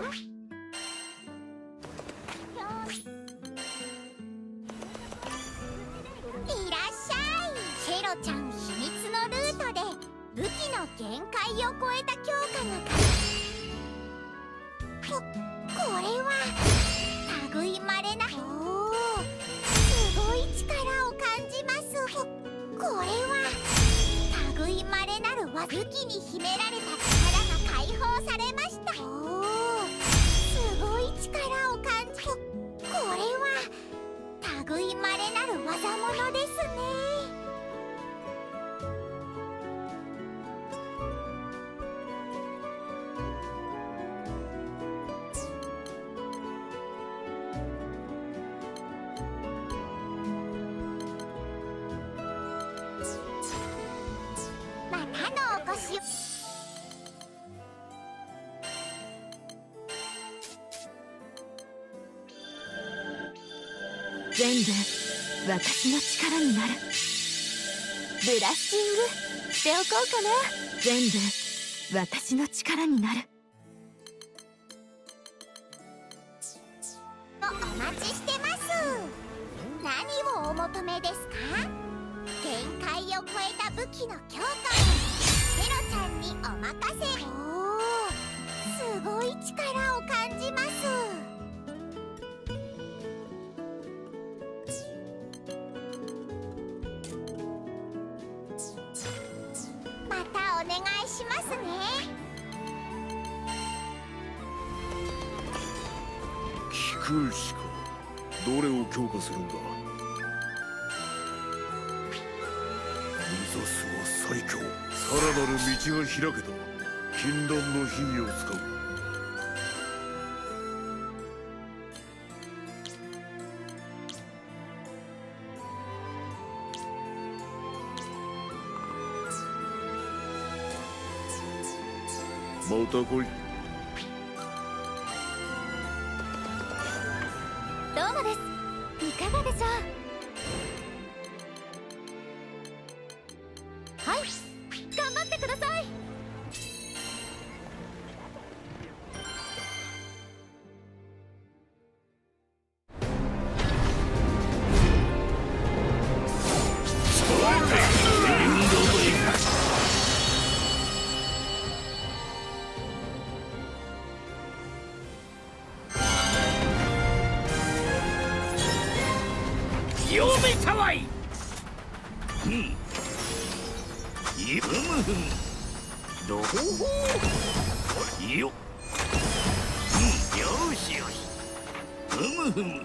いらっしゃい。シェロちゃん秘密のルートで武器の限界を超えた強化がこれは類いまれなすごい力を感じます。これは類いまれなる武器に秘められた力が解放されました。すごい力を感じこれは類いまれなる技物ですね。またのお越しを。全部私の力になる。ブラッシングしておこうかな。全部私の力になる。お待ちしてます。何をお求めですか？限界を超えた武器の強化をシェロちゃんにお任せ。すごい力を感じます。またお願いしますね。機空士か。どれを強化するんだ。目指すは最強。さらなる道が開けた。禁断の火を使う。また来い。どうもです。いかがでしょう。はい、頑張ってください。読めたわい。どうよ。よしよし。ふむふむ。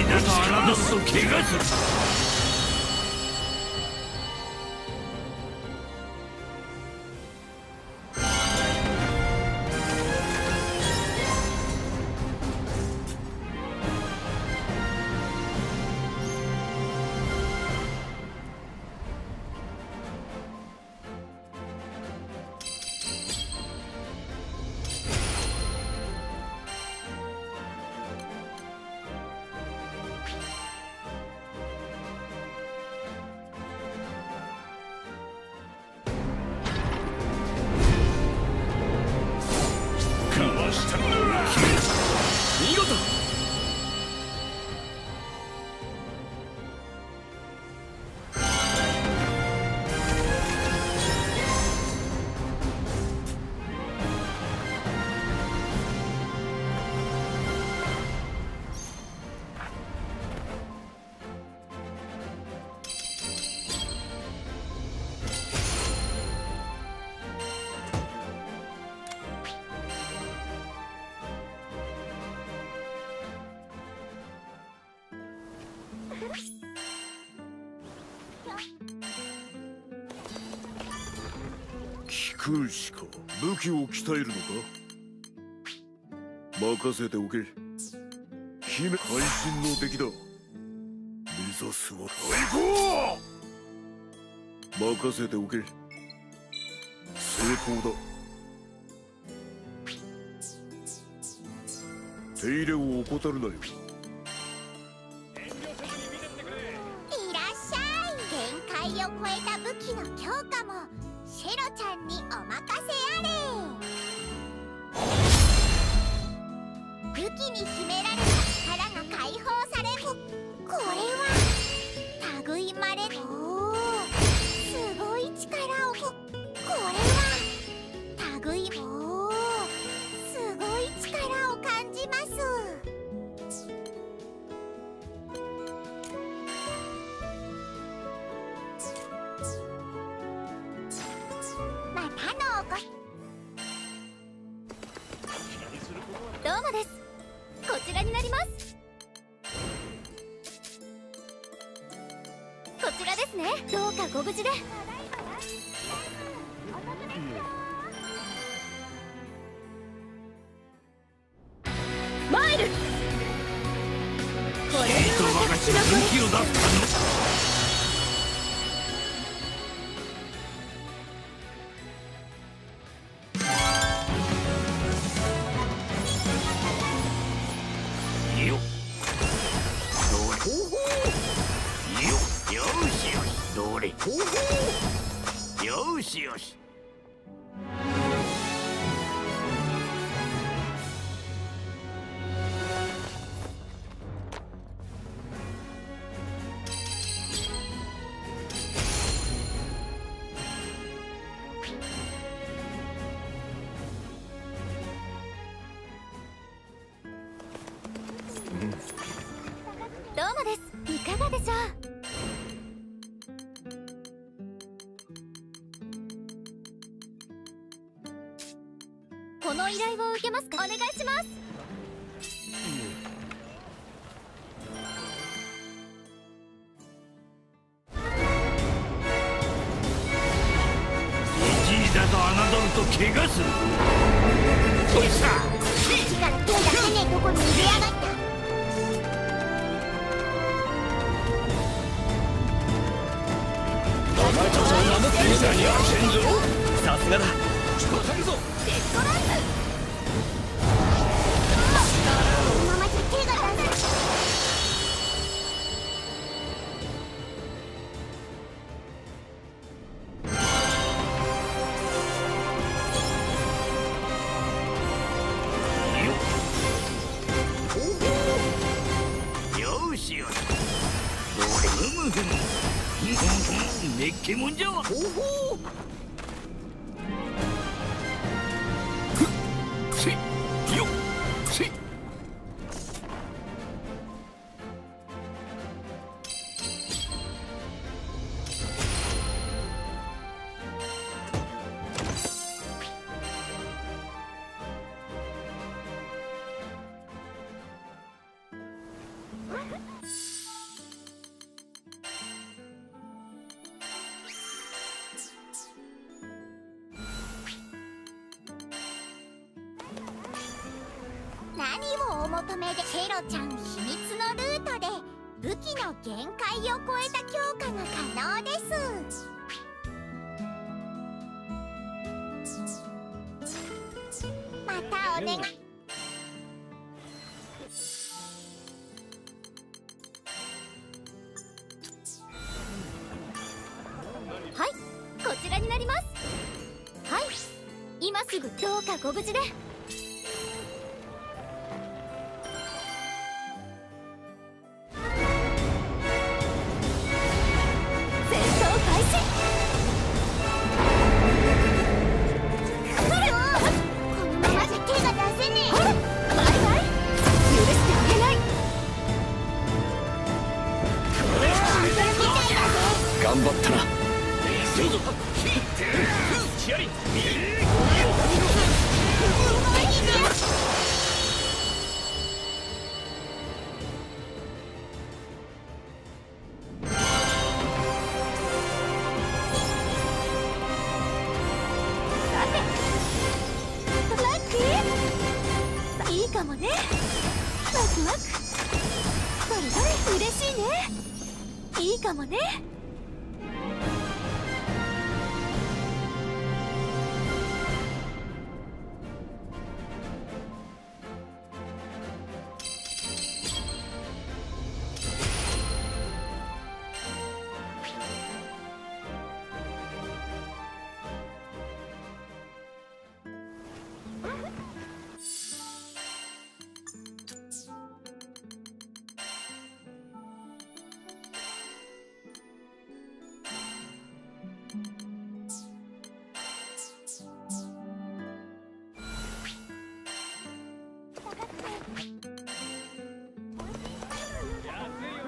だと侮すと怪我する。見事。機空士か。武器を鍛えるのか。任せておけ。姫会心の出来だ。目指すは最高。任せておけ。成功だ。手入れを怠るなよ。いらっしゃい。限界を超えた武器の強化もシェロちゃんにお任せあれ。武器に秘められた力が解放されこれは類まれすごい力をこれは類すごい力を感じます。またのおこどうもです。こちらになります。こちらですね。どうかご無事で。マイル、これが私の武器を出すかよっよしよし、どれよしよし。どうもです。いかがでしょう。この依頼を受けますか。お願いします。一時だと侮ると怪我する。こいつだ。口から手出せねえとこに逃げやがった。戦車にはせんぞ。さすがだ。答えるぞ。デッドライブ。このままじゃ手が出せ。よしよし。ふむふむ。めっけもんじゃわ。せよせ。何をお求めで。シェロちゃん秘密のルートで武器の限界を超えた強化が可能です。またお願い。はい、こちらになります。はい、今すぐ。どうかご無事で。戦闘開始。このままじゃ手が出せねえ。バイバイ。許してあげない。頑張ったな。どうぞ。チアリ。しいね。いいかもね。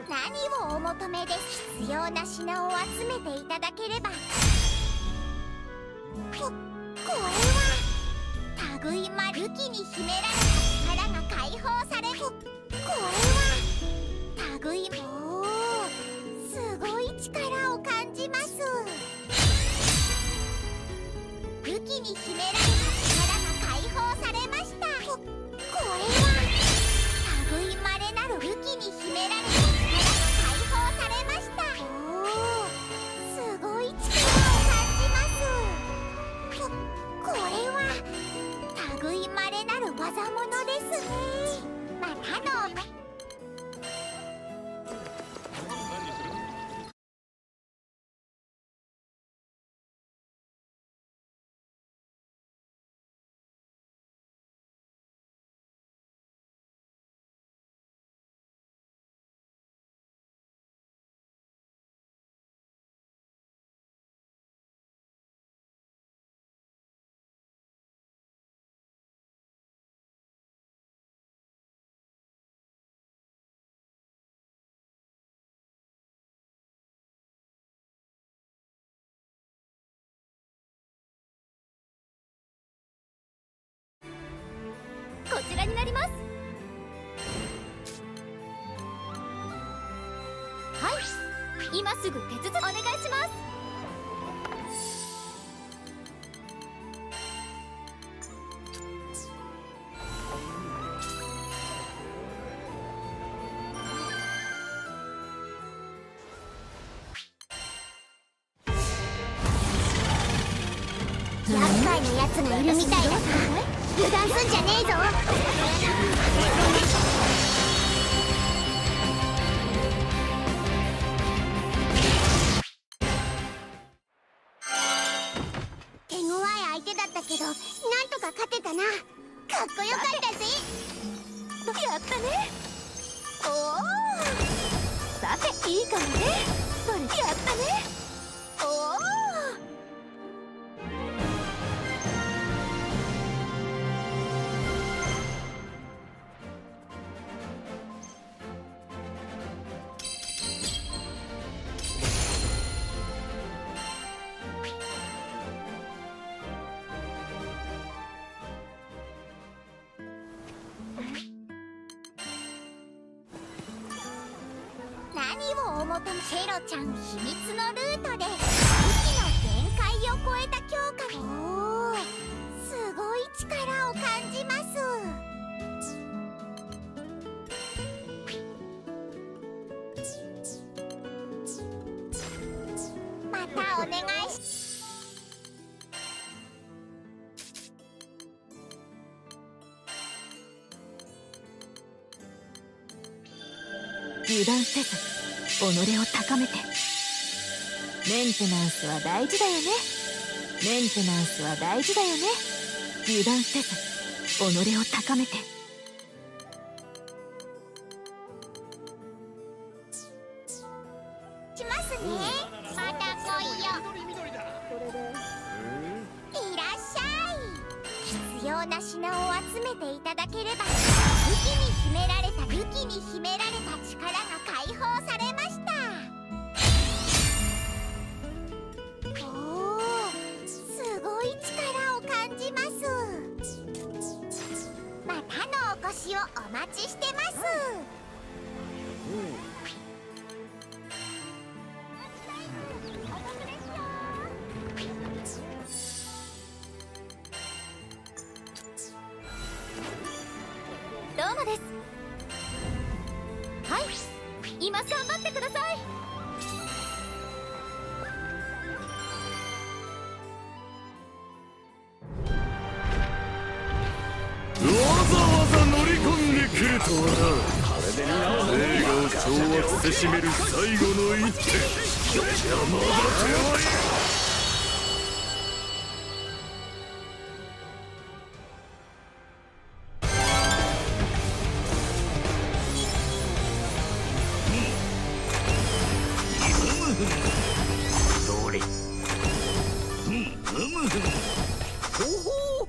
何をお求めです。必要な品を集めていただければ。これは類ま武器に秘められた力が解放されこれは類おーすごい力を感じます。武器に秘められた力が解放されました。これは類まれなる武器に秘められた力が解放されました。おーすごい力を感じます。これは類まれなる技物ですね。またのこちらになります。はい、今すぐ手続きお願いします。厄介なやつがいるみたいだな。油断すんじゃねえぞ。手強い相手だったけどなんとか勝てたな。かっこよかったぜ。やったね。おおさていいかもね。これやったね。おお何をお求め。シェロちゃん秘密のルートで武器の限界を超えた強化。おーすごい力を感じます。またお願いし油断せず己を高めて。メンテナンスは大事だよね。メンテナンスは大事だよね。油断せず己を高めて。ますね。また来いよ。いらっしゃい。必要な品を集めていただければ武器に秘められた力が解放されました。おーすごい力を感じます。またのお越しをお待ちしてます。どうもです。はい、今頑張ってください。わざわざ乗り込んでくるとはな。映画を掌握せしめる最後の一手。邪魔だ手はいどれほほう。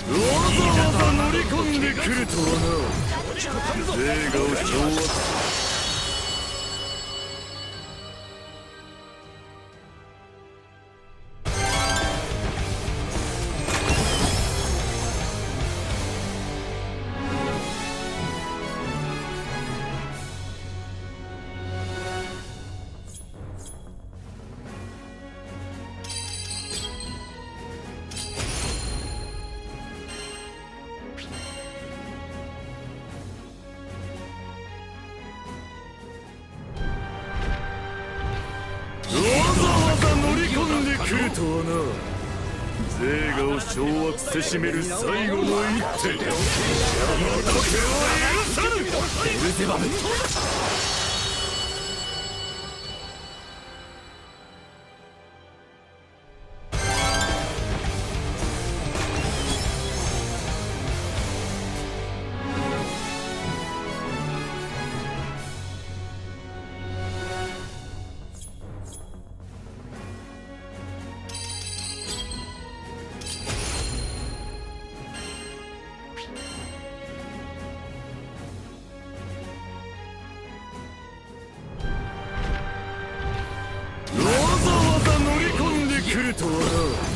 わざわざ乗り込んでくるとはな。映画を掌握。わざわざ乗り込んでくるとはな。映画を掌握せしめる最後の一手。邪魔だけは許さぬ。ベルゼバブ。来るとはな。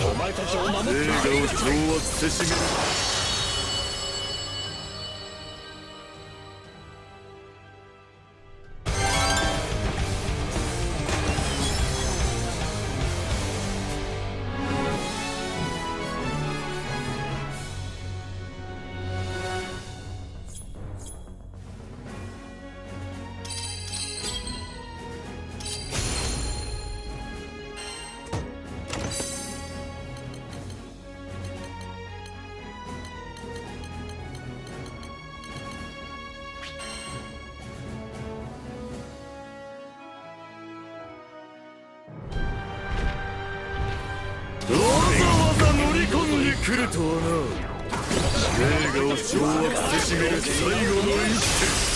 お前たちを守って映画を掌握せしめる。わざわざ乗り込んでくるとはな。映画を掌握せしめる最後の一手。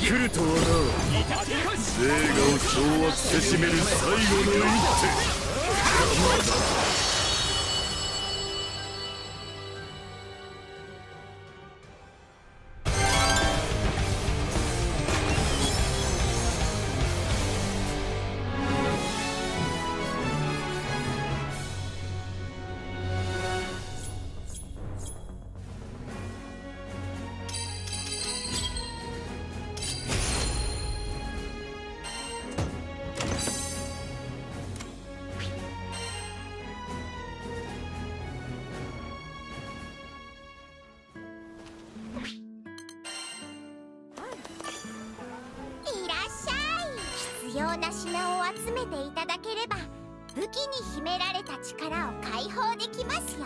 来るとはな。映画を掌握せしめる最後の一手。要な品を集めていただければ武器に秘められた力を解放できますよ。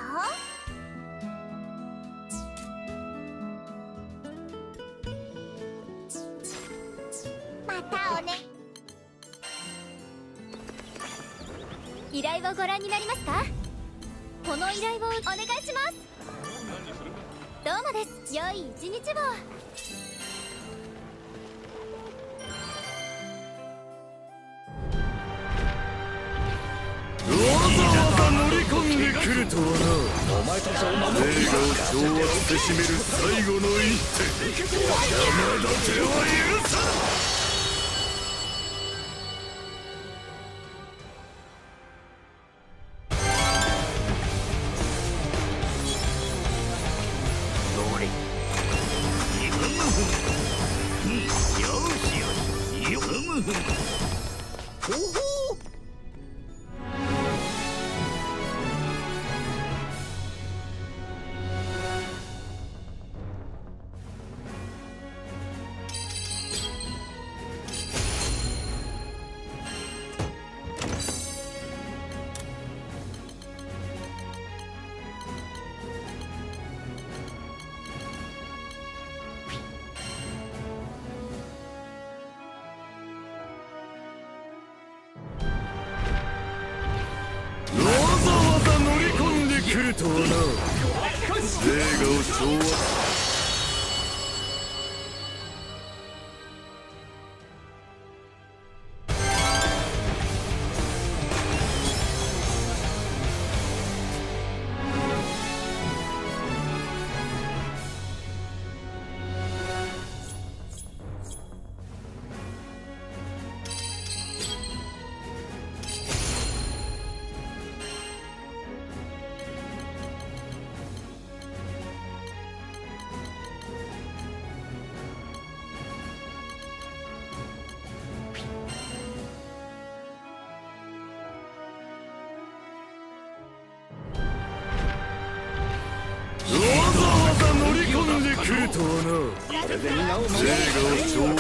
またおね。依頼をご覧になりますか？この依頼をお願いします。どうもです。良い一日を。わざわざ乗り込んでくるとはな。お前たちを映守る画を掌握せしめる最後の一手、山立ては許さん。来るとはな。映画を掌握。来るとはな。これで皆を守る。映画を掌握。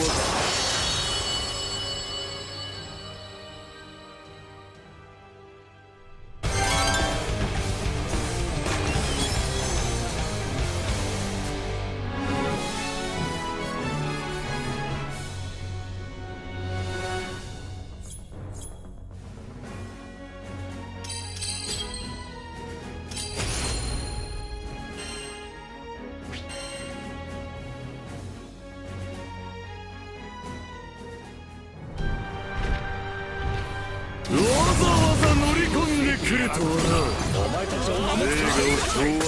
わざわざ乗り込んでくるとはな。お前たちを守る。映画を掌握。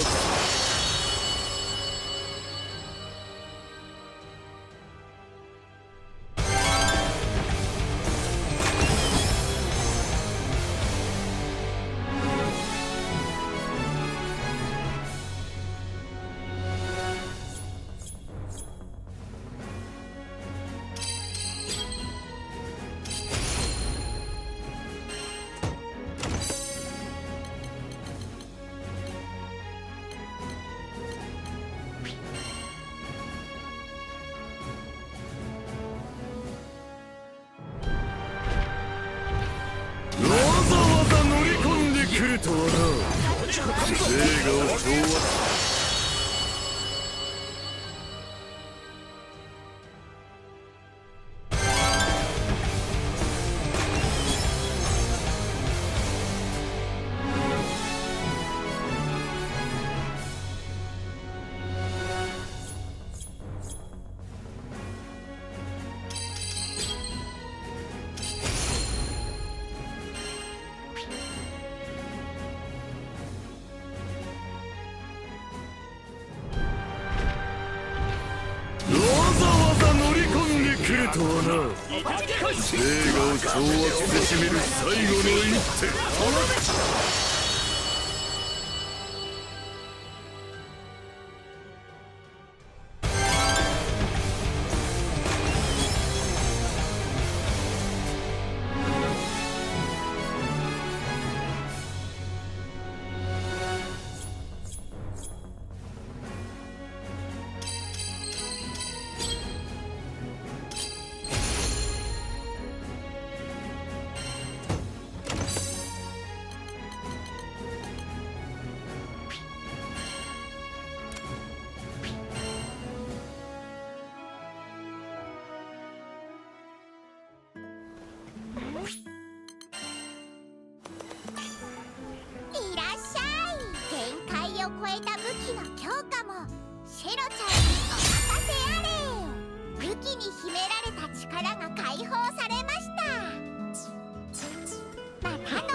来るとはな。映画を掌握。来るとはな。映画を掌握せしめる最後の一手。超えた武器の強化もシェロちゃんにお任せあれ。武器に秘められた力が解放されました。またの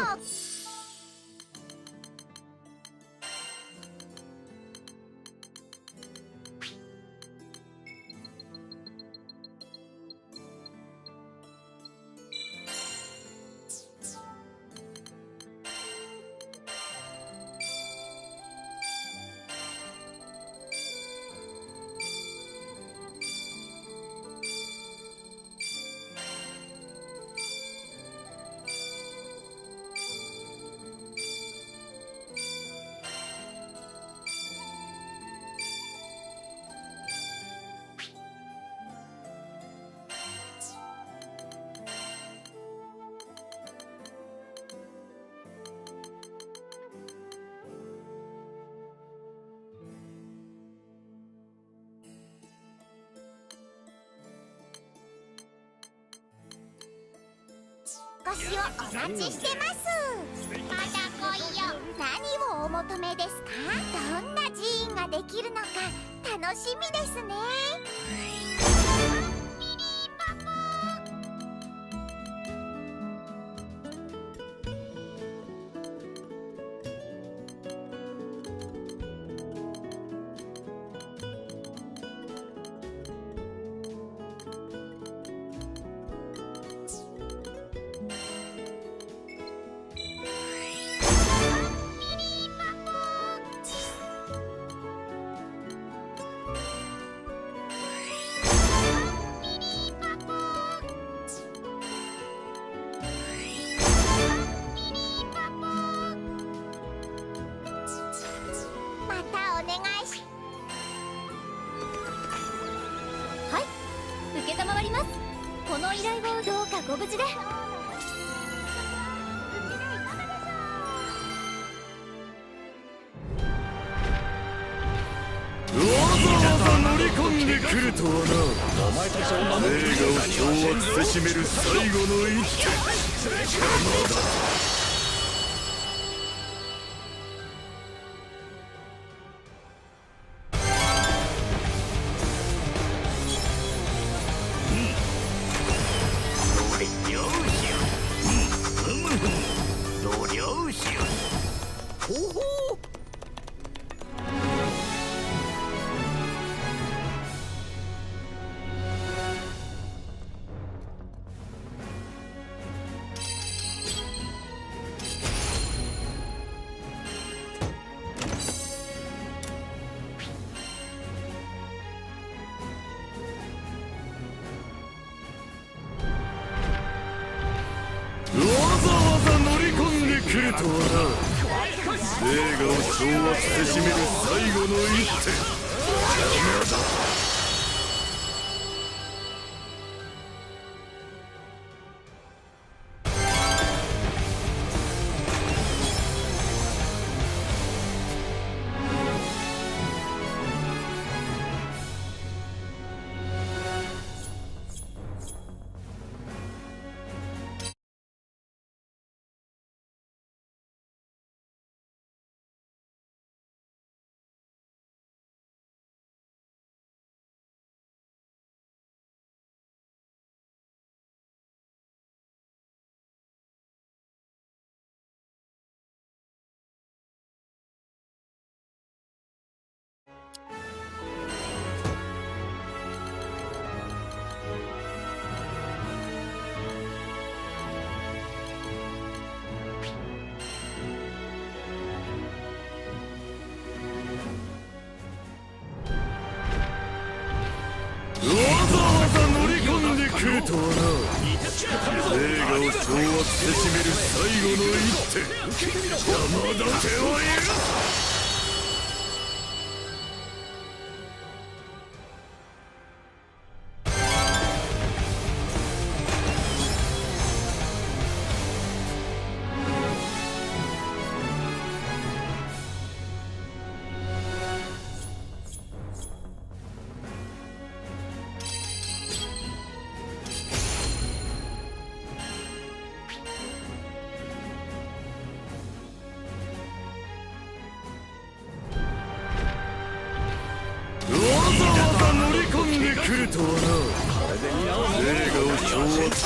少しをお待ちしてます。まだ来いよ。何をお求めですか？どんな寺院ができるのか楽しみですね。承ります。この依頼をどうかご無事で。わざわざ乗り込んでくるとはな。お前たちを守映画を掌握せしめる最後の一手。邪魔だ。来るとはな。映画を掌握せしめる最後の一手。邪魔だ。来るとはな。映画を掌握せしめる最後の一手。邪魔立てを許す。来るとはな。映画を掌握す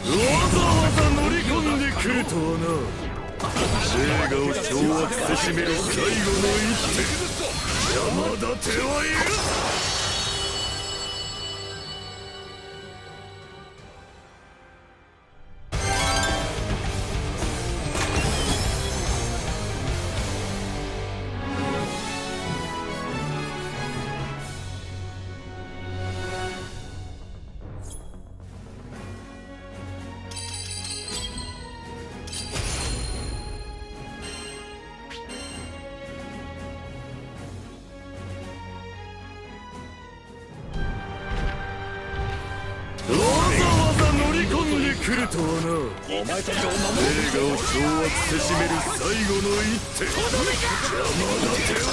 わざわざ乗り込んでくるとはな。映画を掌握せしめる最後の一手、邪魔立ては許す。わざわざ乗り込んでくるとはな。映画を掌握せしめる最後の一手、邪魔立ては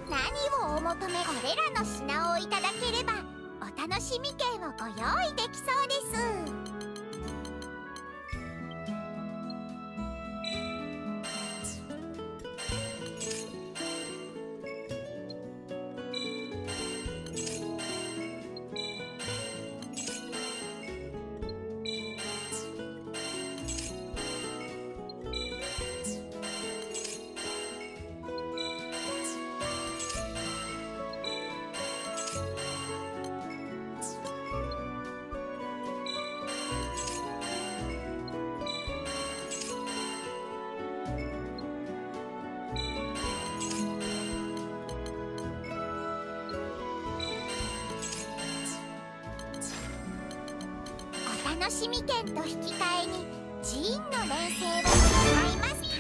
何をお求め、これらの品をいただければお楽しみ券をご用意できそうです。お楽しみ券と引き換えにジーンの連成を使いますか？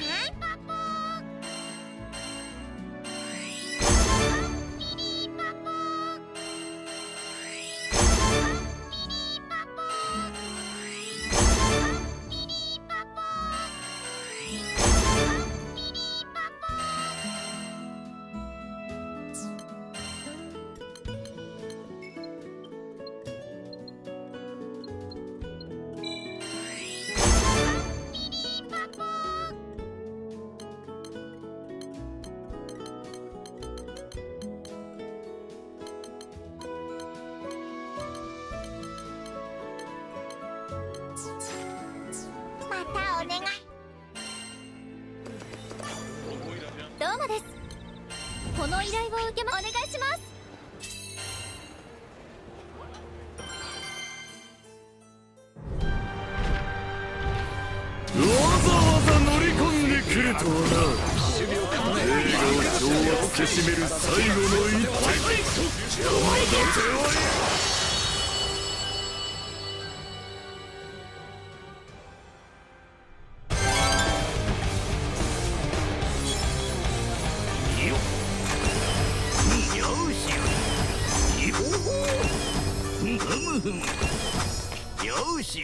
またお願い。どうもです。この依頼を受けお願いします。わざわざ乗り込んでくるとはな。映画を掌握せしめる最後の一手、邪魔立ては許す。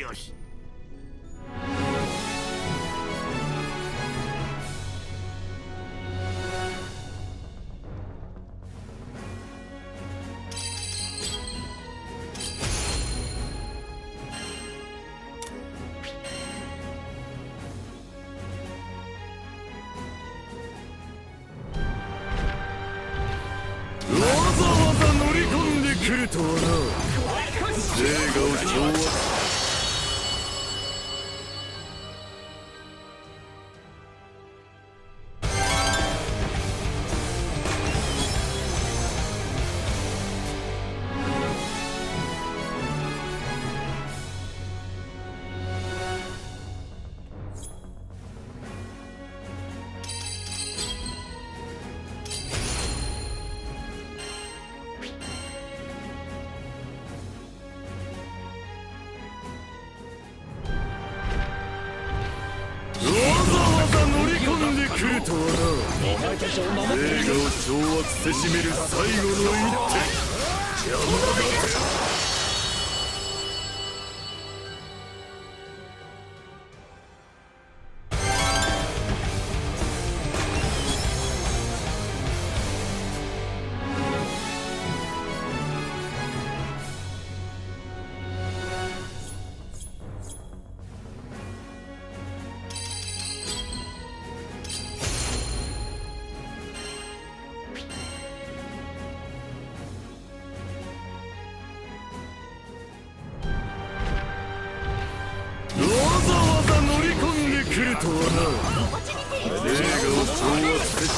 よし。わざわざ乗り込んでくるとはな。映画を調和。わざわざ乗り込んでくるとはな。お前たちを守って映画を掌握せしめる最後の一手。邪魔だぜ。わざわざ乗り込んでくるとはな。映画を掌握せし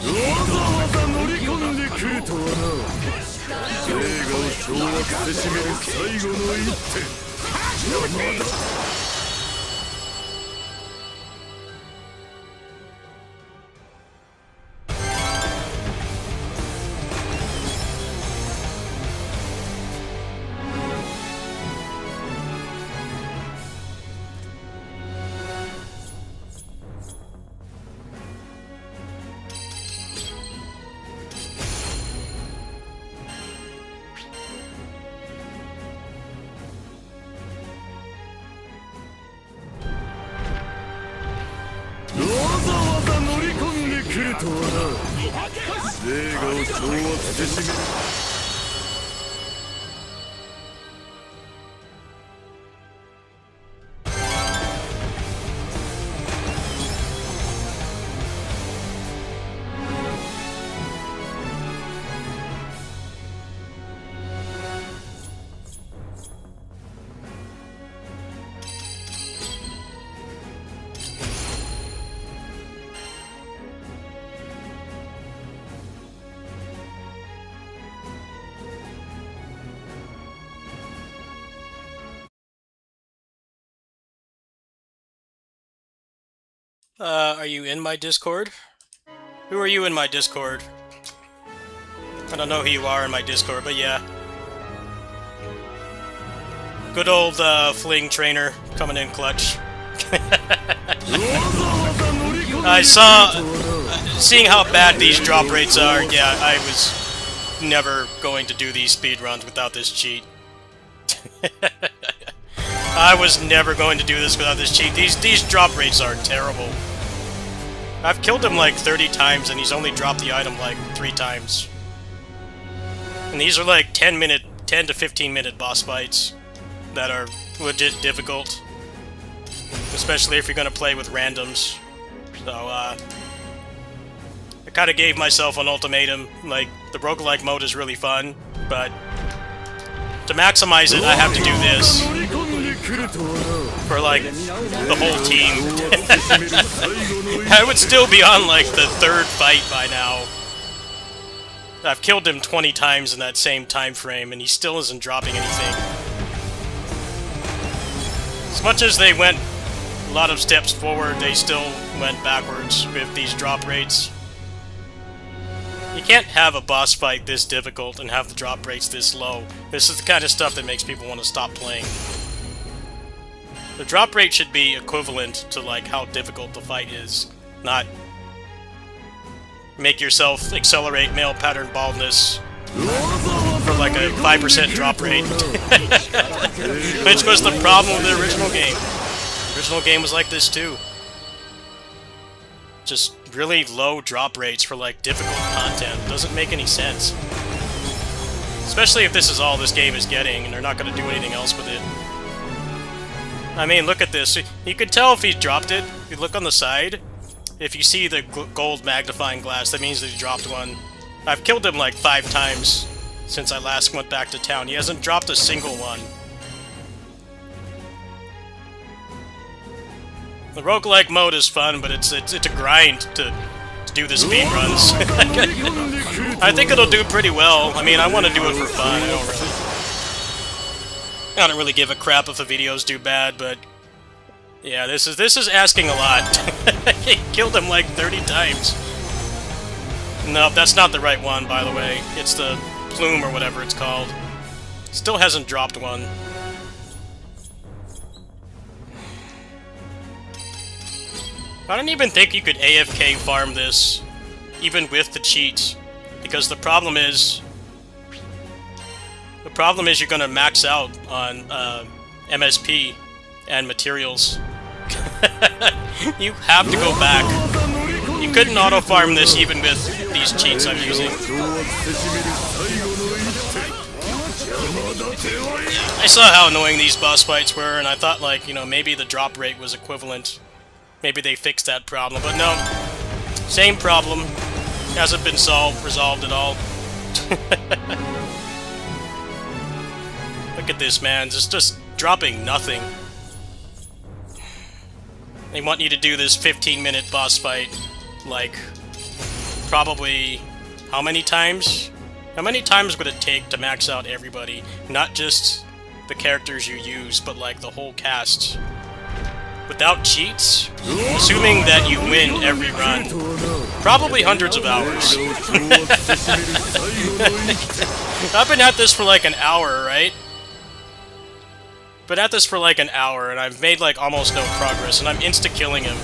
わざわざ乗り込んでくるとはな。映画を掌握せしめる最後の一手。邪魔だ。わざわざ乗り込んでくるとはな。映画を掌握せしめる。Are you in my Discord? Who are you in my Discord? I don't know who you are in my Discord, but yeah. Good old, fling trainer coming in clutch. I saw... seeing how bad these drop rates are, yeah, I was never going to do these speedruns without this cheat. I was never going to do this without this cheat. These drop rates are terrible. I've killed him like 30 times and he's only dropped the item like 3 times. And these are like 10 to 15 minute boss fights that are legit difficult. Especially if you're gonna play with randoms. So, I kinda gave myself an ultimatum. Like, the roguelike mode is really fun, but to maximize it, I have to do this. For, like, the whole team. I would still be on, like, the 3rd fight by now. I've killed him 20 times in that same time frame, and he still isn't dropping anything. As much as they went a lot of steps forward, they still went backwards with these drop rates. You can't have a boss fight this difficult and have the drop rates this low. This is the kind of stuff that makes people want to stop playing. The drop rate should be equivalent to like how difficult the fight is, not make yourself accelerate male pattern baldness for like a 5% drop rate. Which was the problem with the original game. The original game was like this too. Just really low drop rates for like difficult content. Doesn't make any sense. Especially if this is all this game is getting and they're not going to do anything else with it. I mean, look at this. You could tell if he dropped it. If you look on the side, if you see the gold magnifying glass, that means that he dropped one. I've killed him like 5 times since I last went back to town. He hasn't dropped a single one. The roguelike mode is fun, but it's a grind to do the speed runs. I think it'll do pretty well. I mean, I want to do it for fun. I don't really give a crap if the videos do bad, but yeah, this is asking a lot. He killed him like 30 times. No, that's not the right one, by the way. It's the plume or whatever it's called. Still hasn't dropped one. I don't even think you could AFK farm this, even with the cheats, because the problem is you're gonna max out on MSP and materials. You have to go back. You couldn't auto farm this even with these cheats I'm using. I saw how annoying these boss fights were, and I thought, like, you know, maybe the drop rate was equivalent. Maybe they fixed that problem, but no. Same problem. Hasn't been resolved at all. Look at this, man. Just dropping nothing. They want you to do this 15-minute boss fight, like, probably how many times? How many times would it take to max out everybody? Not just the characters you use, but like the whole cast. Without cheats, assuming that you win every run, probably hundreds of hours. I've been at this for like an hour, right? Been at this for like an hour, and I've made like almost no progress, and I'm insta-killing him.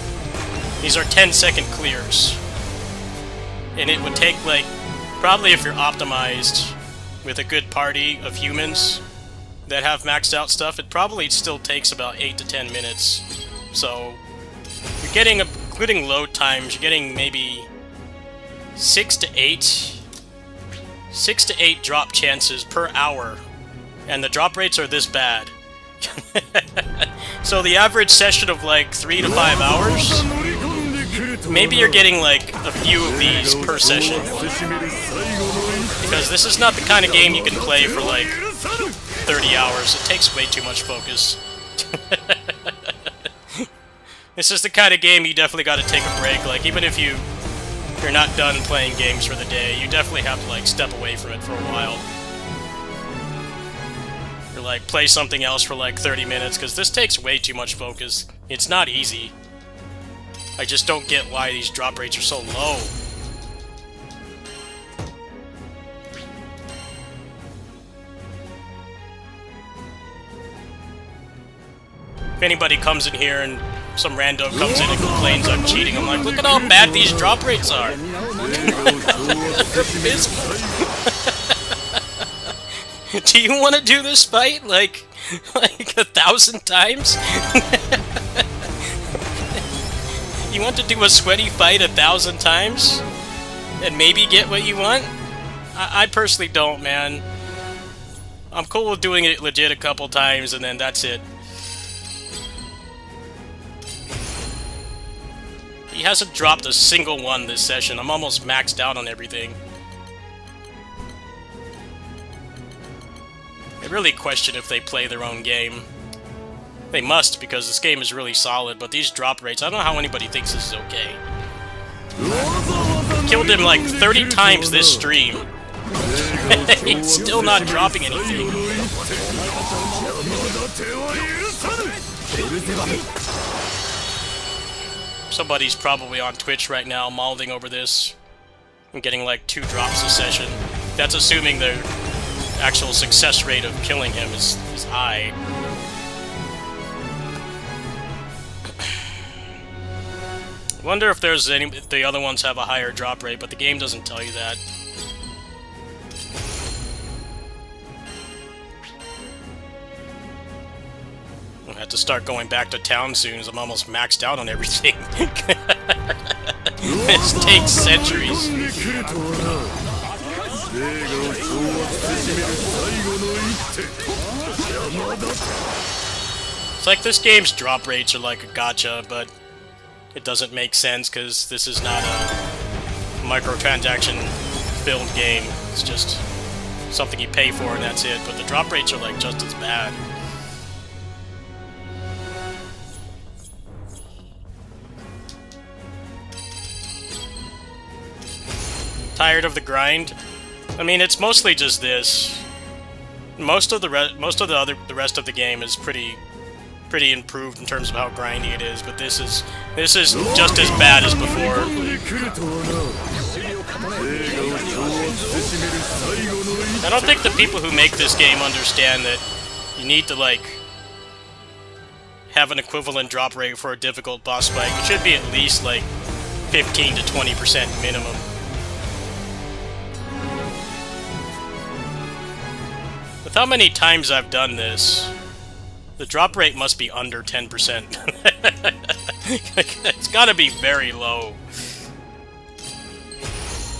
These are 10-second clears. And it would take like, probably if you're optimized with a good party of humans that have maxed out stuff, it probably still takes about 8 to 10 minutes. So, you're getting, including load times, you're getting maybe 6 to 8 drop chances per hour. And the drop rates are this bad. So the average session of like 3 to 5 hours, maybe you're getting like a few of these per session. Because this is not the kind of game you can play for like 30 hours. It takes way too much focus. This is the kind of game you definitely got to take a break. Like, even if you're not done playing games for the day, you definitely have to like step away from it for a while. Or like play something else for like 30 minutes, because this takes way too much focus. It's not easy. I just don't get why these drop rates are so low. If anybody comes in here and some rando comes in and complains I'm cheating, I'm like, look at how bad these drop rates are. Do you want to do this fight like 1,000 times? You want to do a sweaty fight 1,000 times and maybe get what you want? I personally don't, man. I'm cool with doing it legit a couple times and then that's it. He hasn't dropped a single one this session. I'm almost maxed out on everything. I really question if they play their own game. They must, because this game is really solid, but these drop rates, I don't know how anybody thinks this is okay. Killed him like 30 times this stream. He's still not dropping anything. Somebody's probably on Twitch right now mauling over this and getting like 2 drops a session. That's assuming the actual success rate of killing him is high. I wonder if there's any if the other ones have a higher drop rate, but the game doesn't tell you that. I'll have to start going back to town soon, as I'm almost maxed out on everything. This takes centuries. It's like this game's drop rates are like a gacha, but it doesn't make sense because this is not a microtransaction-filled game. It's just something you pay for and that's it. But the drop rates are like just as bad. Tired of the grind? I mean, it's mostly just this. Most of the rest of the game is pretty improved in terms of how grindy it is, but this is just as bad as before. I don't think the people who make this game understand that you need to like have an equivalent drop rate for a difficult boss fight. It should be at least like 15 to 20% minimum. With how many times I've done this, the drop rate must be under 10%. It's gotta be very low.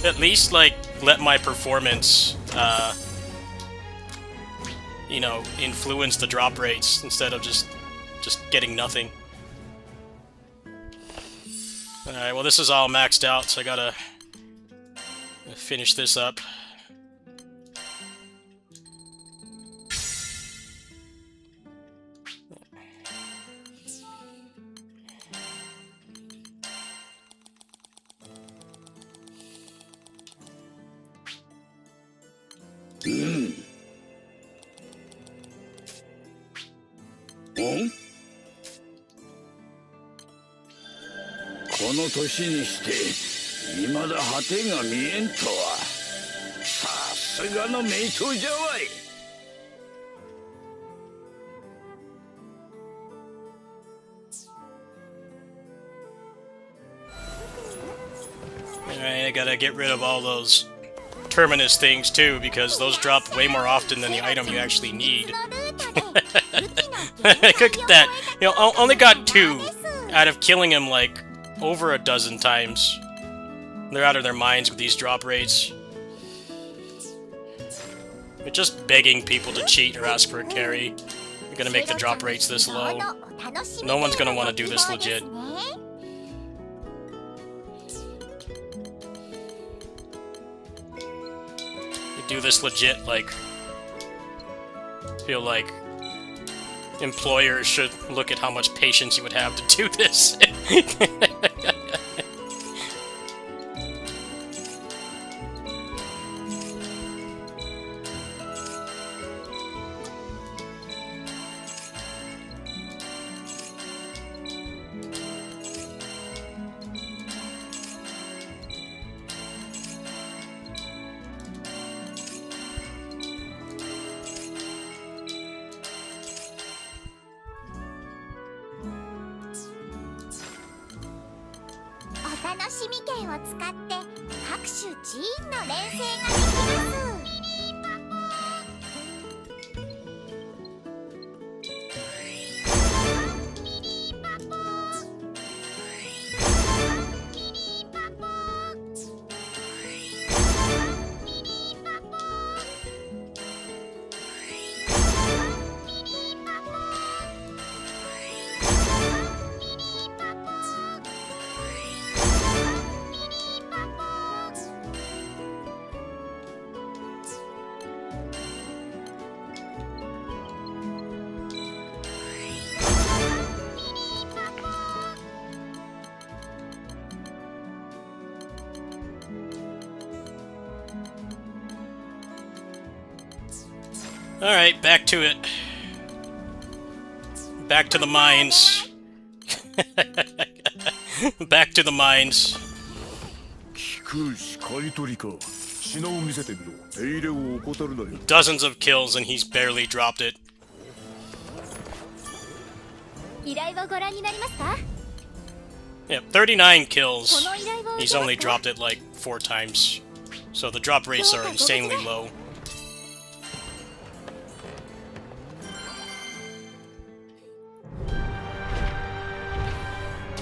At least, like, let my performance, you know, influence the drop rates instead of just getting nothing. Alright, well this is all maxed out, so I gotta finish this up. Hmm? この年にして未だ果てが見えんとはさすがの名刀じゃわい。Alright, I gotta get rid of all those terminus things too, because those drop way more often than the item you actually need. Look at that. You know, only got 2 out of killing him like over a dozen times. They're out of their minds with these drop rates. They're just begging people to cheat or ask for a carry. You're gonna make the drop rates this low. No one's gonna want to do this legit. You do this legit, like, feel like employers should look at how much patience you would have to do this. Alright, back to it. Back to the mines. Back to the mines. 聞くし買い取りか品を見せてみろ手入れを怠るなよ Dozens of kills and he's barely dropped it. 依頼をご覧になりますか？ Yeah, 39 kills. この依頼を受 He's けま only すか？ dropped it like 4 times. So the drop rates are insanely low.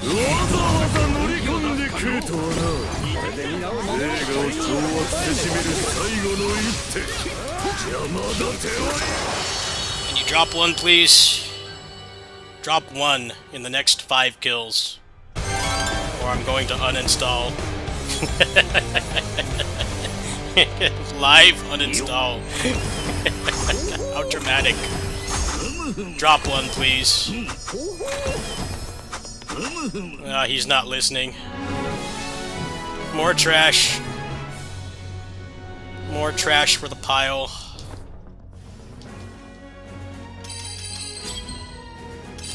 わざわざ乗り込んでくるとはな映画を掌握せしめる最後の一手邪魔だ手は Can you drop one, please? Drop one in the next 5 kills. Or I'm going to uninstall. Live uninstall. How dramatic. Drop one, please. He's not listening. More trash. More trash for the pile.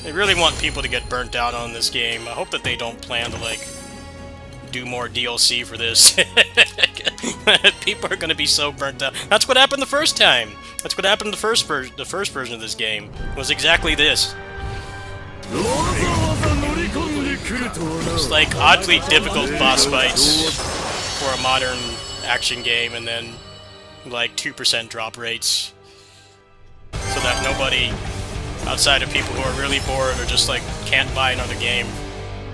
They really want people to get burnt out on this game. I hope that they don't plan to, like, do more DLC for this. People are gonna be so burnt out. That's what happened the first time. That's what happened the first version of this game. It was exactly this. It's like oddly difficult boss fights for a modern action game, and then like 2% drop rates, so that nobody outside of people who are really bored or just like can't buy another game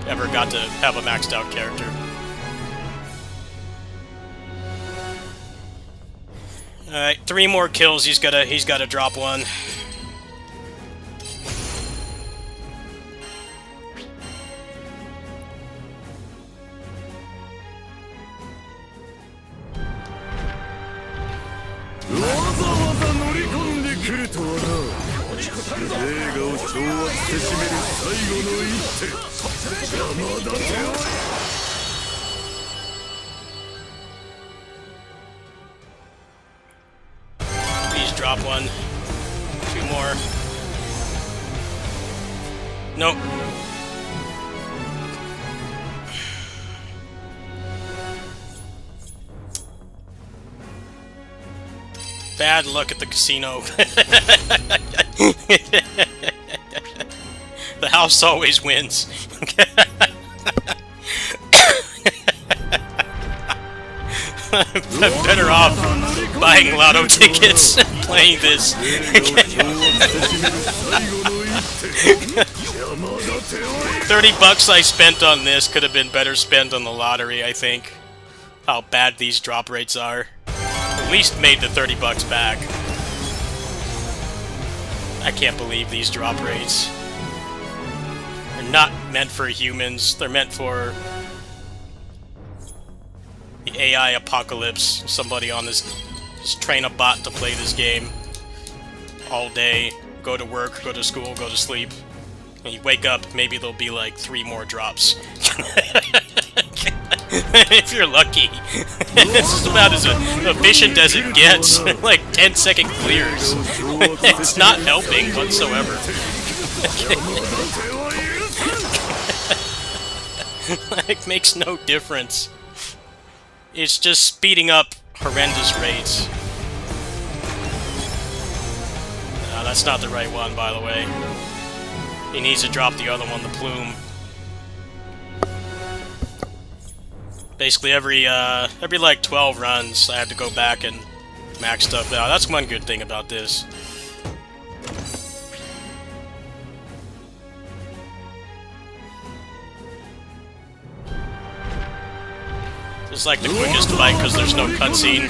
ever got to have a maxed out character. Alright, 3 more kills, he's gotta drop one. Please drop one. 2 more. Nope. Bad luck at the casino. The house always wins. I'm better off buying lotto tickets and playing this. 30 bucks I spent on this could have been better spent on the lottery, I think. How bad these drop rates are. At least made the 30 bucks back. I can't believe these drop rates. They're not meant for humans, they're meant for the AI apocalypse. Somebody on this, just train a bot to play this game all day, go to work, go to school, go to sleep, and you wake up, maybe there'll be like 3 more drops. If you're lucky. This is about as efficient as it gets. Like 10-second clears. It's not helping whatsoever. Like, makes no difference. It's just speeding up horrendous rates. No, that's not the right one, by the way. He needs to drop the other one, the plume. Basically every like 12 runs, I have to go back and max stuff out. That's one good thing about this. It's like the quickest fight because there's no cutscene.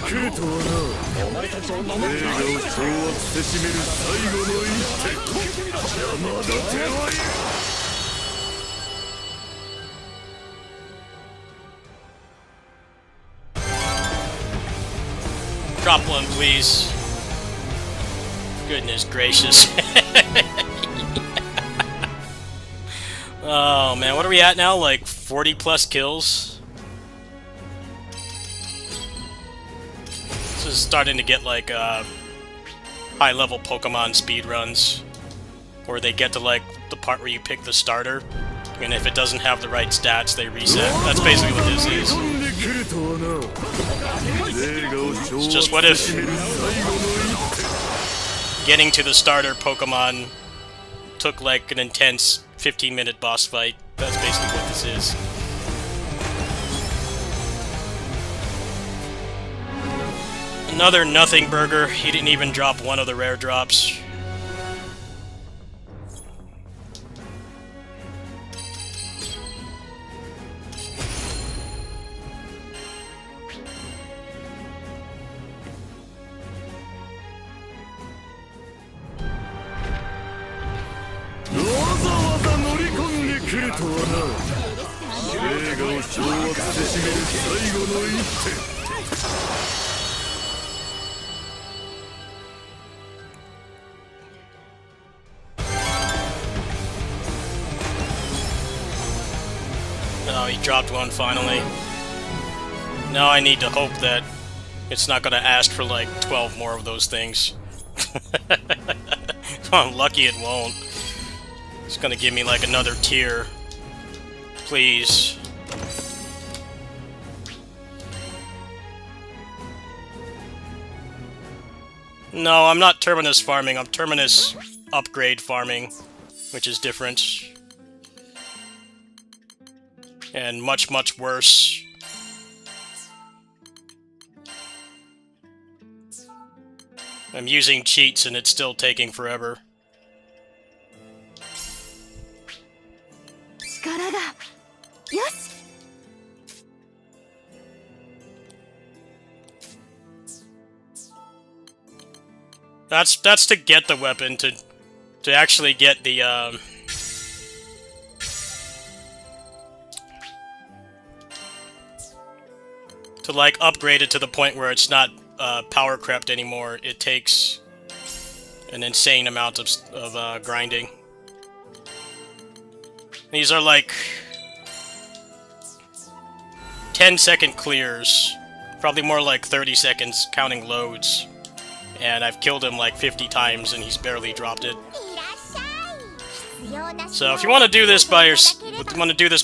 Drop one, please. Goodness gracious. Oh man, what are we at now? Like 40 plus kills? This is starting to get like high-level Pokemon speedruns, where they get to, like, the part where you pick the starter, and if it doesn't have the right stats, they reset. That's basically what this is. It's just what if getting to the starter Pokemon took, like, an intense 15-minute boss fight. That's basically what this is. Another nothing burger. He didn't even drop one of the rare drops. Oh, he dropped one finally. Now I need to hope that it's not gonna ask for like 12 more of those things. I'm lucky it won't. It's gonna give me like another tier. Please. No, I'm not Terminus farming, I'm Terminus upgrade farming, which is different. And much, much worse. I'm using cheats and it's still taking forever. Yes. That's to get the weapon, to actually get the to like upgrade it to the point where it's not power crept anymore. It takes an insane amount of grinding. These are like 10-second clears, probably more like 30 seconds counting loads. And I've killed him like 50 times and he's barely dropped it. So if you want to do this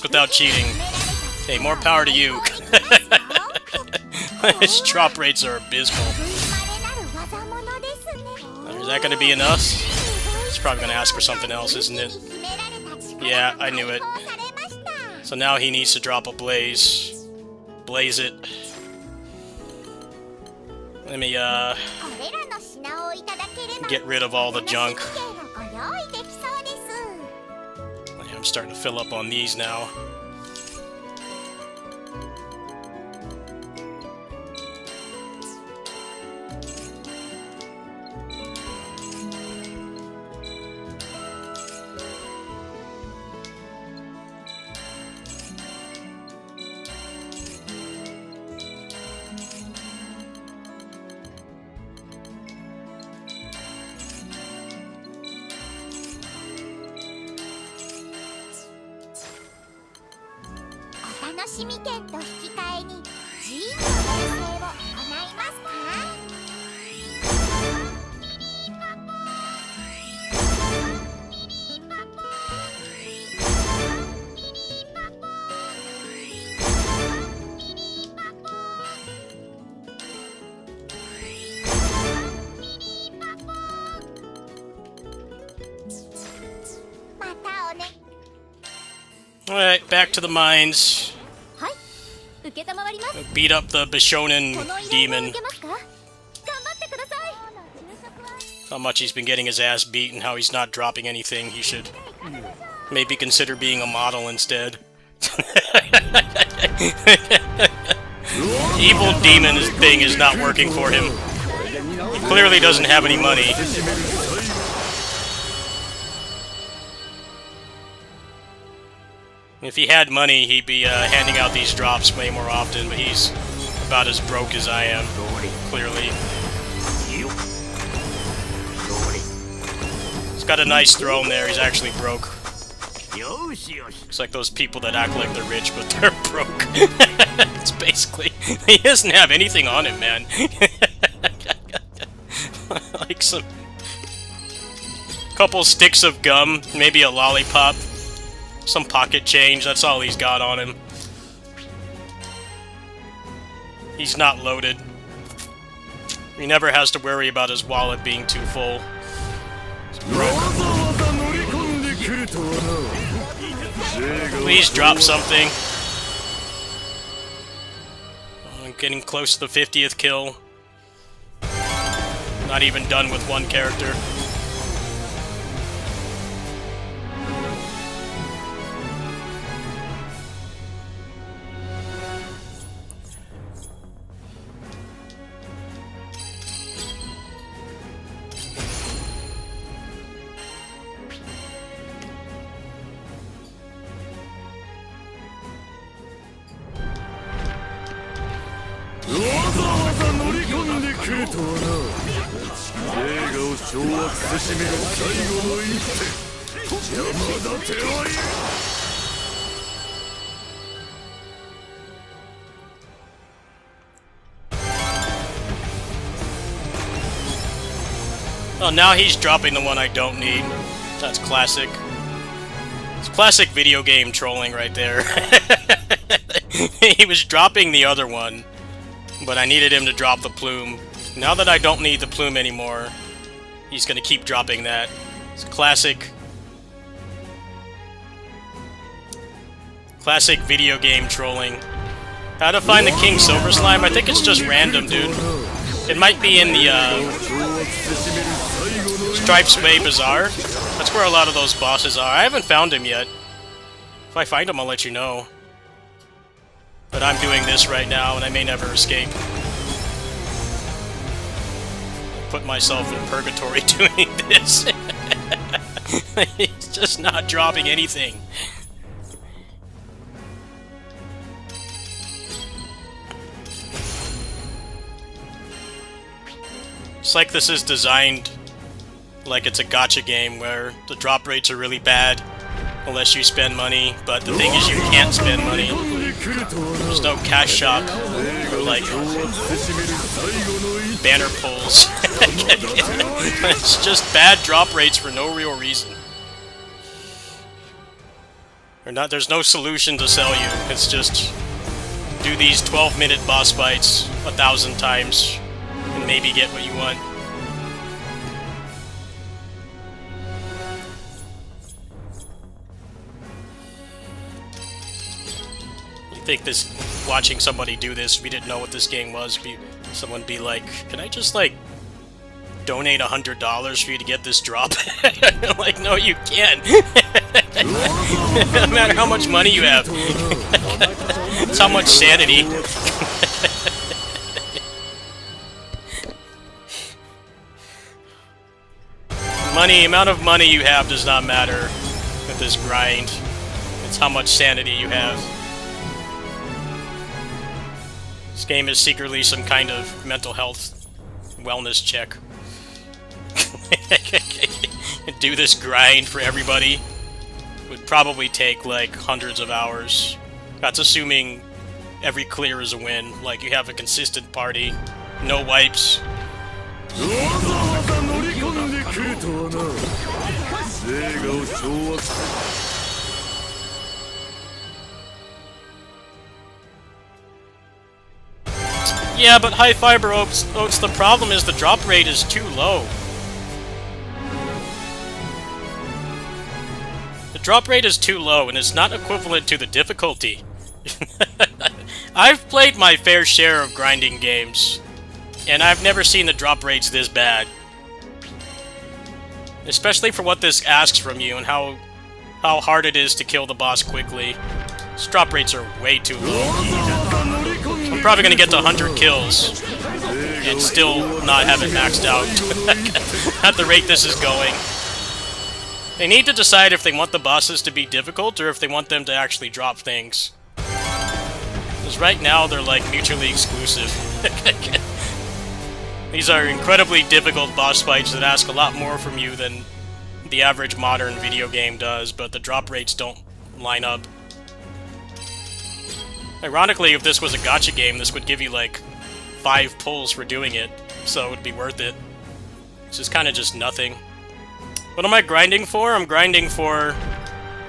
without cheating, hey, more power to you. His drop rates are abysmal. Is that going to be enough? It's probably going to ask for something else, isn't it? Yeah, I knew it. So now he needs to drop a blaze. Blaze it. Let me, get rid of all the junk. I'm starting to fill up on these now. Alright, back to the mines. Beat up the Bishonen demon. How much he's been getting his ass beat and how he's not dropping anything. He should maybe consider being a model instead. Evil demon thing is not working for him. He clearly doesn't have any money. If he had money, he'd be handing out these drops way more often, but he's about as broke as I am, clearly. He's got a nice throne there, he's actually broke. Looks like those people that act like they're rich, but they're broke. It's basically... He doesn't have anything on him, man. Like some Couple sticks of gum, maybe a lollipop, some pocket change, that's all he's got on him. He's not loaded. He never has to worry about his wallet being too full. Please drop something. I'm getting close to the 50th kill. Not even done with one character. Oh, now he's dropping the one I don't need. That's classic. It's classic video game trolling right there. He was dropping the other one, but I needed him to drop the plume. Now that I don't need the plume anymore, he's gonna keep dropping that. It's classic. Classic video game trolling. How to find the King Silver Slime? I think it's just random, dude. It might be in the, Stripes Bay Bazaar. That's where a lot of those bosses are. I haven't found him yet. If I find him, I'll let you know. But I'm doing this right now, and I may never escape. Put myself in purgatory doing this. He's just not dropping anything. It's like this is designed like it's a gacha game where the drop rates are really bad unless you spend money, but the thing is you can't spend money. There's no cash shop or like banner pulls. It's just bad drop rates for no real reason. Or not, there's no solution to sell you. It's just do these 12-minute boss fights 1,000 times and maybe get what you want. Think this, watching somebody do this, if we didn't know what this game was, someone be like, can I just like donate $100 for you to get this drop? Like, no, you can't. No matter how much money you have. It's how much sanity. Amount of money you have does not matter with this grind. It's how much sanity you have. This game is secretly some kind of mental health wellness check. Do this grind for everybody would probably take like hundreds of hours. That's assuming every clear is a win. Like you have a consistent party, no wipes. Yeah, but high fiber oats, the problem is the drop rate is too low. The drop rate is too low, and it's not equivalent to the difficulty. I've played my fair share of grinding games, and I've never seen the drop rates this bad. Especially for what this asks from you and how hard it is to kill the boss quickly. These drop rates are way too low. I'm probably gonna get to 100 kills and still not have it maxed out at the rate this is going. They need to decide if they want the bosses to be difficult or if they want them to actually drop things. Because right now they're like mutually exclusive. These are incredibly difficult boss fights that ask a lot more from you than the average modern video game does, but the drop rates don't line up. Ironically, if this was a gacha game, this would give you like 5 pulls for doing it, so it would be worth it. This is kind of just nothing. What am I grinding for? I'm grinding for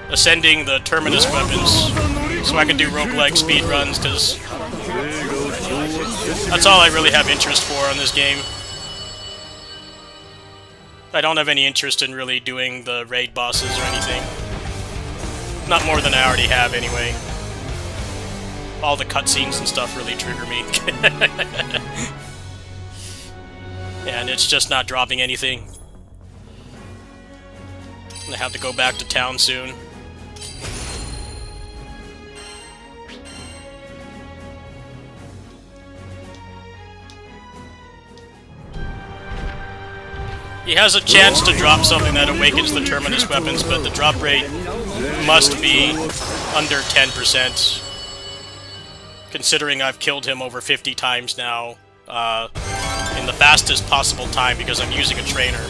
ascending the terminus weapons so I can do roguelike speedruns, because that's all I really have interest for on this game. I don't have any interest in really doing the raid bosses or anything. Not more than I already have, anyway. All the cutscenes and stuff really trigger me. And it's just not dropping anything. I have to go back to town soon. He has a chance to drop something that awakens the terminus weapons, but the drop rate must be under 10%. Considering I've killed him over 50 times now, in the fastest possible time because I'm using a trainer.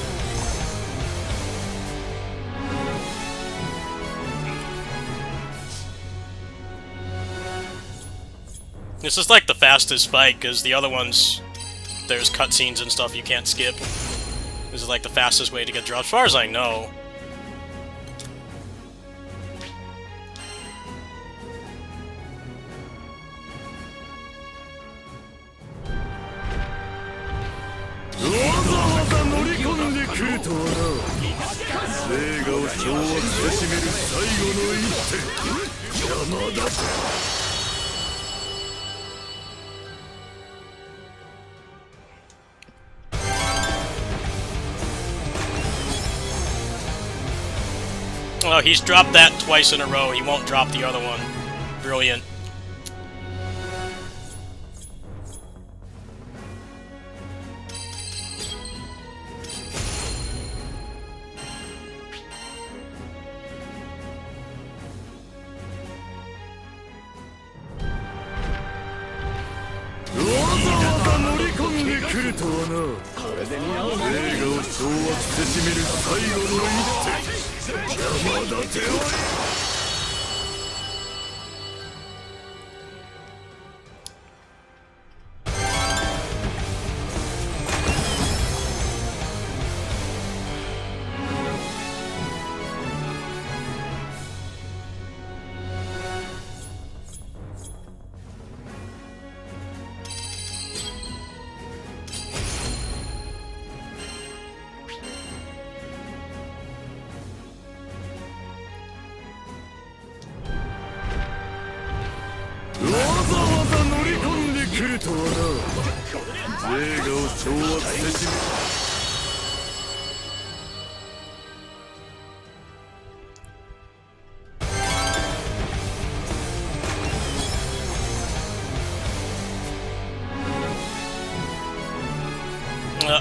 This is like the fastest fight, because the other ones, there's cutscenes and stuff you can't skip. This is like the fastest way to get dropped, as far as I know. Oh, he's dropped that twice in a row. He won't drop the other one. Brilliant.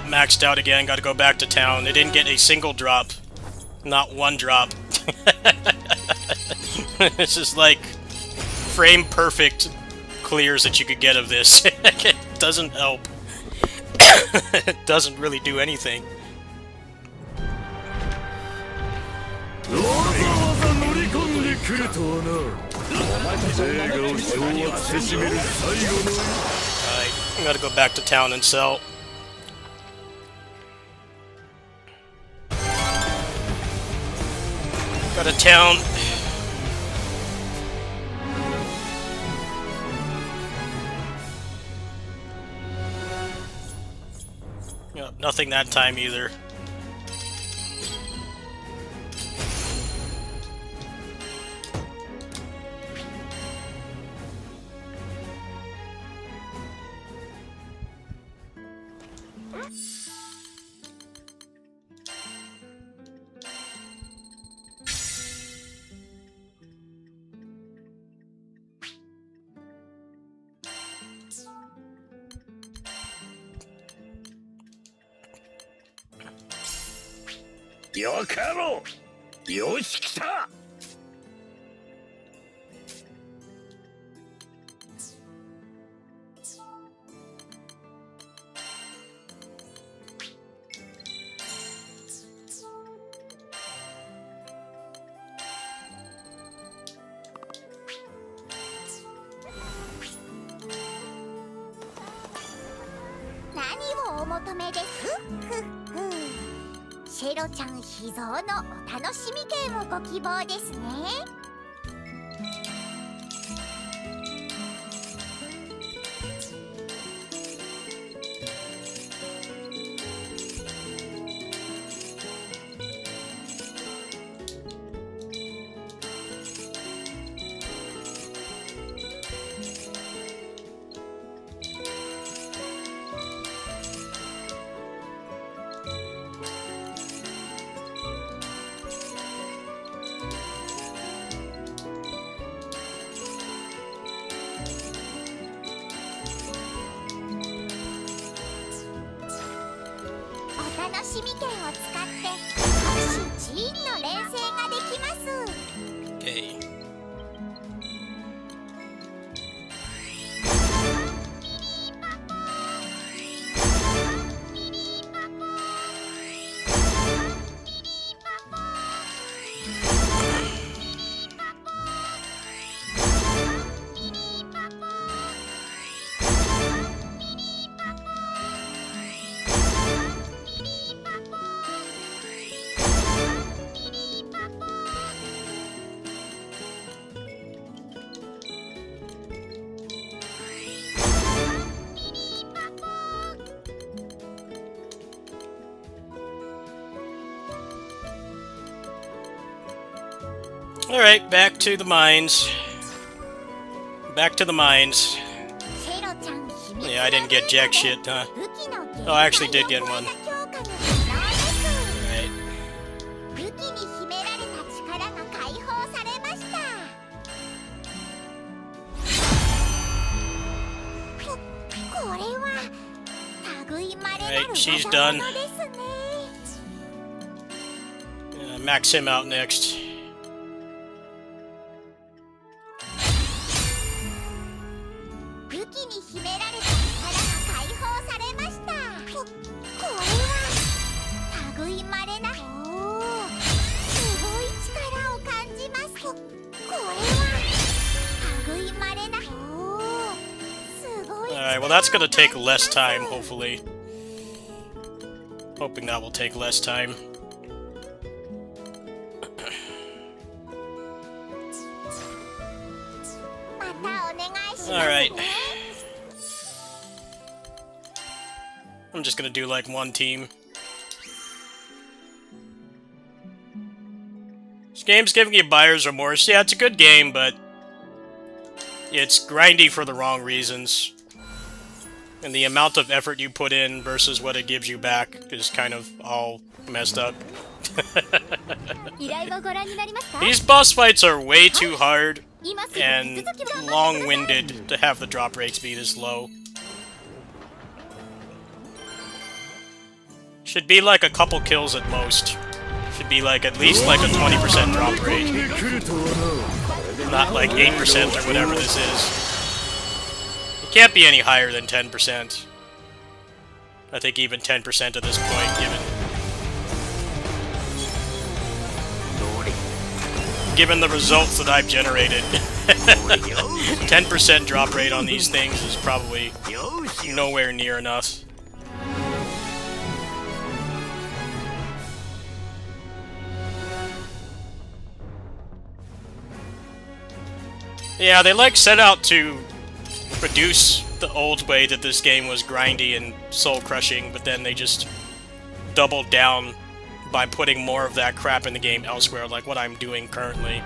Maxed out again, gotta go back to town. They didn't get a single drop. Not one drop. This is like frame perfect clears that you could get of this. It doesn't help. It doesn't really do anything. Alright, I gotta go back to town and sell. Got a town. Yep, nothing that time either.よかろう。よし来た。何をお求めです？シェロちゃん秘蔵のお楽しみゲームご希望ですね。お楽しみ券を使って各種寺院の連成ができます。 Okay. Alright, back to the mines. Back to the mines. Yeah, I didn't get jack shit, huh? Oh, I actually did get one. Right. 武器に秘められた力が解放されました。これは類まれなる Right, she's 技 done. 物ですね。Max him out next. 武器に秘められた力が解放されました。これは類まれなすごい力を感じます。これは類まれなすごい。 Alright, well that's gonna take less time, hopefully. Hoping that will take less time. Alright. I'm just gonna do like one team. This game's giving you buyer's remorse. Yeah, it's a good game, but it's grindy for the wrong reasons. And the amount of effort you put in versus what it gives you back is kind of all messed up. These boss fights are way too hard and long-winded to have the drop rates be this low. Should be like a couple kills at most. Should be like at least like a 20% drop rate. Not like 8% or whatever this is. It can't be any higher than 10%. I think even 10% at this point, given the results that I've generated. 10% drop rate on these things is probably nowhere near enough. Yeah, they like set out to reduce the old way that this game was grindy and soul-crushing, but then they just doubled down by putting more of that crap in the game elsewhere, like what I'm doing currently.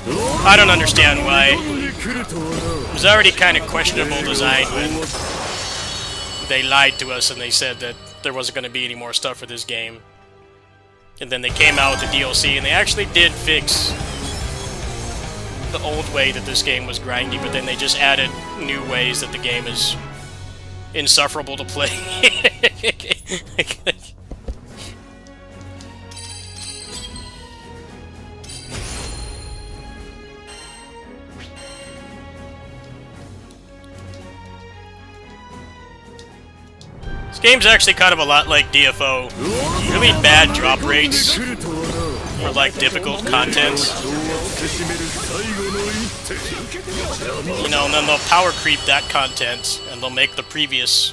I don't understand why. It was already kind of questionable design when they lied to us and they said that there wasn't going to be any more stuff for this game. And then they came out with the DLC and they actually did fix the old way that this game was grindy, but then they just added new ways that the game is insufferable to play. This game's actually kind of a lot like DFO. Really bad drop rates for like difficult content. You know, and then they'll power creep that content and they'll make the previous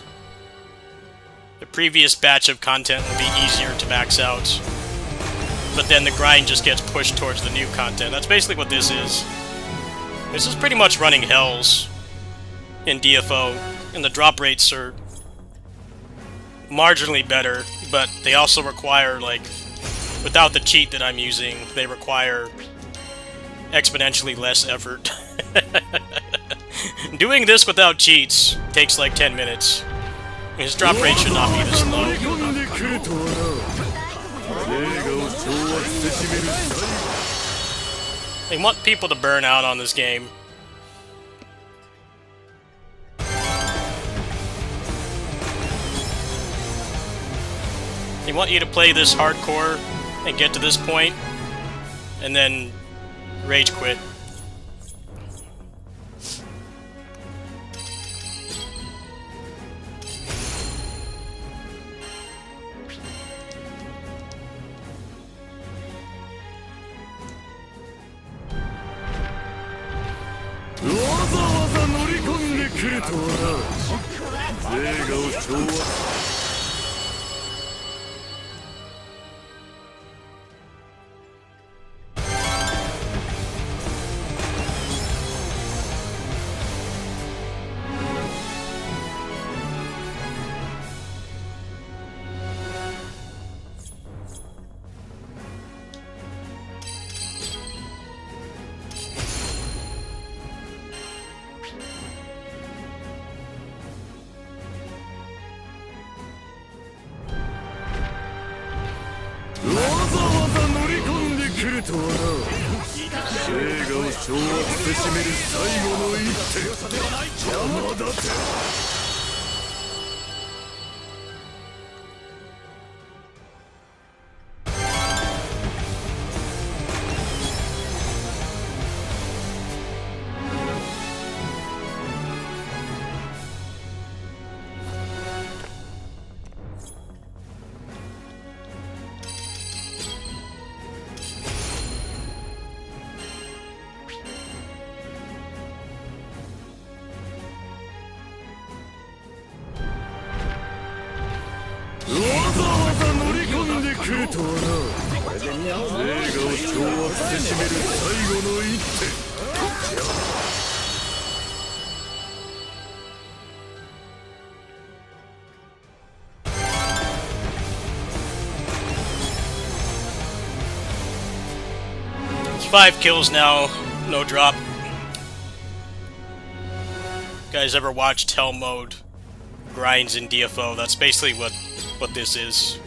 the previous batch of content will be easier to max out. But then the grind just gets pushed towards the new content. That's basically what this is. This is pretty much running hells in DFO, and the drop rates are marginally better, but they also require, like, without the cheat that I'm using, they require exponentially less effort. Doing this without cheats takes like 10 minutes. His drop rate should not be this low. They want people to burn out on this game. They want you to play this hardcore and get to this point, and then rage quit. It's 5 kills now, no drop. You guys ever watched Hell Mode grinds in DFO? That's basically what this is.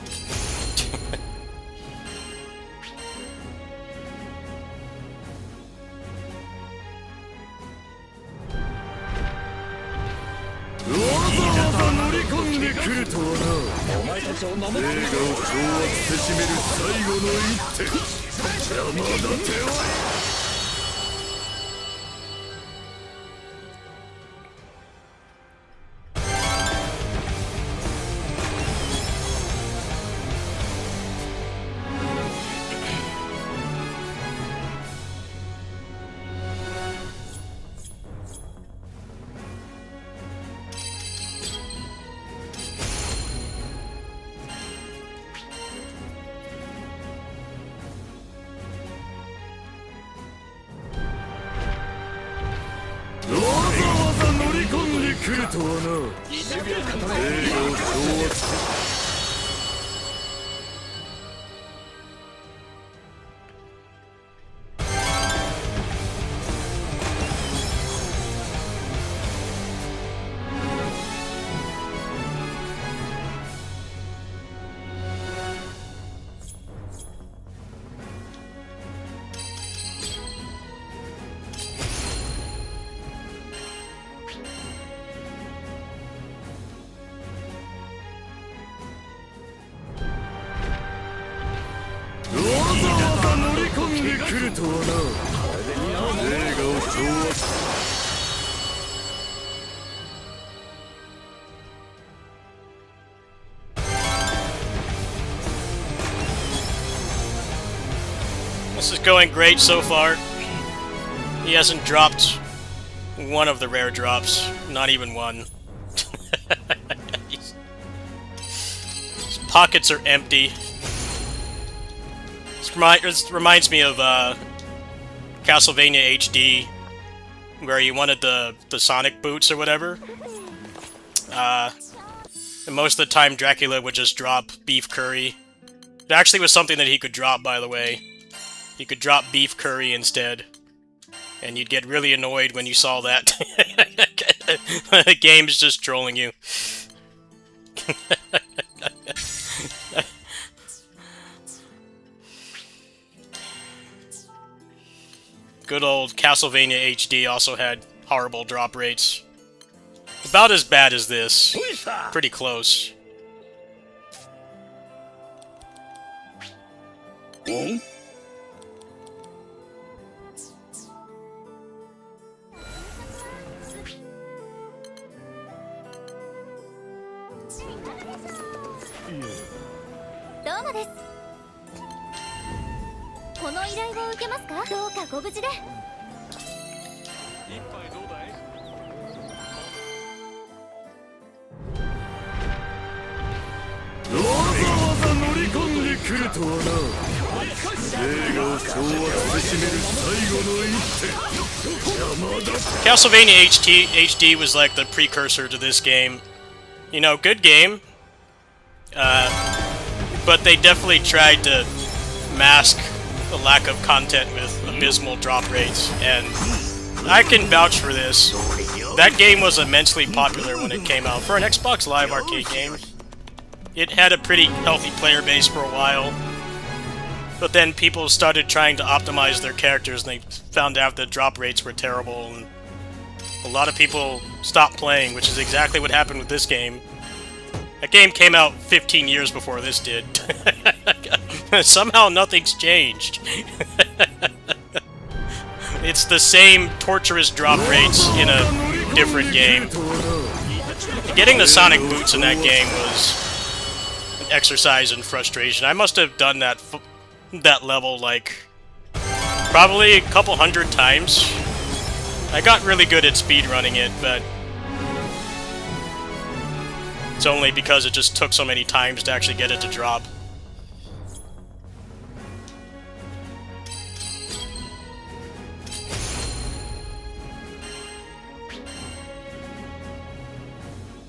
This is going great so far. He hasn't dropped one of the rare drops, not even one. pockets are empty. This reminds me of Castlevania HD, where you wanted the Sonic boots or whatever. And most of the time Dracula would just drop beef curry. It actually was something that he could drop, by the way. He could drop beef curry instead. And you'd get really annoyed when you saw that. The game's just trolling you. Good old Castlevania HD also had horrible drop rates. About as bad as this. Pretty close. Hmm? どうもです。この依頼を受けますか？どうかご無事で。わざわざ乗り込んでくるとはな。映画を掌握せしめる最後の一手。邪魔だ。 Castlevania HD was like the precursor to this game. You know, good game. But they definitely tried to mask the lack of content with abysmal drop rates, and I can vouch for this. That game was immensely popular when it came out. For an Xbox Live Arcade game, it had a pretty healthy player base for a while, but then people started trying to optimize their characters, and they found out that drop rates were terrible, and a lot of people stopped playing, which is exactly what happened with this game. That game came out 15 years before this did. Somehow nothing's changed. It's the same torturous drop rates in a different game. Getting the Sonic boots in that game was an exercise in frustration. I must have done that level like probably a couple hundred times. I got really good at speedrunning it, but it's only because it just took so many times to actually get it to drop.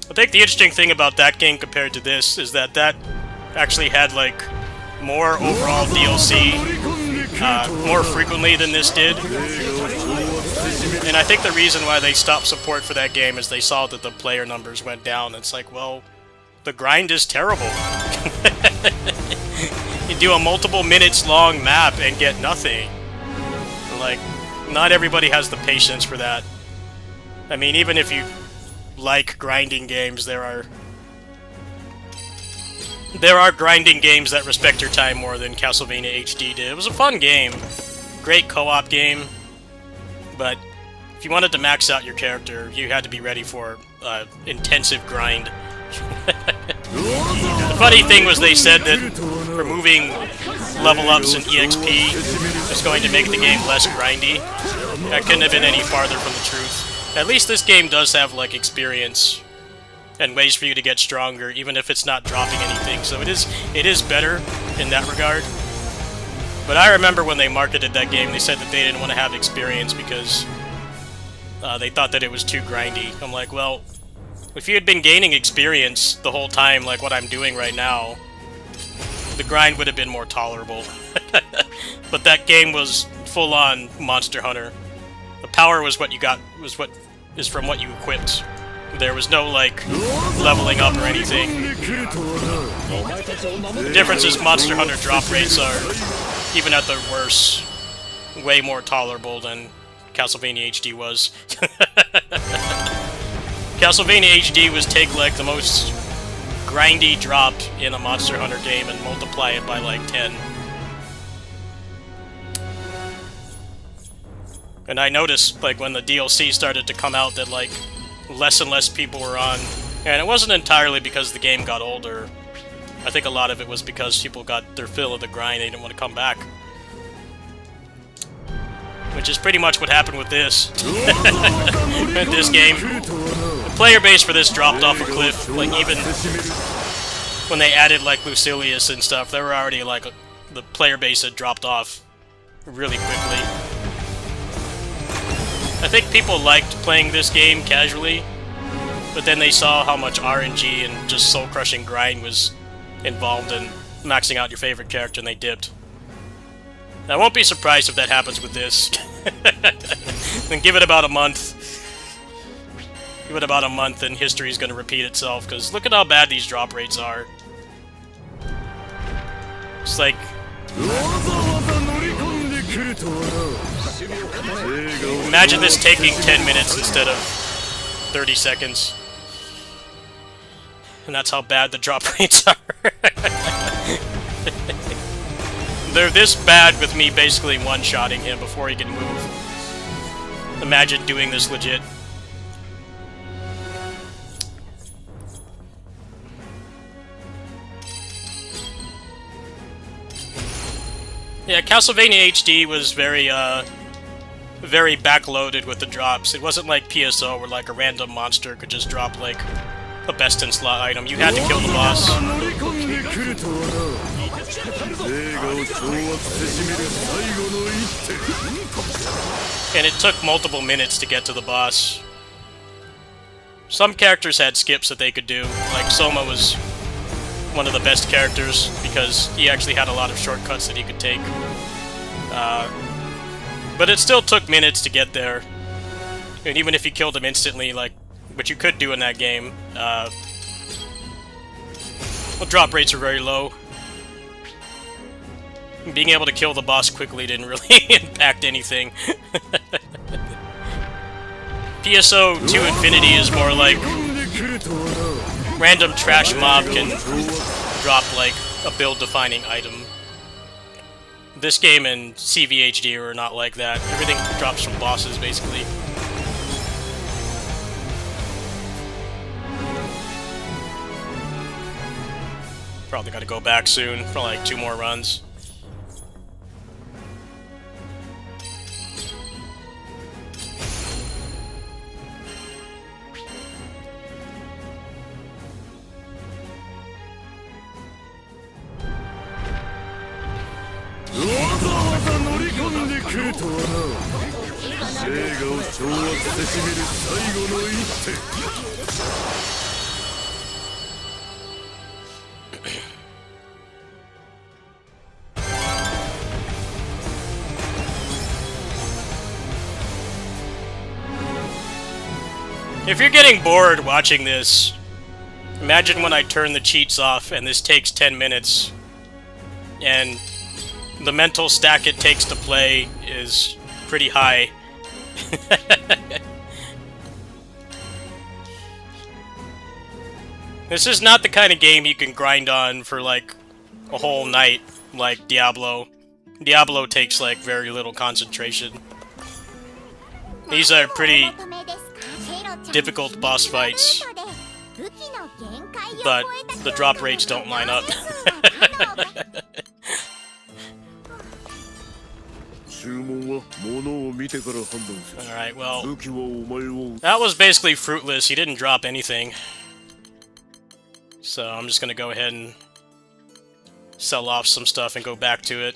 I think the interesting thing about that game compared to this is that that actually had like more overall DLC more frequently than this did. And I think the reason why they stopped support for that game is they saw that the player numbers went down. It's like, well, the grind is terrible. You do a multiple minutes long map and get nothing. Like, not everybody has the patience for that. I mean, even if you like grinding games, there are grinding games that respect your time more than Castlevania HD did. It was a fun game. Great co-op game. But if you wanted to max out your character, you had to be ready for intensive grind. The funny thing was they said that removing level ups and EXP was going to make the game less grindy. That couldn't have been any farther from the truth. At least this game does have like experience and ways for you to get stronger, even if it's not dropping anything. So it is better in that regard. But I remember when they marketed that game, they said that they didn't want to have experience because they thought that it was too grindy. I'm like, well, if you had been gaining experience the whole time, like what I'm doing right now, the grind would have been more tolerable. But that game was full-on Monster Hunter. The power was what you got, is from what you equipped. There was no, like, leveling up or anything. The difference is Monster Hunter drop rates are, even at their worst, way more tolerable than Castlevania HD was. Castlevania HD was take, like, the most grindy drop in a Monster Hunter game and multiply it by, like, 10. And I noticed, like, when the DLC started to come out that, like, less and less people were on. And it wasn't entirely because the game got older. I think a lot of it was because people got their fill of the grind, they didn't want to come back. Which is pretty much what happened with this. This game. The player base for this dropped off a cliff. Like, when they added like Lucilius and stuff, they were already like the player base had dropped off really quickly. I think people liked playing this game casually, but then they saw how much RNG and just soul-crushing grind was involved in maxing out your favorite character, and they dipped. I won't be surprised if that happens with this. Then give it about a month. Give it about a month and history's gonna repeat itself, because look at how bad these drop rates are. It's like... Imagine this taking 10 minutes instead of 30 seconds. And that's how bad the drop rates are. They're this bad with me basically one-shotting him before he can move. Imagine doing this legit. Yeah, Castlevania HD was very backloaded with the drops. It wasn't like PSO where like a random monster could just drop like a best-in-slot item. You had to kill the boss. And it took multiple minutes to get to the boss. Some characters had skips that they could do, like Soma was one of the best characters because he actually had a lot of shortcuts that he could take. But it still took minutes to get there. And even if you killed him instantly, like, which you could do in that game, well, drop rates are very low. Being able to kill the boss quickly didn't really impact anything. PSO 2 Infinity is more like random trash mob can drop like a build-defining item. This game and CVHD are not like that. Everything drops from bosses, basically. Probably gotta go back soon for like 2 more runs. If you're getting bored watching this, imagine when I turn the cheats off and this takes 10 minutes, and the mental stack it takes to play is pretty high. This is not the kind of game you can grind on for like a whole night like Diablo. Diablo takes like very little concentration. These are pretty difficult boss fights, but the drop rates don't line up. Alright, well, that was basically fruitless. He didn't drop anything. So I'm just gonna go ahead and sell off some stuff and go back to it.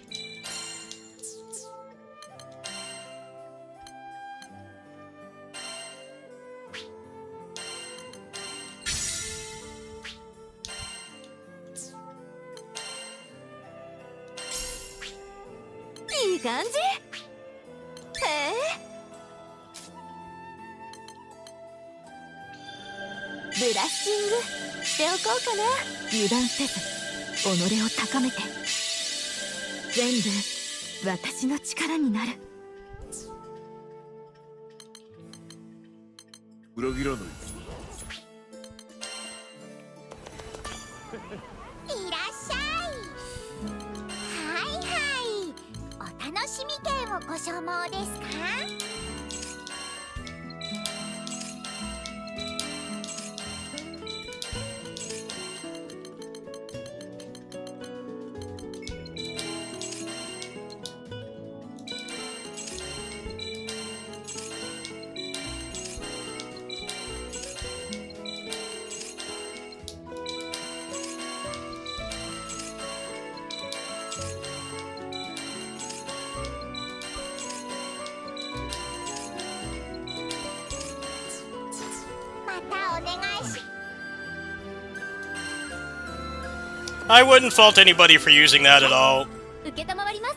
I wouldn't fault anybody for using that at all. 承ります。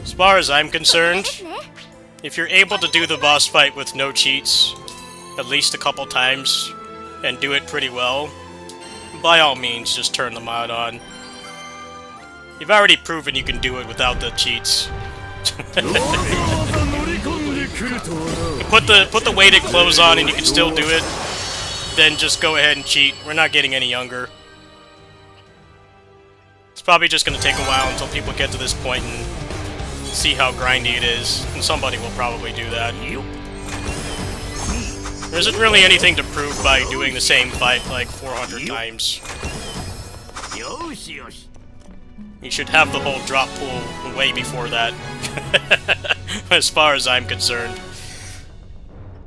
As far as I'm concerned, ですね。 if you're able to do the boss fight with no cheats, at least a couple times, and do it pretty well, by all means, just turn the mod on. You've already proven you can do it without the cheats. Put the weighted clothes on and you can still do it, then just go ahead and cheat. We're not getting any younger. It's probably just going to take a while until people get to this point and see how grindy it is, and somebody will probably do that. There isn't really anything to prove by doing the same fight like 400 times. You should have the whole drop pool way before that, as far as I'm concerned.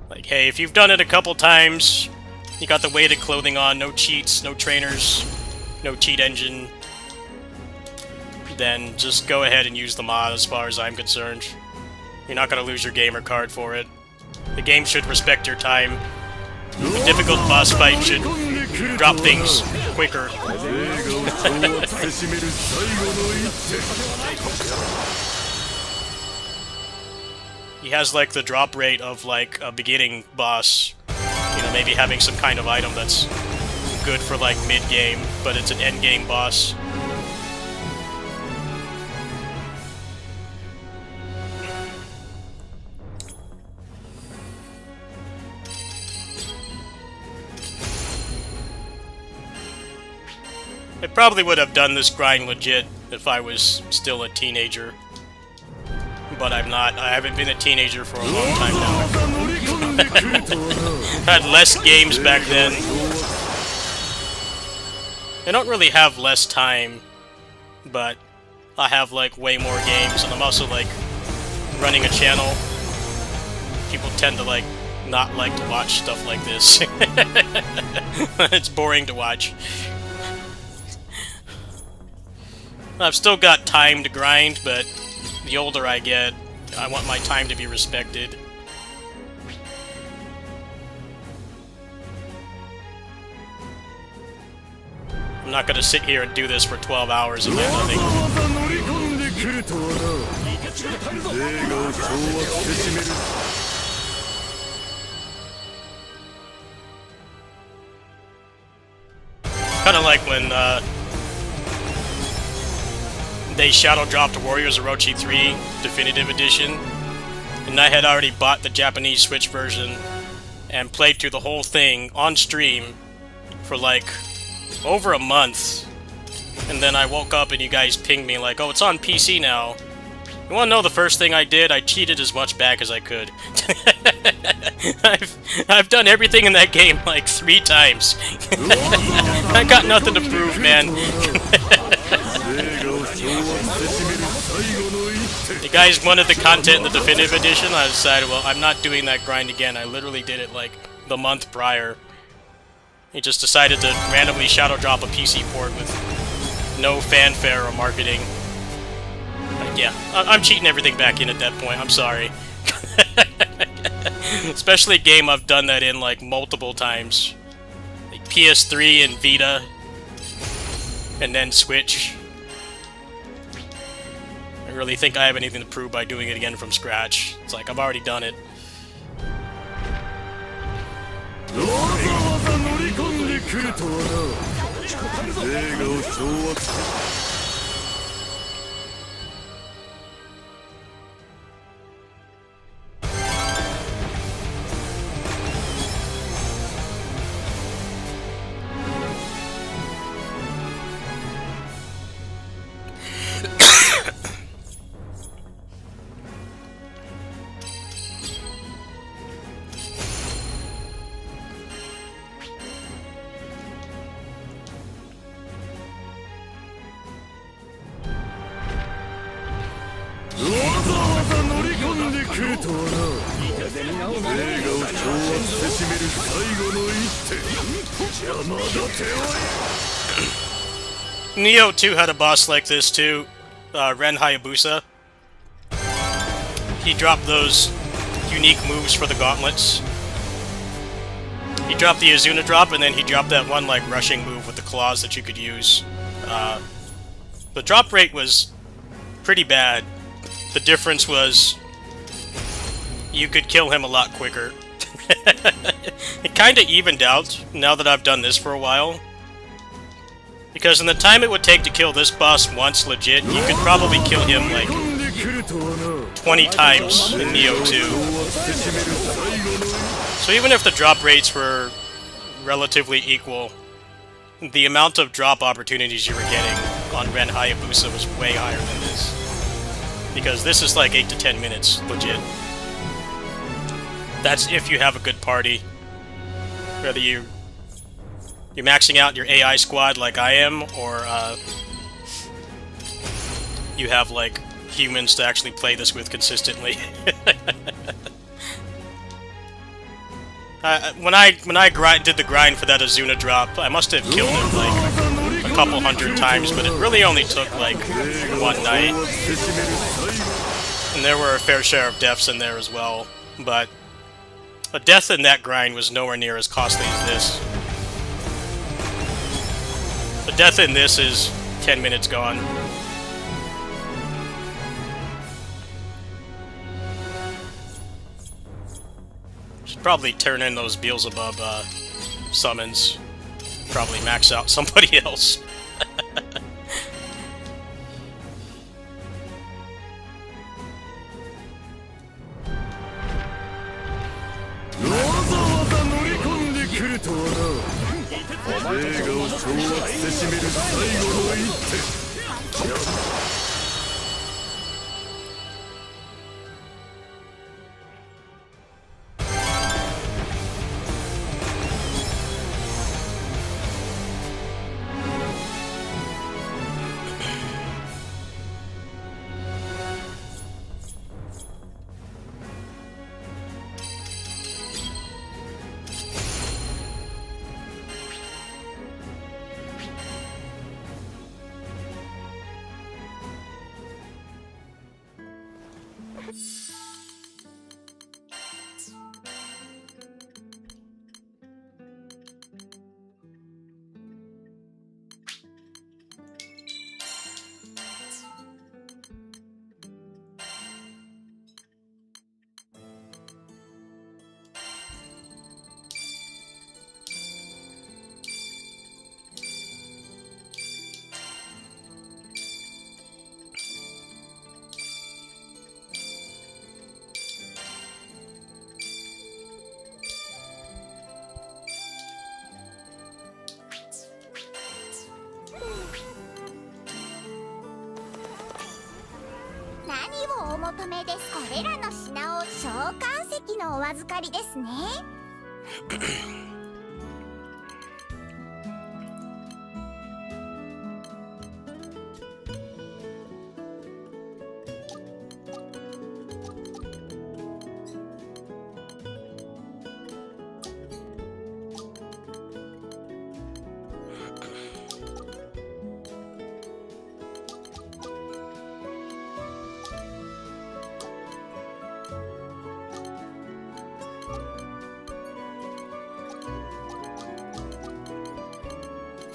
Like, hey, if you've done it a couple times, you got the weighted clothing on, no cheats, no trainers, no cheat engine, then just go ahead and use the mod as far as I'm concerned. You're not going to lose your gamer card for it. The game should respect your time. A difficult boss fight should drop things quicker. He has like the drop rate of like a beginning boss. You know, maybe having some kind of item that's good for like mid-game, but it's an end-game boss. I probably would have done this grind legit if I was still a teenager. But I'm not. I haven't been a teenager for a long time now. Had less games back then. I don't really have less time, but I have like way more games, and I'm also like running a channel. People tend to like not like to watch stuff like this. It's boring to watch. I've still got time to grind, but the older I get, I want my time to be respected. I'm not gonna sit here and do this for 12 hours and do nothing. Kinda like when, they shadow dropped Warriors Orochi 3 Definitive Edition, and I had already bought the Japanese Switch version and played through the whole thing on stream for like over a month, and then I woke up and you guys pinged me like, oh, it's on PC now. You wanna know the first thing I did? I cheated as much back as I could. I've done everything in that game like 3 times. I got nothing to prove, man. You guys wanted the content in the Definitive Edition, I decided, well, I'm not doing that grind again. I literally did it like the month prior. He just decided to randomly shadow drop a PC port with no fanfare or marketing. Like, yeah, I'm cheating everything back in at that point, I'm sorry. Especially a game I've done that in like multiple times. Like PS3 and Vita, and then Switch. I really think I have anything to prove by doing it again from scratch. It's like, I've already done it. Neo 2 had a boss like this too, Ren Hayabusa. He dropped those unique moves for the gauntlets. He dropped the Azuna drop, and then he dropped that one like rushing move with the claws that you could use. The drop rate was pretty bad. The difference was you could kill him a lot quicker. It kind of evened out now that I've done this for a while. Because in the time it would take to kill this boss once legit, you could probably kill him like 20 times in Neo 2. So even if the drop rates were relatively equal, the amount of drop opportunities you were getting on Ren Hayabusa was way higher than this. Because this is like 8 to 10 minutes, legit. That's if you have a good party. Whether you're maxing out your AI squad like I am, or you have like humans to actually play this with consistently. When I did the grind for that Azuna drop, I must have killed it like a couple hundred times, but it really only took like one night. And there were a fair share of deaths in there as well, but a death in that grind was nowhere near as costly as this. The death in this is 10 minutes gone. Should probably turn in those Beelzebub summons. Probably max out somebody else.何をお求めですか？これらの品を召喚石のお預かりですね。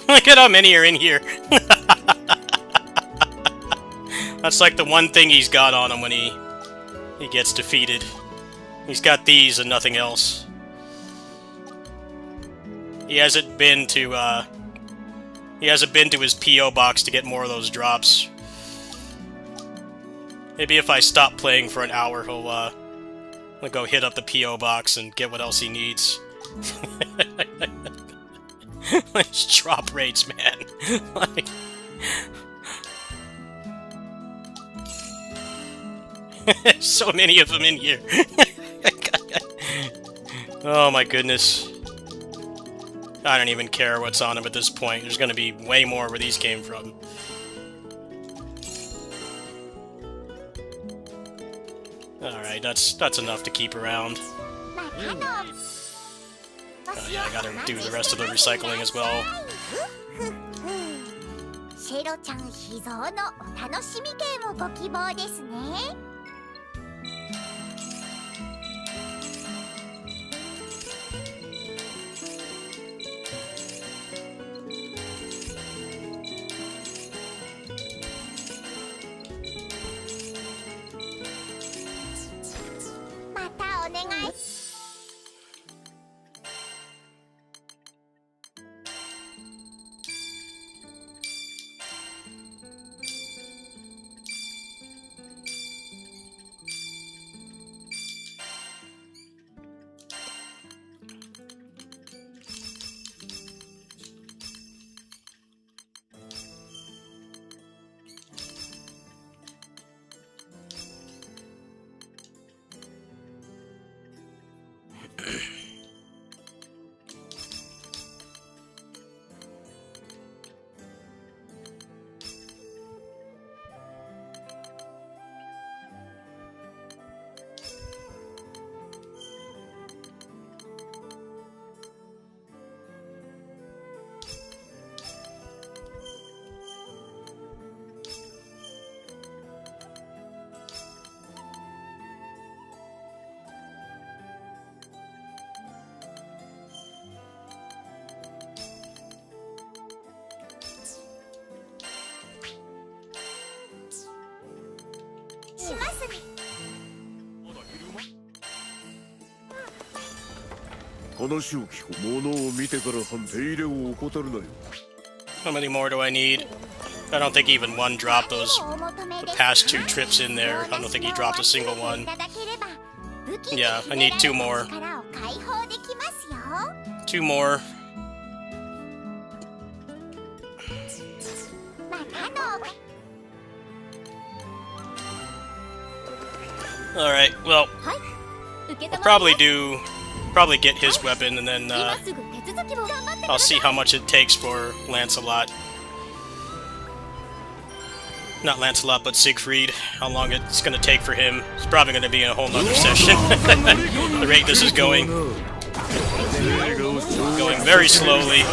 Look at how many are in here. That's like the one thing he's got on him when he gets defeated. He's got these and nothing else. He hasn't been to his PO box to get more of those drops. Maybe if I stop playing for an hour, he'll go hit up the PO box and get what else he needs. These drop rates, man. Like, so many of them in here. Oh my goodness. I don't even care what's on them at this point. There's gonna be way more where these came from. Alright, that's enough to keep around. Oh yeah, I gotta do the rest of the recycling as well. シェロちゃん秘蔵のお楽しみ券をご希望ですね。話を聞こう。物を見てから手入れを怠るなよ。 How many more do I need? I don't think even one dropped those the past 2 trips in there. I don't think he dropped a single one. Yeah, I need 2 more. 2 more. Alright, well, I'll probably get his weapon, and then I'll see how much it takes for Lancelot. Not Lancelot, but Siegfried. How long it's gonna take for him. It's probably gonna be a whole nother session. The rate this is going. Going very slowly.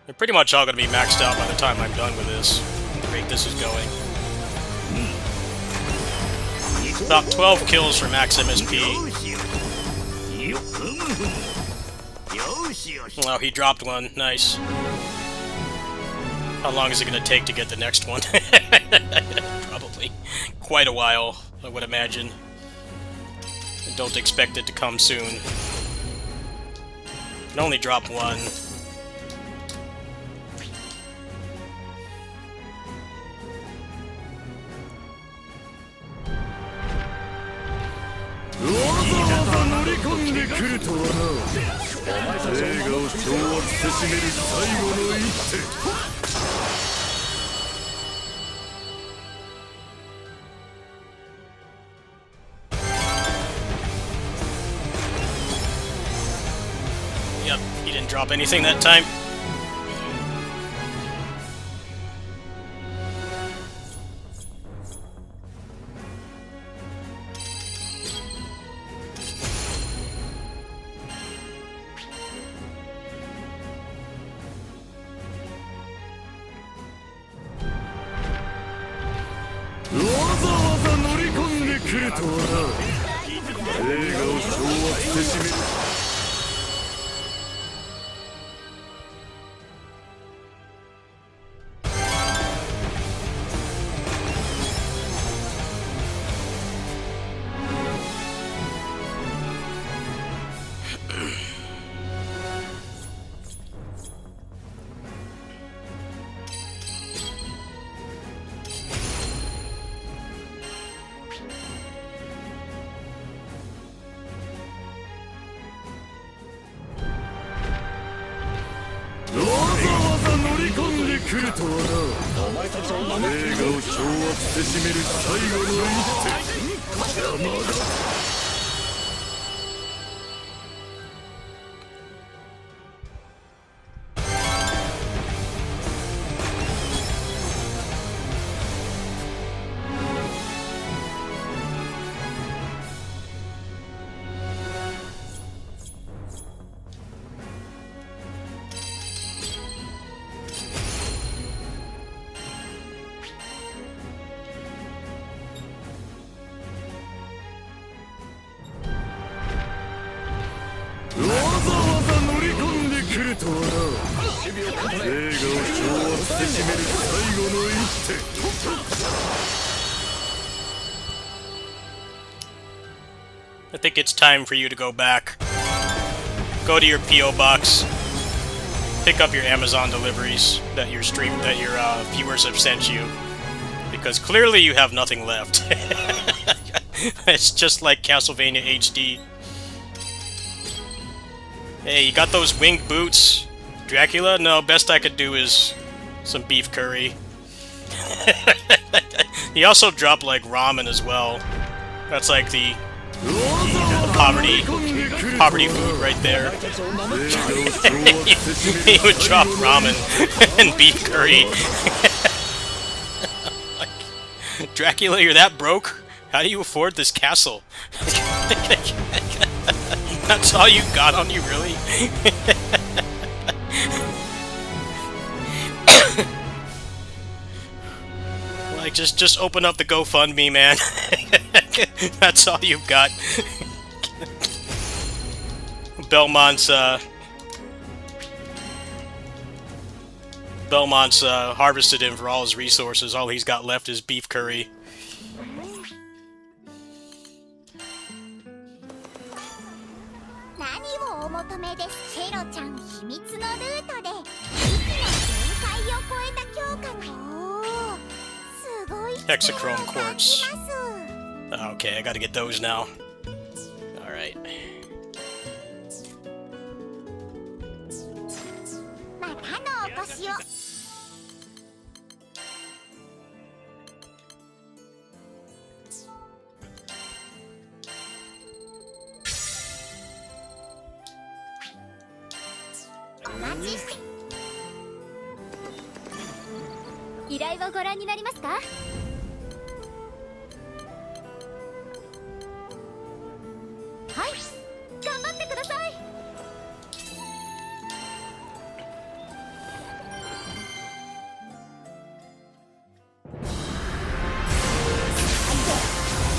They're pretty much all gonna be maxed out by the time I'm done with this. The rate this is going. About 12 kills for max MSP. Oh, he dropped one. Nice. How long is it going to take to get the next one? Probably quite a while, I would imagine. I don't expect it to come soon. Can only drop one. Yep, he didn't drop anything that time. I think it's time for you to go back. Go to your P.O. box. Pick up your Amazon deliveries that your viewers have sent you. Because clearly you have nothing left. It's just like Castlevania HD. Hey, you got those winged boots? Dracula? No, best I could do is some beef curry. He also dropped like ramen as well. That's like the poverty food right there. He would drop ramen and beef curry. Like, Dracula, you're that broke? How do you afford this castle? That's all you got on you, really? Like, just open up the GoFundMe, man. That's all you've got. Belmont's Belmont's harvested him for all his resources. All he's got left is beef curry. 何をお求めです。シェロちゃん秘密のルートで息の限界を超えた強化の。おー、すごい力を感じます。 Okay, I gotta get those now. Alright. またのお越しを。お待ちして。依頼をご覧になりますか？はい、頑張ってください。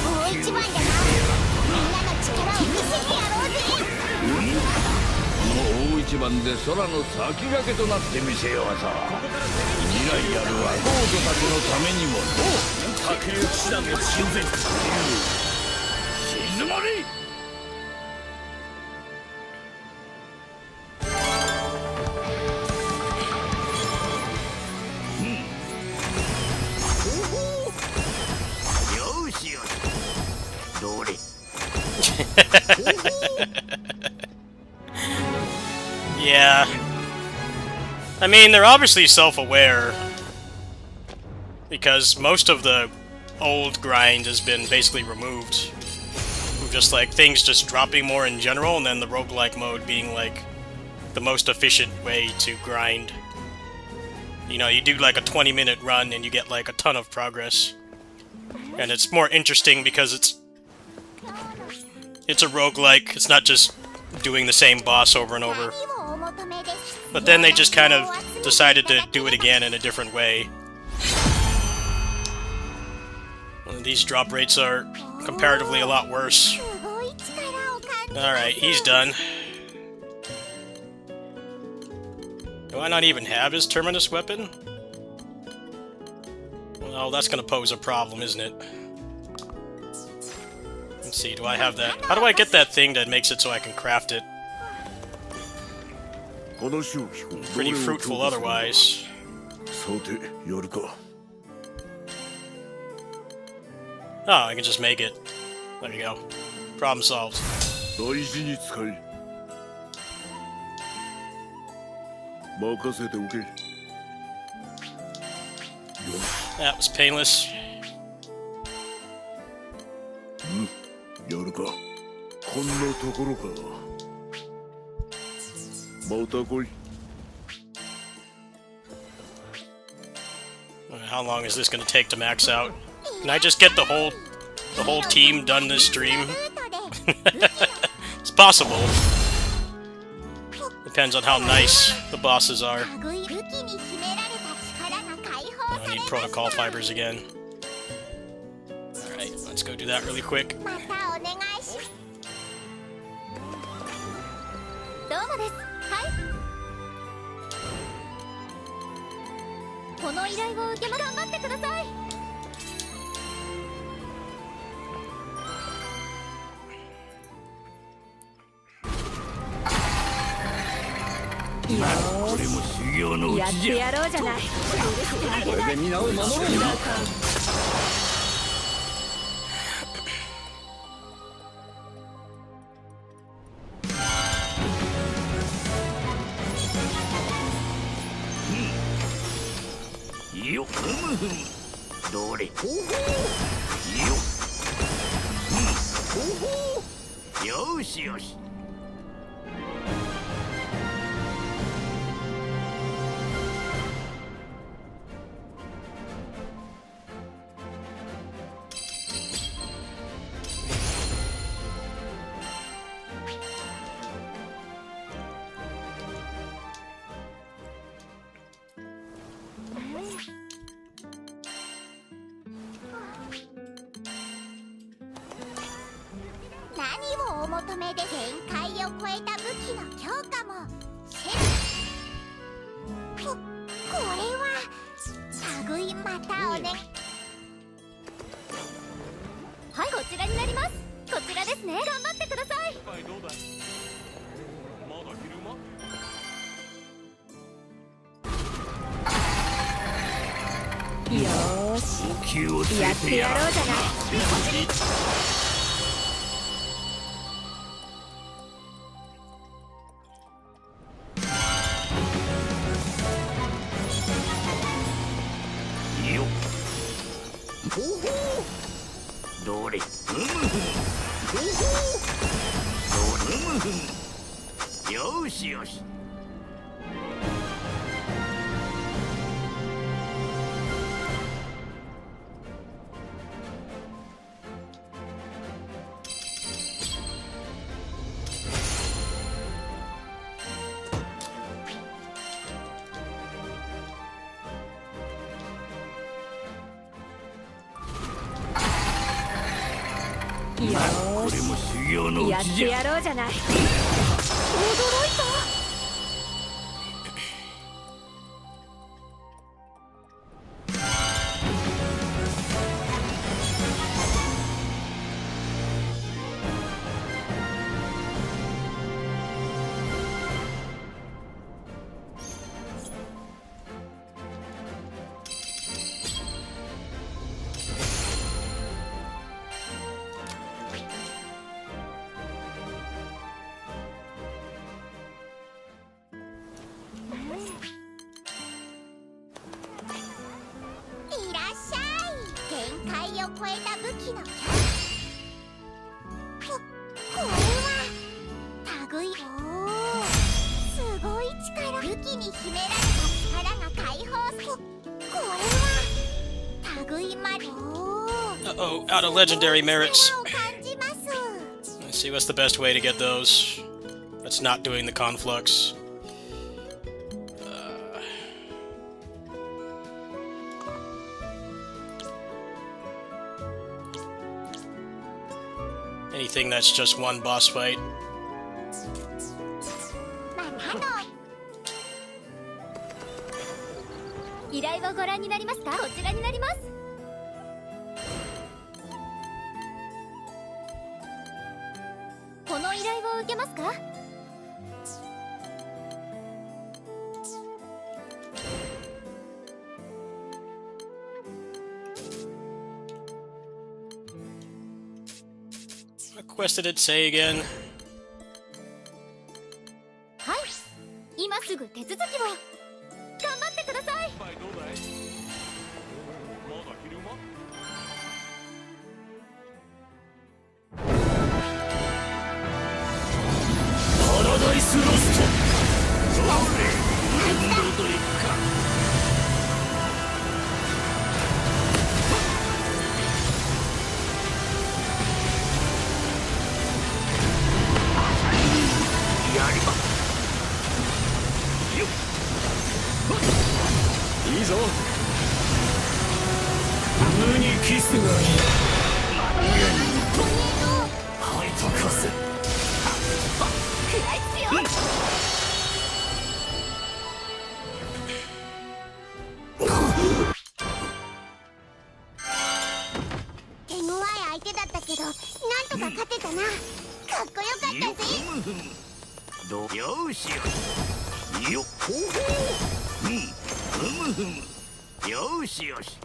大一番だな。みんなの力を見せてやろうぜ。この大一番で空の先駆けとなってみせようぞ。未来ある若人たちのためにも竹内騎士団の親善静まれ。よしよし。どれ。Yeah. I mean, they're obviously self-aware. Because most of the old grind has been basically removed. Just like things just dropping more in general, and then the roguelike mode being like the most efficient way to grind. You know, you do like a 20-minute run and you get like a ton of progress. And it's more interesting because it's a roguelike. It's not just doing the same boss over and over. But then they just kind of decided to do it again in a different way. These drop rates are comparatively a lot worse. Alright, he's done. Do I not even have his Terminus weapon? Well, that's gonna pose a problem, isn't it? Let's see, do I have that? How do I get that thing that makes it so I can craft it? Pretty fruitful otherwise. Oh, I can just make it. There you go. Problem solved. That was painless. How long is this going to take to max out? Can I just get the whole team done this stream? It's possible. Depends on how nice the bosses are. I need protocol fibers again. Alright, let's go do that really quick. どうもです。はい。この依頼を受けま、頑張ってください。これも修行のうやっちじゃ。てやろうじゃない。これで皆を守ろう。よふむふむ。どれ。よ。よしよし。何をお求めで限界を超えた武器の強化もここれは類またおね。はい、こちらになります。こちらですね。頑張ってください。よーし、気をつやっけてやてやろうじゃない。よっどれよしよしよーこれも修行のし、やっうちじゃ。てやろうじゃない。驚いた。いらっしゃい。限界を超えた武器のこれは類。おー、すごい力。武器に秘められた力が解放。これは類まれ。おー、 Uh-oh, out of legendary merits. 力を感じます。 Let's see what's the best way to get those. That's not doing the conflux. Anything that's just one boss fight. またの依頼をご覧になりますか。こちらになります。この依頼を受けますか。What quest did it say again? はい、今すぐ手続きを。頑張ってください。パラダイスロストどれ今度といくかやりまよっいいぞ無にキスがはいとかせ暗いっすよ。手強い相手だったけど、なんとか勝てたな。かっこよかったぜ。どうよしよっほほふむふむよしよし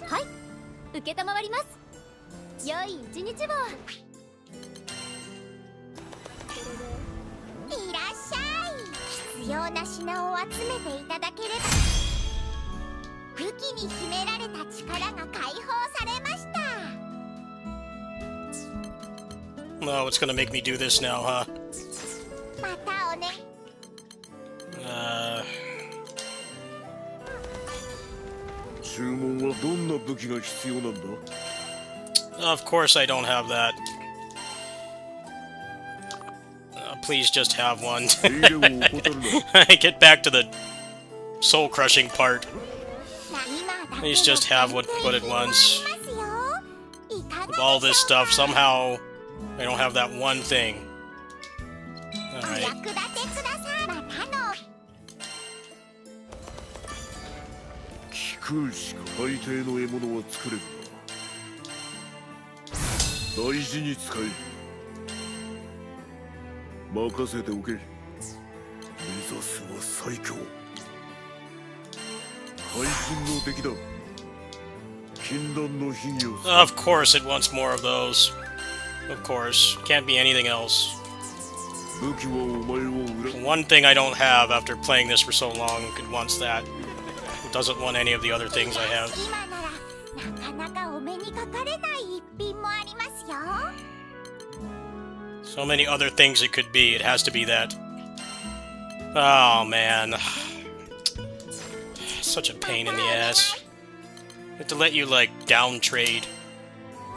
はい、受けたまわります。良い一日を。いらっしゃい。必要な品を集めていただければ武器に秘められた力が解放されました。 No, it's gonna make me do this now, huh? またおね。注文はどんな武器が必要なんだ？ Of course I don't have that. Please just have one. 手入れを怠るな。Get back to the soul-crushing part. Please just have what it wants. With all this stuff, somehow I don't have that one thing. Alright. 聞くしか大抵の獲物は作れるが大事に使え。任せておけ。目指すは最強。会心の出来だ。禁断の秘技を。 Of course it wants more of those. Of course. Can't be anything else. 武器はお前を裏。 One thing I don't have after playing this for so long, it wants that. It doesn't want any of the other things I have. 今ならなかなかお目にかかれない一品もありますよ。 So many other things it could be. It has to be that. Oh, man. Such a pain in the ass. You have to let you, like, down trade.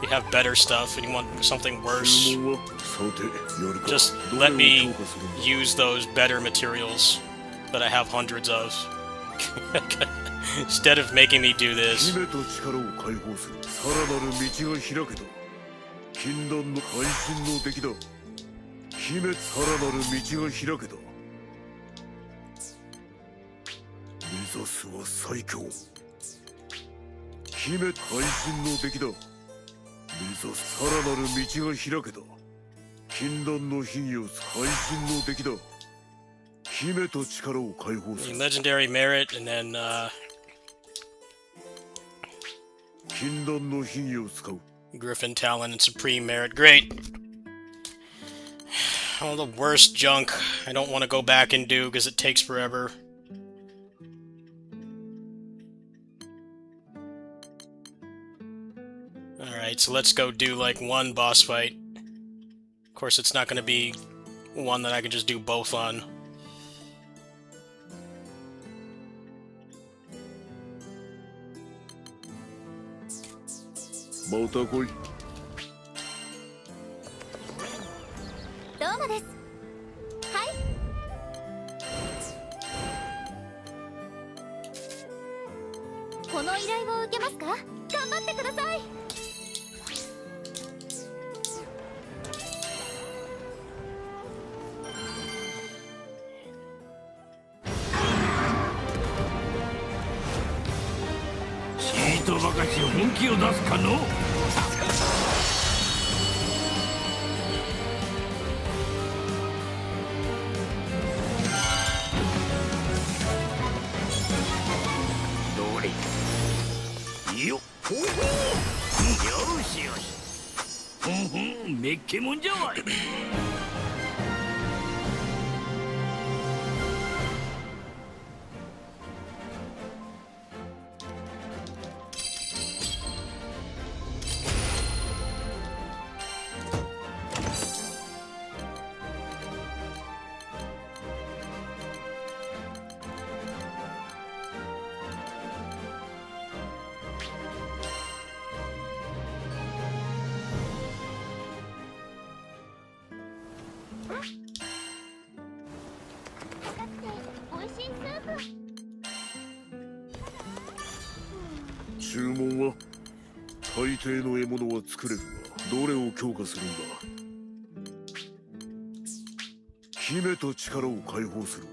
You have better stuff and you want something worse. 注文はさてやるか。 Just どれ let を me 強化するんだ。 use those better materials that I have hundreds of. Instead of making me do this. 姫と力を解放する。さらなる道が開けた。禁断の会心の出来だ。姫、さらなる道が開けた。目指すは最強。姫、会心の出来だ。目指すさらなる道が開けた。禁断の秘技を会心の出来だ。姫と力を解放する。 Legendary merit and then, 禁断の秘技を使う。 Griffin talent and supreme merit. Great. All the worst junk I don't want to go back and do because it takes forever. Alright, so let's go do like one boss fight. Of course, it's not going to be one that I can just do both on. また来い。どうもです。はい。この依頼を受けますか？頑張ってください。ちいとばかし本気を出すかの。どれよっ。よしよし。ふんふん、めっけもんじゃわい。注文は大抵の獲物は作れるがどれを強化するんだ。姫と力を解放する。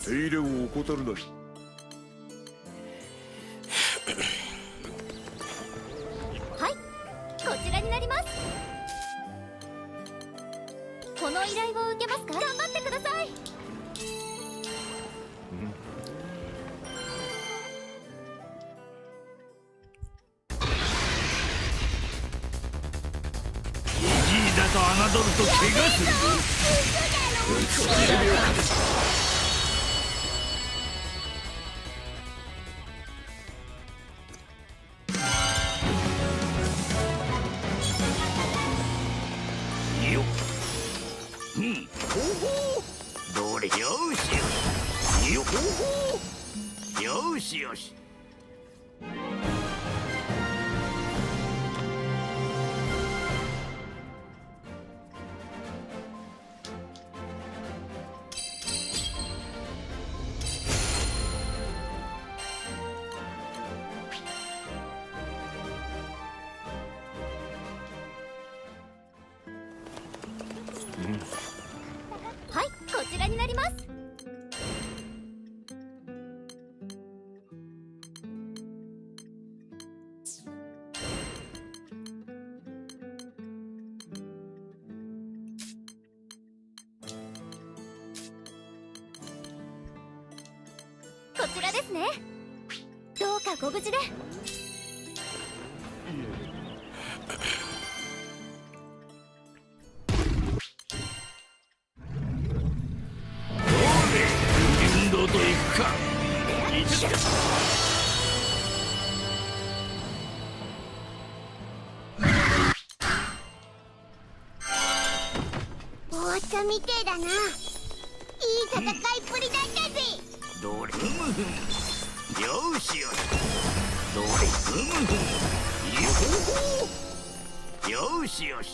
手入れを怠るなり。はい、こちらになります。この依頼を受けますか？頑張ってください。と侮ると怪我するぞ。よっ、ほほう、どれ、よしよし、よっ、ほほう、よしよし。はい、こちらになります。こちらですね。どうかご無事で。運動といくか。終わったみてえだな。いい戦いっぷりだったぜ。どれ、ふむふむ、よしよし。どれ、ふむふむ、よほほ、よしよし。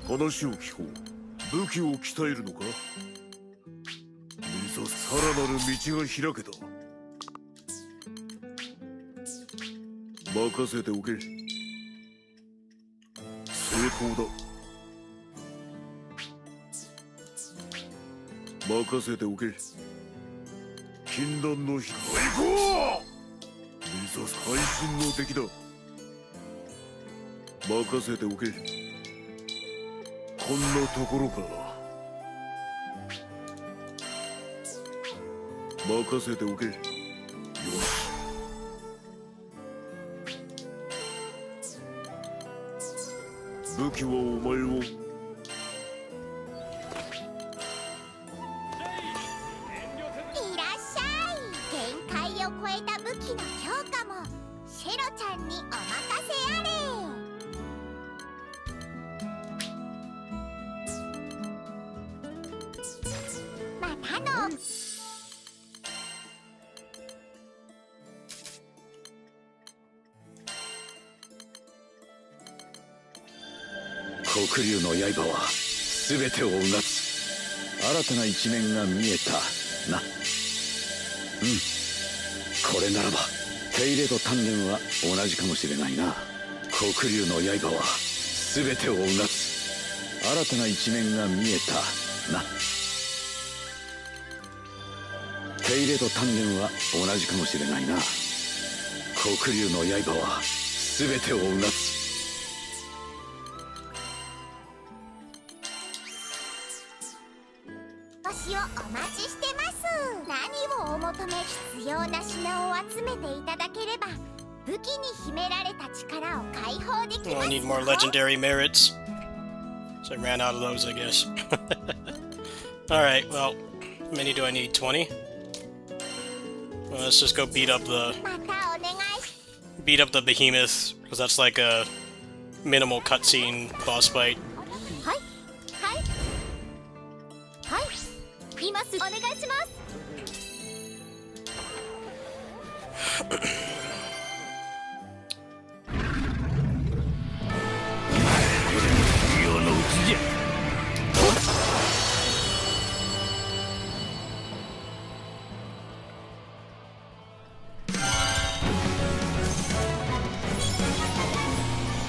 話を聞こう。武器を鍛えるのか。いざさらなる道が開けた。任せておけ。成功だ。任せておけ。禁断の光。行こう。いざ最新の敵だ。任せておけ。こんなところか。任せておけ。よし。武器はお前を。いらっしゃい。限界を超えた武器の強化もシェロちゃんにお任せあれ。またの。黒竜の刃は全てをうなつ新たな一面が見えたな。これならば手入れと鍛錬は同じかもしれないな。黒竜の刃は全てをうなつ新たな一面が見えたな。手入れと鍛錬は同じかもしれないな。黒竜の刃は全てをうなつ。星をお待ちしてます。何をお求め、必要な品を集めていただければ武器に秘められた力を解放できま Oh, す I よ。 need more legendary merits. So I ran out of those, I guess. Alright, well, how many do I need? 20? Well, let's just go beat up またお願いし behemoth, because that's like a minimal cutscene boss fight. はいはいはい、今すぐお願いします。世のうちじゃ。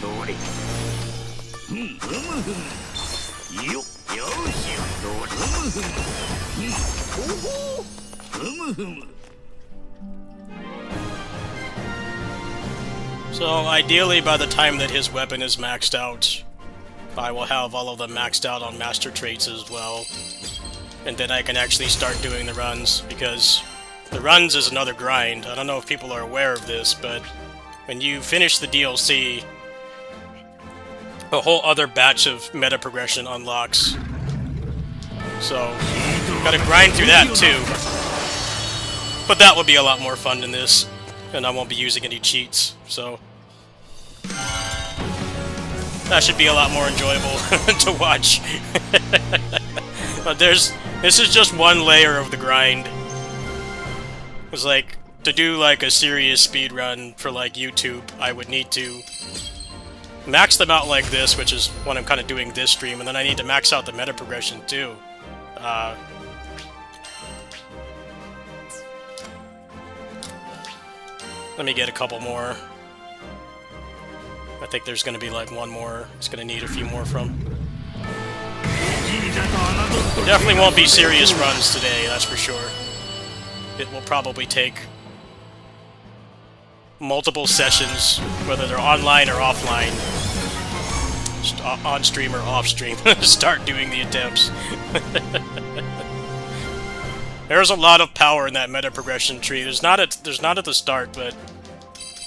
どれ、ふむふむ、よっ。So ideally, by the time that his weapon is maxed out, I will have all of them maxed out on master traits as well. And then I can actually start doing the runs, because the runs is another grind. I don't know if people are aware of this, but when you finish the DLC, a whole other batch of meta progression unlocks. So, gotta grind through that too. But that will be a lot more fun than this, and I won't be using any cheats, so that should be a lot more enjoyable to watch. But this is just one layer of the grind. It's like, to do like a serious speedrun for like YouTube, I would need to max them out like this, which is what I'm kind of doing this stream, and then I need to max out the meta progression too. Let me get a couple more. I think there's going to be like one more. It's going to need a few more from. Definitely won't be serious runs today, that's for sure. It will probably take multiple sessions, whether they're online or offline, on stream or off stream, to start doing the attempts. There's a lot of power in that meta progression tree. There's not at the start, but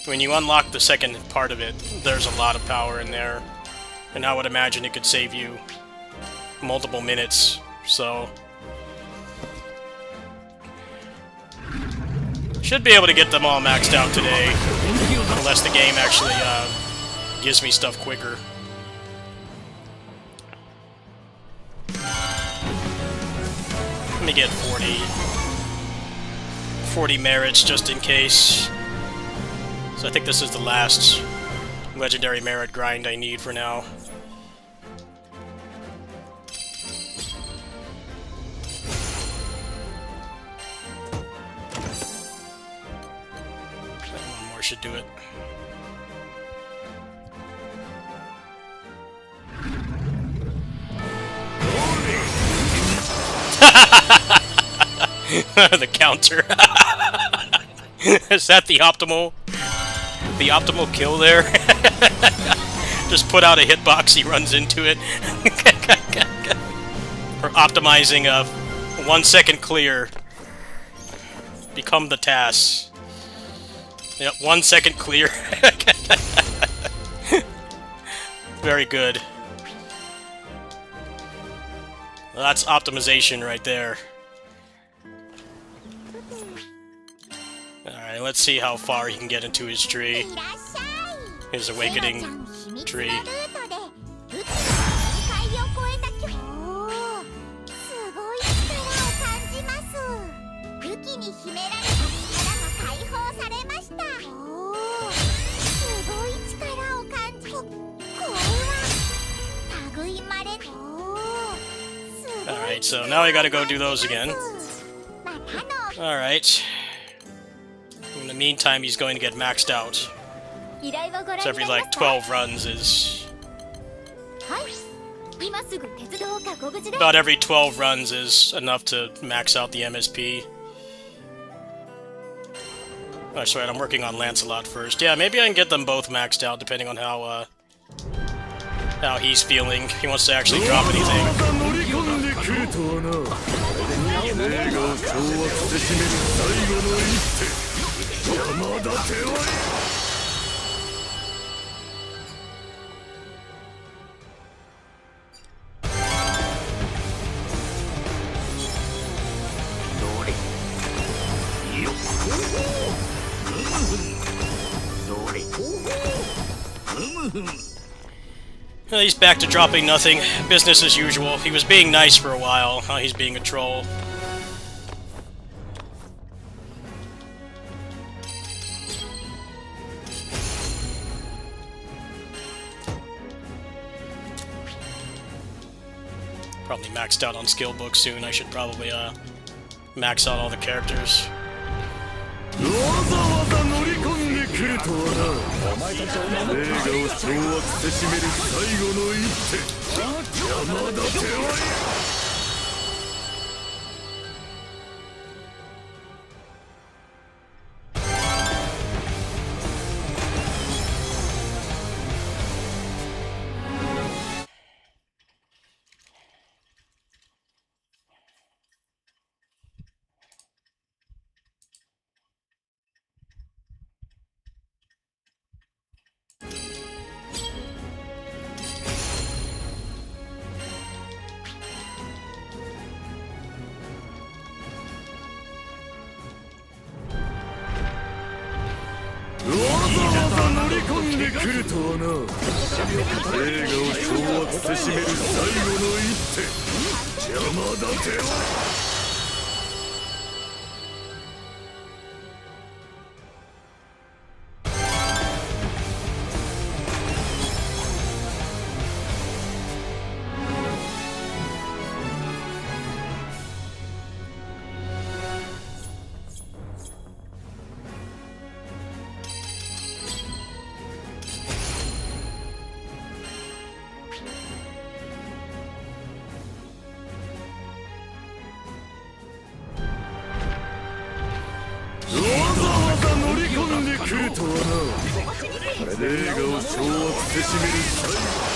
when you unlock the second part of it, there's a lot of power in there, and I would imagine it could save you multiple minutes. So should be able to get them all maxed out today, unless the game actually gives me stuff quicker. Let me get 40 merits just in case. So I think this is the last legendary merit grind I need for now. One more should do it. The counter. Is that the optimal kill there? Just put out a hitbox, he runs into it. Or optimizing a 1 second clear. Become the task. Yep, 1 second clear. Very good. Well, that's optimization right there. Alright, let's see how far he can get into his tree. His awakening tree. Alright, so now I gotta go do those again. Alright. In the meantime, he's going to get maxed out. So every, like, 12 runs is... About every 12 runs is enough to max out the MSP. Oh, that's right, I'm working on Lancelot first. Yeah, maybe I can get them both maxed out, depending on how he's feeling. If he wants to actually drop anything. Well, he's back to dropping nothing. Business as usual. He was being nice for a while. Now he's being a troll. Probably maxed out on skill book soon. I should probably max out all the characters. 来るとはな。映画を掌握せしめる最後の一手、山立てはわざわざ乗り込んでくるとはな。映画を掌握せしめる最後の一手、山立ては来るとはな。映画を掌握せしめる最後。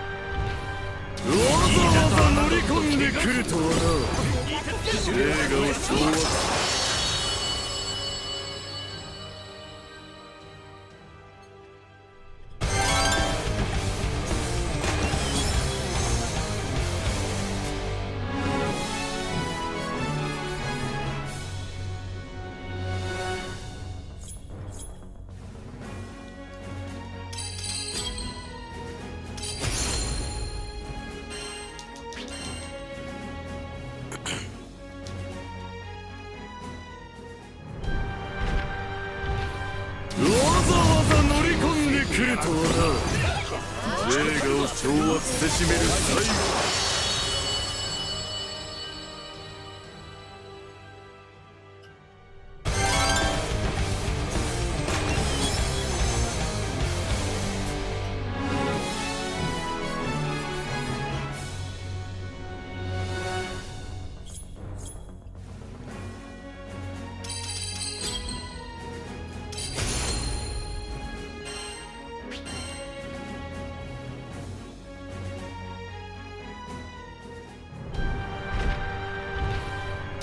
わざわざ乗り込んでくるとはな。映画を掌握来るとはな。映画を掌握せしめる最後。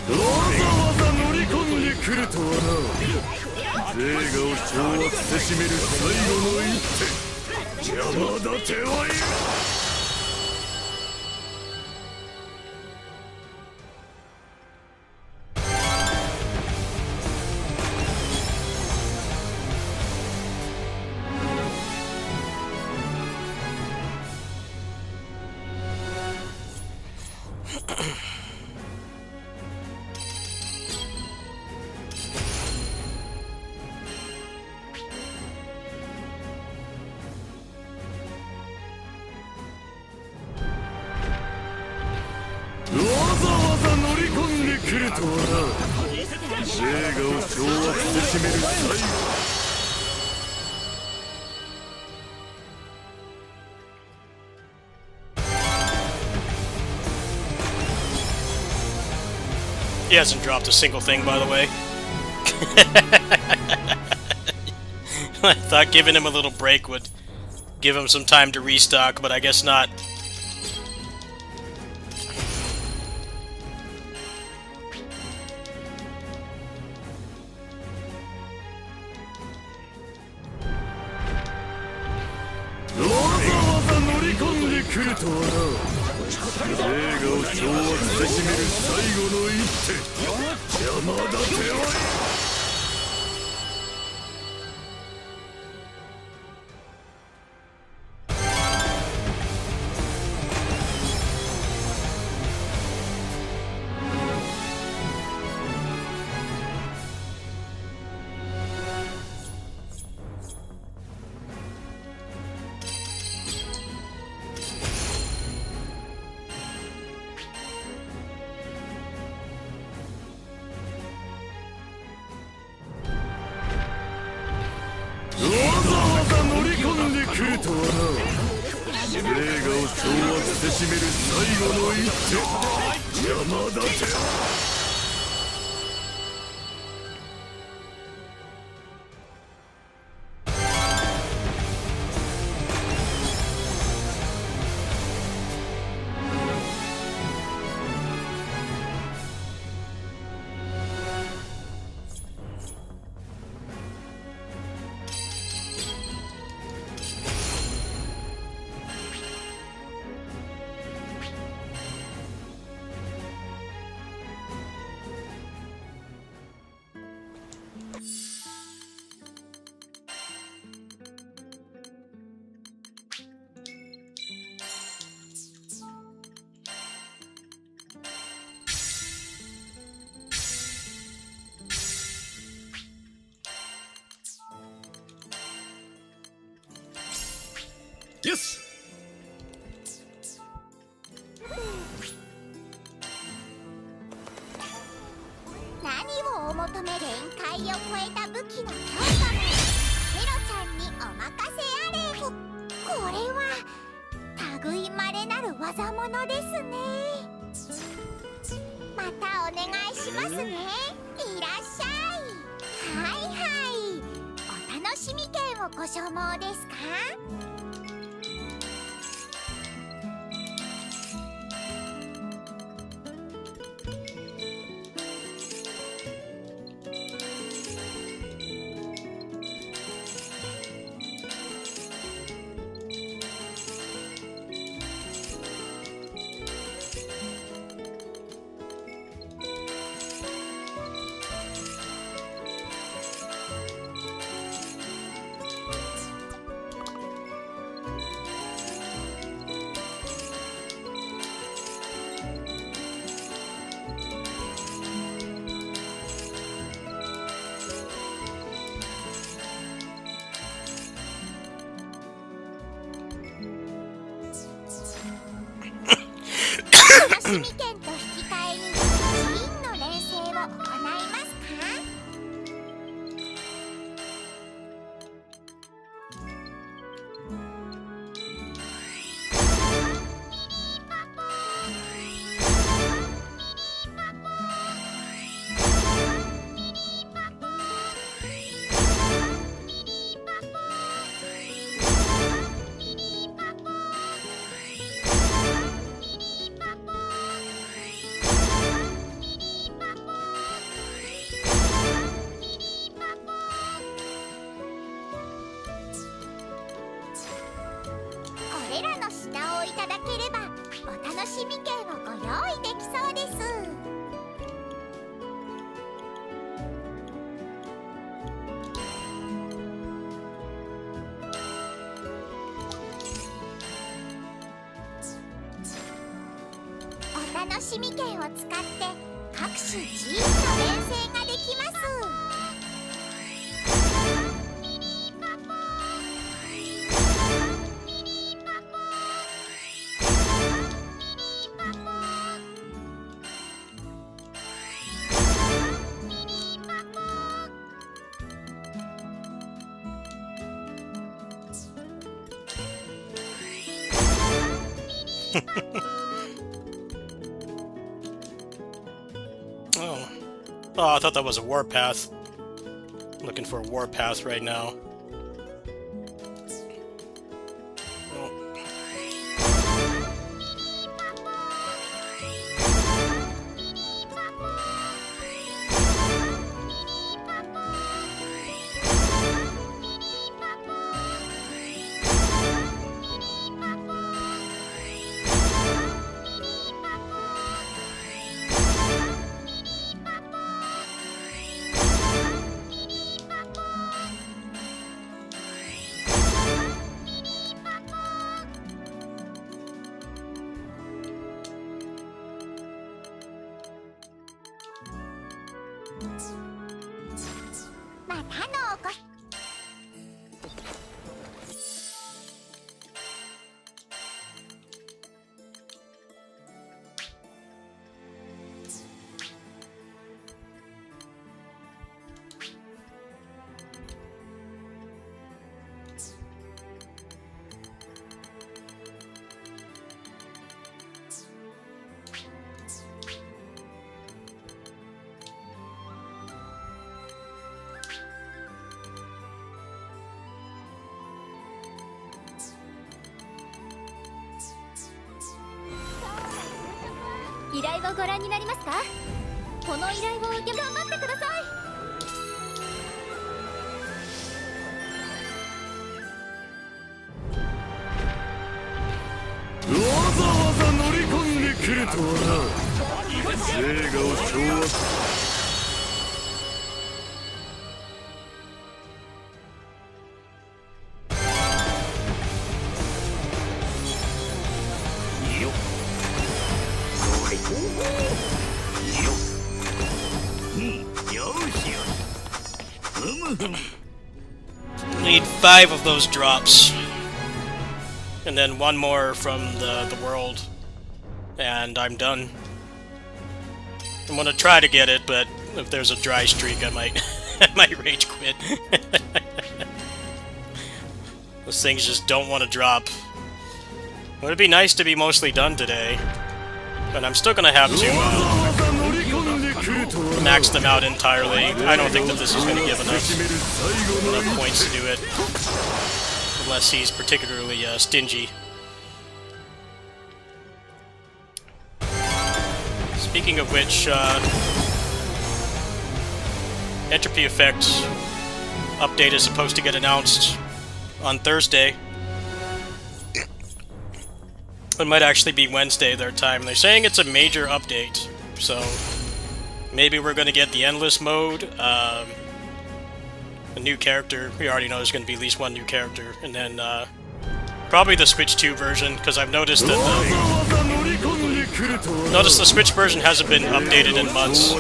わざわざ乗り込んでくるとはな。映画を掌握せしめる最後の一手、山立てはいる。わざわざ乗り込んでくるとはな。映画を掌握せしめる最後。He hasn't dropped a single thing, by the way. I thought giving him a little break would give him some time to restock, but I guess not. しめる最後の一手、山立て。よし。何をお求め、限界を超えた武器の強化もヒロちゃんにお任せあれ。これは類いまれなる技物ですね。またお願いしますね。いらっしゃい。はいはい、お楽しみ券をご所望ですか？楽しみ券と引き換えにジーンの練習を行いますか？これらの品をいただければお楽しみ券をご用意できそうです。お楽しみ券を使って各種 G の連成ができます。Oh, I thought that was a warpath. Looking for a warpath right now. をご覧になりますか？この依頼を受け頑張ってください。わざわざ乗り込んでくるとはな。映画を掌握。Need 5 of those drops. And then 1 more from the world. And I'm done. I'm gonna try to get it, but if there's a dry streak, I might I might rage quit. Those things just don't want to drop. It would be nice to be mostly done today. But I'm still gonna have to max them out entirely. I don't think that this is gonna give enough points to do it. Unless he's particularly stingy. Speaking of which, Entropy Effect update is supposed to get announced on Thursday. It might actually be Wednesday their time. They're saying it's a major update, so maybe we're going to get the Endless mode, a new character. We already know there's going to be at least 1 new character, and then probably the Switch 2 version, because I've noticed that the Switch version hasn't been updated in months.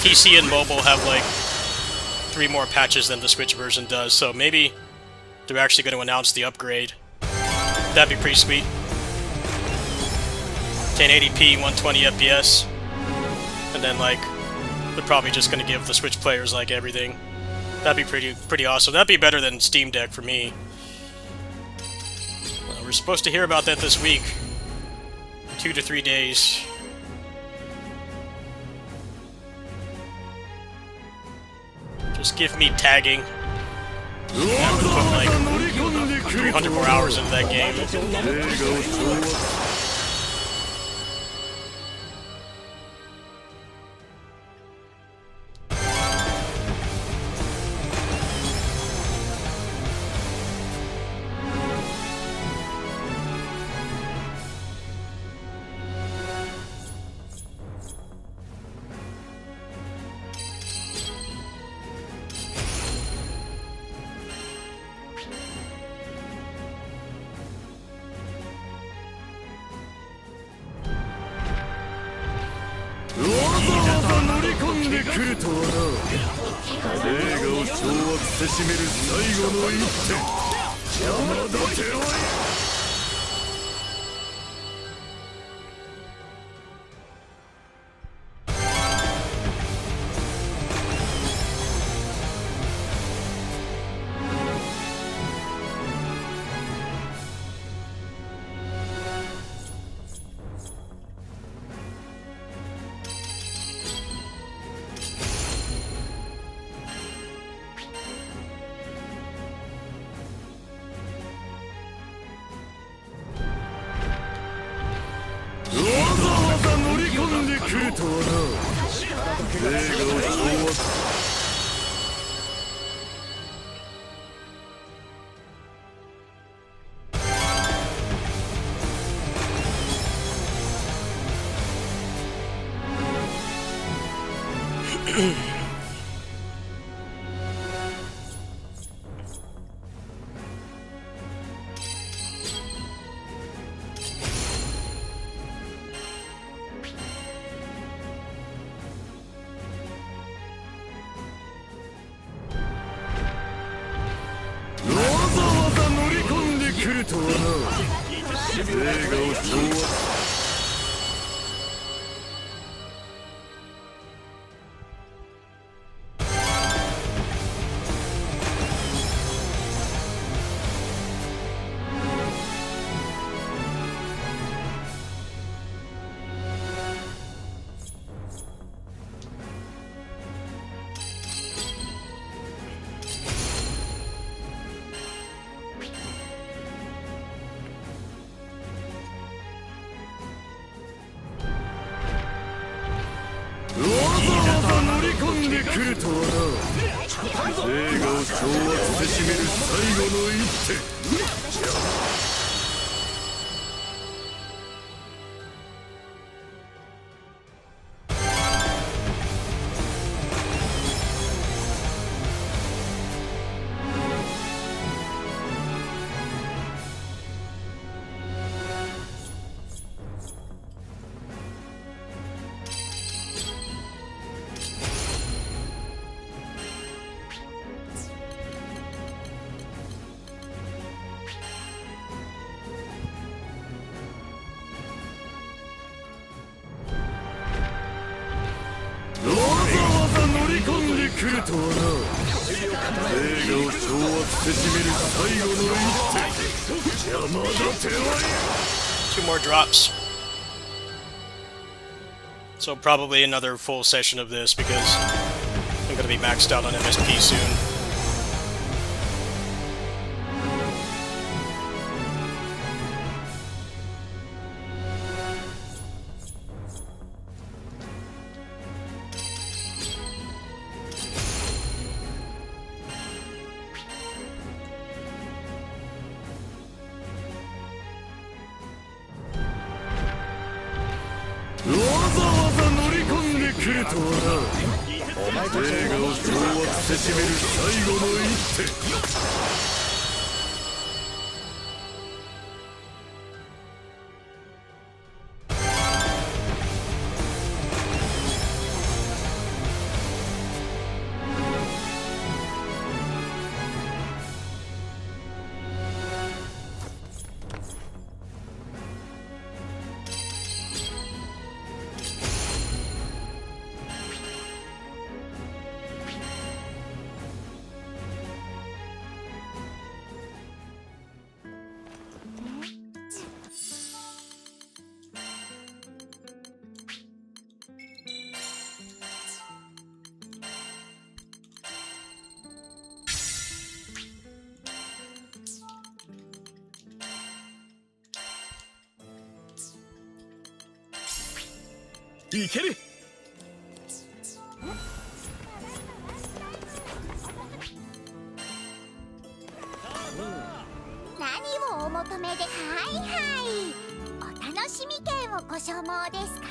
PC and mobile have like 3 more patches than the Switch version does, so maybe they're actually going to announce the upgrade. That'd be pretty sweet. 1080p, 120 FPS, and then like they're probably just going to give the Switch players like everything. That'd be pretty awesome. That'd be better than Steam Deck for me. We're supposed to hear about that this week. 2 to 3 days. Just give me tagging. I have to put like 300 more hours into that game. 込んでくるとはな。映画を掌握せしめる最後の一手。 来るとはな。映画を掌握せしめる最後の一手。邪魔だ手は。 2 more drops. So probably another full session of this because I'm gonna be maxed out on MSP soon.いける。何をお求めで、はいはい。お楽しみ券をご所望ですか？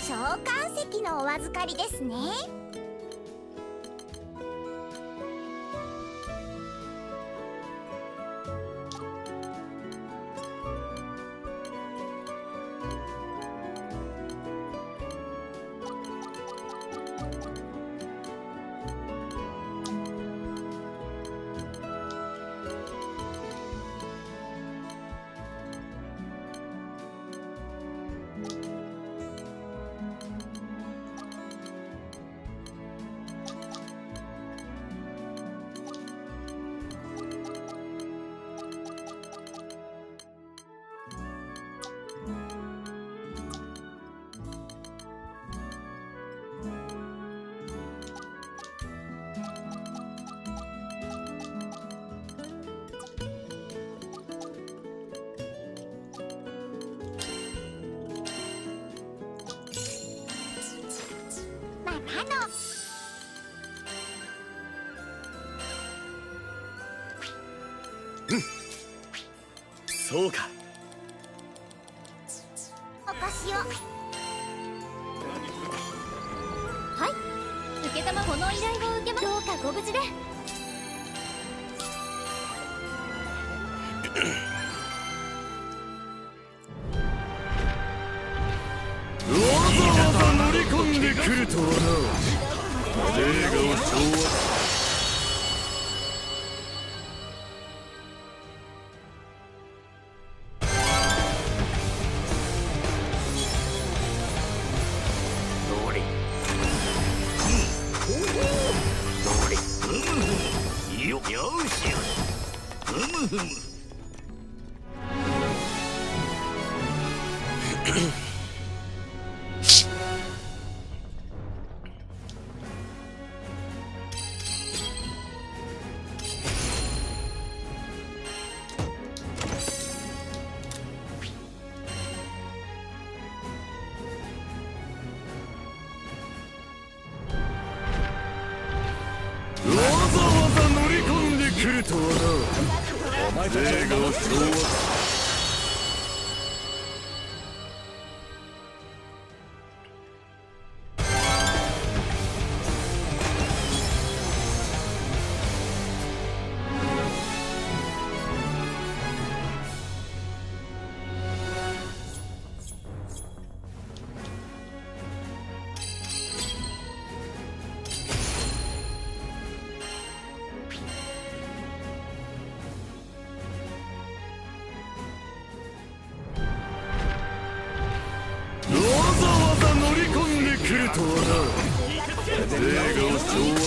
召喚席のお預かりですね。そうか。お越しを。はい、受けたまこの依頼を受けまどうかご無事で。わざわざ乗り込んでくるとはな。映画を掌握。 I ざわざ乗り込んでくるとはな。映画を昭和。わざわざ乗り込んでくるとはな。映画を昭和。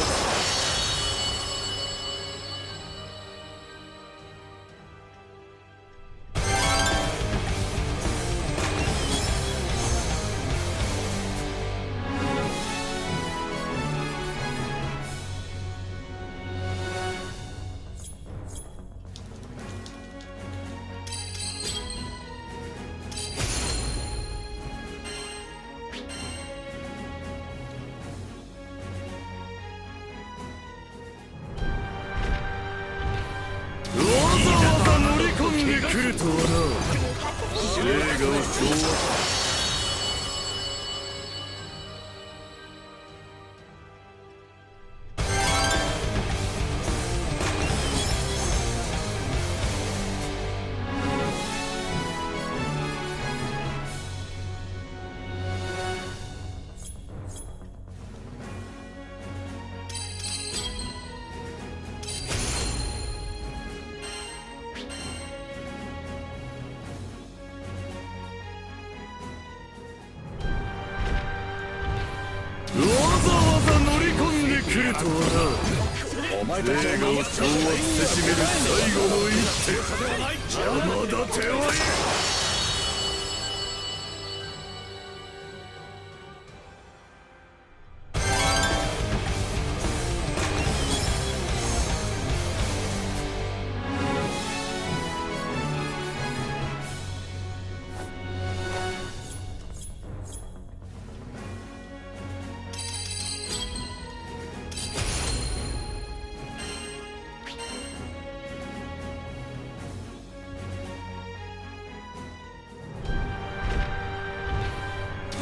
わざわざ乗り込んでくるとはな。映画を昭和。わざわざ乗り込んでくるとはな。映画を昭和せしめる最後の一手。邪魔立てはい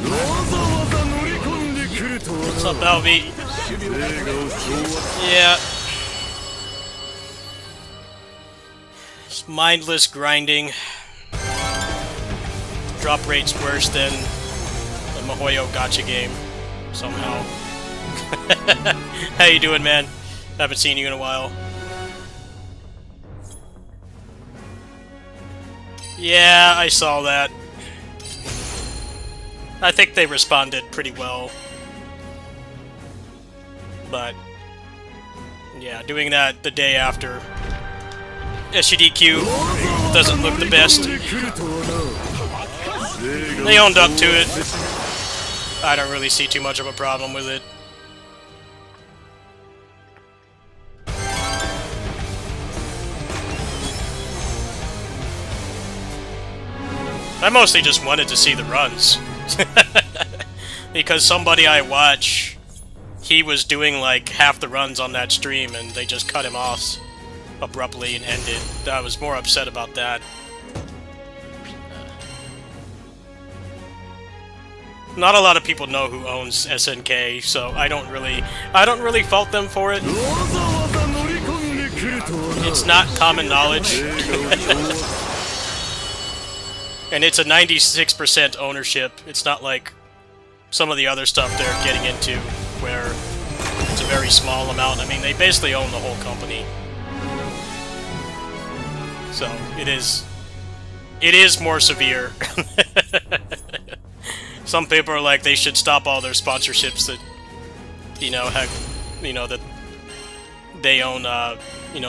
わざわざ乗り込んでくるとはな。 What's up, Alvi? 映画を昭和。 Yeah. Just mindless grinding. Drop rate's worse than the Mihoyo gacha game, somehow. How you doing, man? Haven't seen you in a while. Yeah, I saw that. I think they responded pretty well. But, yeah, doing that the day after SUDQ doesn't look the best. They owned up to it. I don't really see too much of a problem with it. I mostly just wanted to see the runs. Because somebody I watch, he was doing like half the runs on that stream and they just cut him off abruptly and ended. I was more upset about that. Not a lot of people know who owns SNK, so I don't really fault them for it. It's not common knowledge. And it's a 96% ownership. It's not like some of the other stuff they're getting into, where it's a very small amount. I mean, they basically own the whole company. So, it is more severe. Some people are like, they should stop all their sponsorships that, that they own,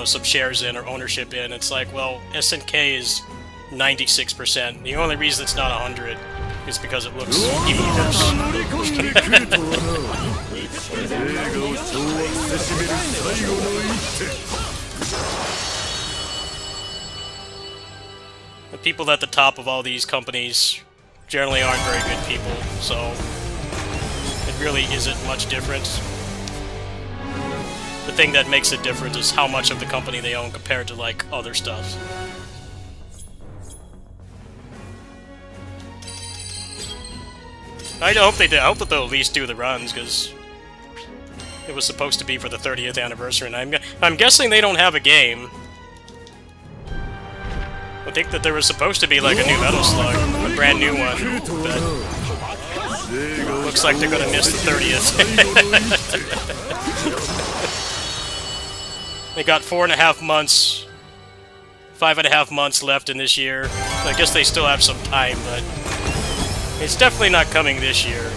some shares in or ownership in. It's like, well, SNK is 96%. The only reason it's not 100 is because it looks even worse. The people at the top of all these companies generally aren't very good people, so it really isn't much difference. The thing that makes it different is how much of the company they own compared to, like, other stuff. I hope they did. I hope that they'll at least do the runs, because it was supposed to be for the 30th anniversary, and I'm guessing they don't have a game. I think that there was supposed to be, like, a new Metal Slug, a brand new one, but looks like they're gonna miss the 30th. They got 4.5 months, 5.5 months left in this year. I guess they still have some time, but it's definitely not coming this year.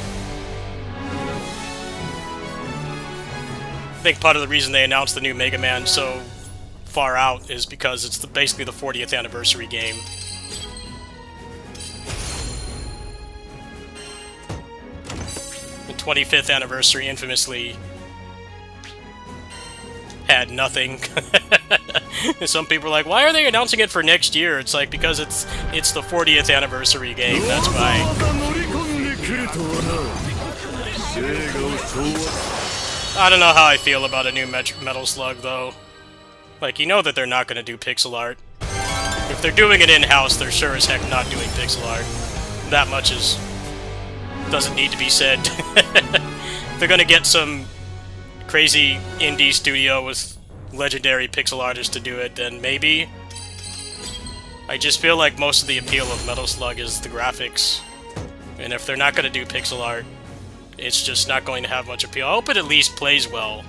I think part of the reason they announced the new Mega Man so far out is because it's basically the 40th anniversary game. The 25th anniversary infamously had nothing. And some people are like, why are they announcing it for next year? It's like, because it's the 40th anniversary game, that's why. I don't know how I feel about a new Metal Slug, though. Like, you know that they're not going to do pixel art. If they're doing it in-house, they're sure as heck not doing pixel art. That much doesn't need to be said. They're going to get some crazy indie studio with legendary pixel artists to do it, then maybe. I just feel like most of the appeal of Metal Slug is the graphics. And if they're not going to do pixel art, it's just not going to have much appeal. I hope it at least plays well.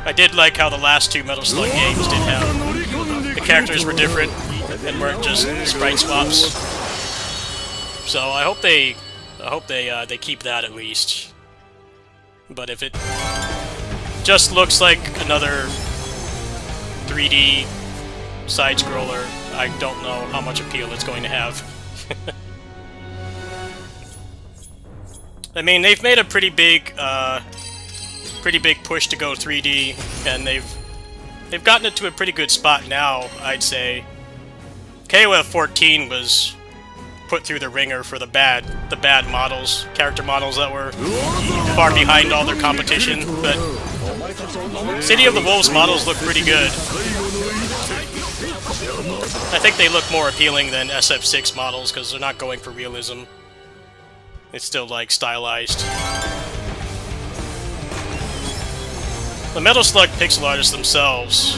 I did like how the last two Metal Slug games did have... The characters were different and weren't just sprite swaps. So I hope they keep that at least. But if it just looks like another 3D side-scroller, I don't know how much appeal it's going to have. I mean, they've made a pretty big push to go 3D, and they've gotten it to a pretty good spot now, I'd say. KOF 14 was put through the ringer for the bad models, character models that were far behind all their competition, but City of the Wolves models look pretty good. I think they look more appealing than SF6 models, because they're not going for realism. It's still, like, stylized. The Metal Slug pixel artists themselves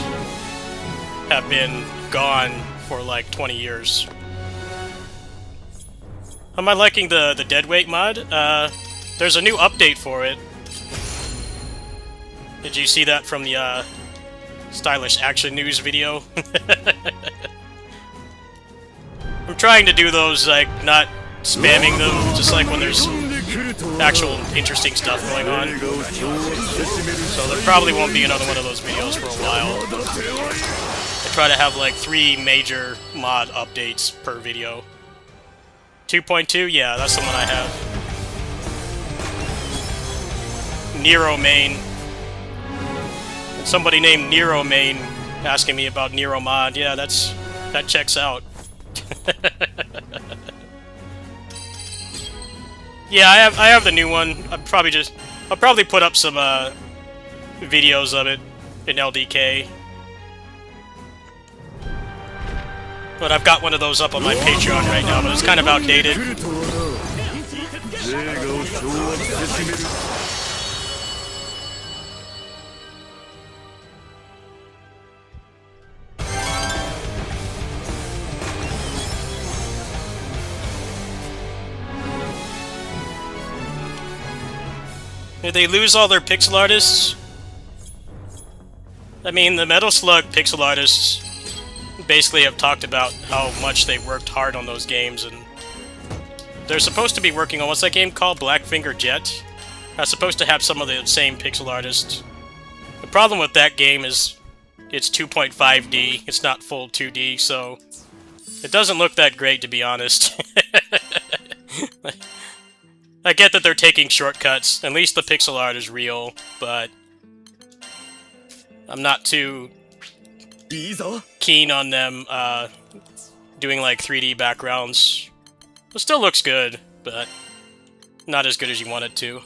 have been gone for, like, 20 years. Am I liking the deadweight mod? There's a new update for it. Did you see that from the, Stylish Action News video? I'm trying to do those, like, not spamming them, just like when there's actual interesting stuff going on. So there probably won't be another one of those videos for a while. I try to have like 3 major mod updates per video. 2.2? Yeah, that's the one I have. Nero main. And somebody named Nero main asking me about Nero mod. Yeah, that checks out. Yeah, I have the new one. I'll probably put up some videos of it in LDK. But I've got one of those up on my Patreon right now, but it's kind of outdated. Did they lose all their pixel artists? I mean, the Metal Slug pixel artists basically have talked about how much they worked hard on those games, and they're supposed to be working on, what's that game called? Blackfinger Jet? That's supposed to have some of the same pixel artists. The problem with that game is it's 2.5D, it's not full 2D, so it doesn't look that great, to be honest. I get that they're taking shortcuts. At least the pixel art is real, but I'm not too keen on them doing like 3D backgrounds. It still looks good, but not as good as you want it to.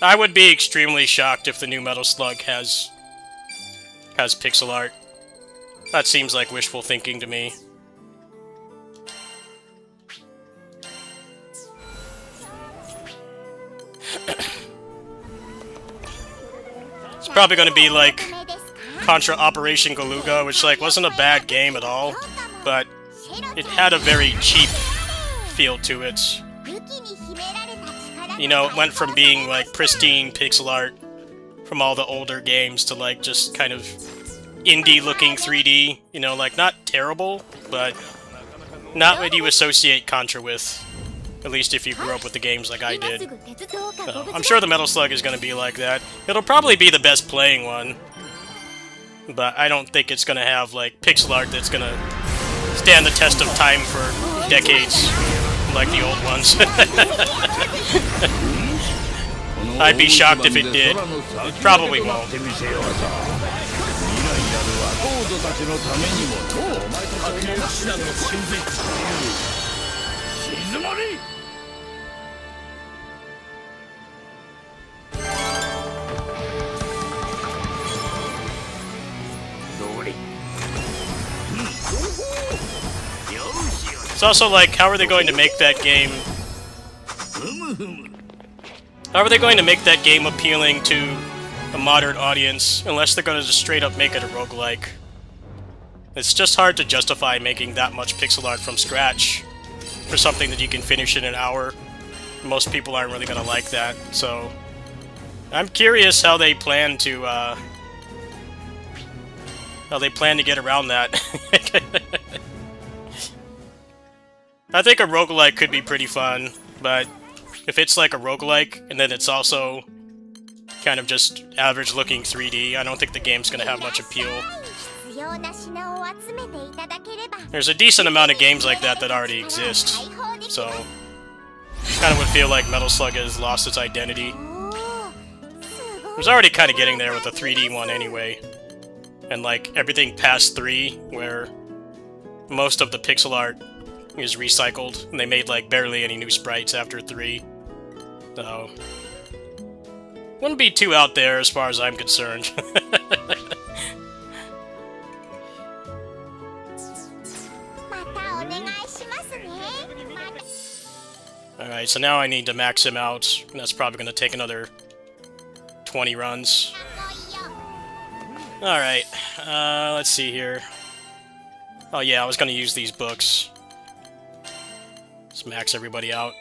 I would be extremely shocked if the new Metal Slug has pixel art. That seems like wishful thinking to me. It's probably going to be like Contra Operation Galuga, which like wasn't a bad game at all, but it had a very cheap feel to it. You know, it went from being like pristine pixel art from all the older games to like just kind of indie-looking 3D. You know, like not terrible, but not what you associate Contra with. At least if you grew up with the games like I did. So, I'm sure the Metal Slug is going to be like that. It'll probably be the best playing one. But I don't think it's going to have like pixel art that's going to stand the test of time for decades, like the old ones. I'd be shocked if it did. It probably won't. It's also like, how are they going to make that game? How are they going to make that game appealing to a modern audience unless they're going to just straight up make it a roguelike? It's just hard to justify making that much pixel art from scratch for something that you can finish in an hour. Most people aren't really going to like that, so I'm curious how they plan to get around that. I think a roguelike could be pretty fun, but if it's like a roguelike and then it's also kind of just average-looking 3D, I don't think the game's going to have much appeal. There's a decent amount of games like that that already exist, so kind of would feel like Metal Slug has lost its identity. It was already kind of getting there with the 3D one anyway, and like everything past 3, where most of the pixel art is recycled, and they made like barely any new sprites after 3, so wouldn't be too out there as far as I'm concerned. Alright, so now I need to max him out, and that's probably going to take another 20 runs. Alright, let's see here. Oh yeah, I was going to use these books. Let's max everybody out.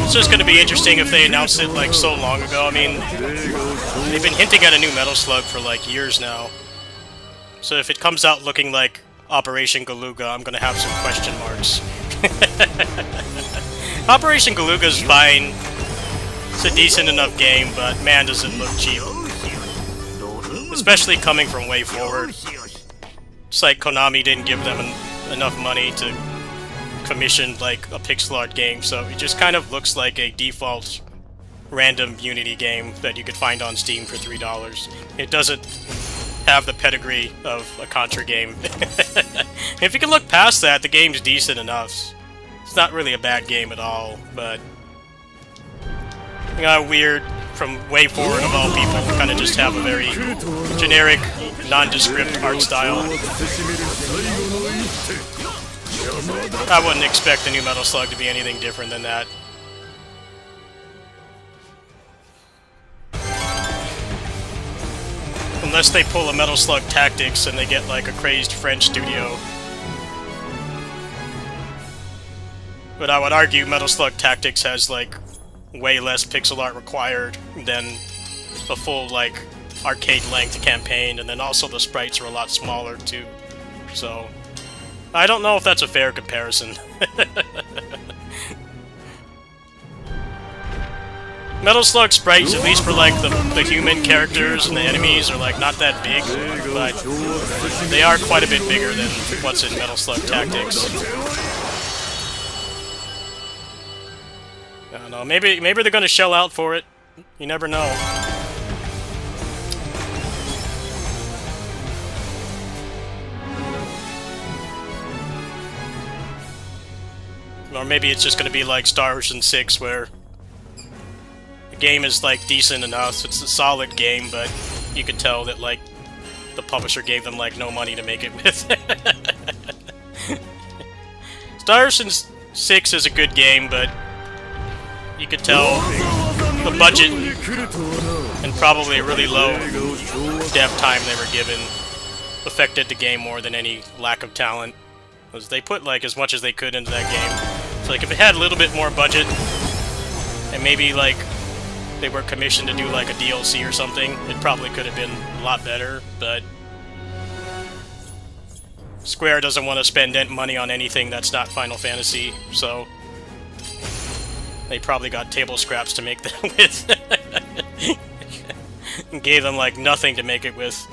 It's just gonna be interesting if they announced it like so long ago. I mean, they've been hinting at a new Metal Slug for like years now. So if it comes out looking like Operation Galuga, I'm gonna have some question marks. Operation Galuga's fine. It's a decent enough game, but man, does it look cheap. Especially coming from Way Forward. It's like Konami didn't give them enough money to commission like a pixel art game, so it just kind of looks like a default random Unity game that you could find on Steam for $3. It doesn't have the pedigree of a Contra game. If you can look past that, the game's decent enough. It's not really a bad game at all, but weird from Way Forward of all people, kind of just have a very generic, nondescript art style. I wouldn't expect the new Metal Slug to be anything different than that. Unless they pull a Metal Slug Tactics and they get like a crazed French studio. But I would argue Metal Slug Tactics has like way less pixel art required than a full like arcade-length campaign, and then also the sprites are a lot smaller too. So I don't know if that's a fair comparison. Metal Slug sprites, at least for like the human characters and the enemies, are like not that big, but they are quite a bit bigger than what's in Metal Slug Tactics. I don't know, maybe they're gonna shell out for it. You never know. Or maybe it's just gonna be like Star Ocean 6, where the game is like decent enough. It's a solid game, but you could tell that like the publisher gave them like no money to make it with. Star Ocean 6 is a good game, but you could tell the budget and probably a really low dev time they were given affected the game more than any lack of talent. Because they put like as much as they could into that game. So like if it had a little bit more budget, and maybe like they were commissioned to do like a DLC or something, it probably could have been a lot better, but Square doesn't want to spend money on anything that's not Final Fantasy, so they probably got table scraps to make that with. And gave them like nothing to make it with.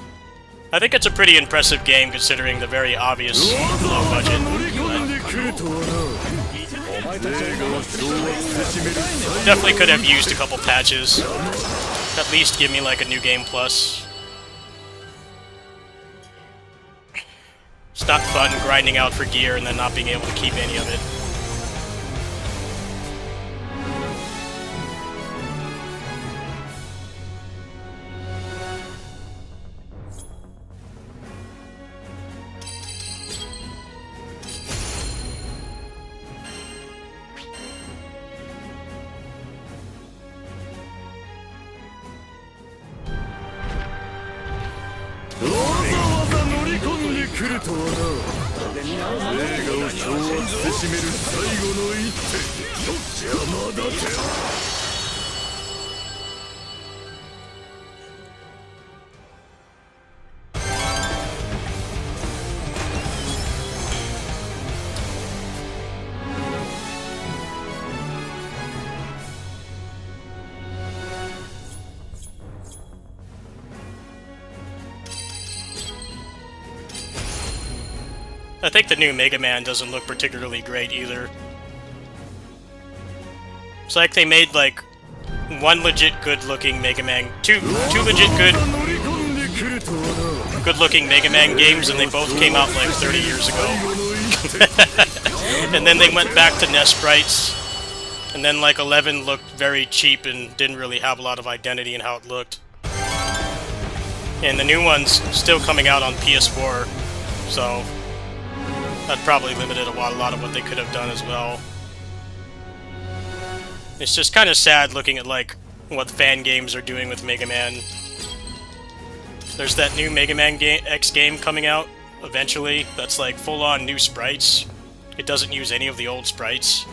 I think it's a pretty impressive game considering the very obvious low budget. Definitely could have used a couple patches. At least give me like a New Game Plus. It's not fun grinding out for gear and then not being able to keep any of it. I think the new Mega Man doesn't look particularly great either. It's like they made like one legit good-looking Mega Man, two legit good-looking Mega Man games, and they both came out like 30 years ago. And then they went back to NES sprites, and then like 11 looked very cheap and didn't really have a lot of identity in how it looked. And the new one's still coming out on PS4, so that probably limited a lot of what they could have done as well. It's just kind of sad looking at like what fan games are doing with Mega Man. There's that new Mega Man X game coming out eventually that's like full-on new sprites. It doesn't use any of the old sprites.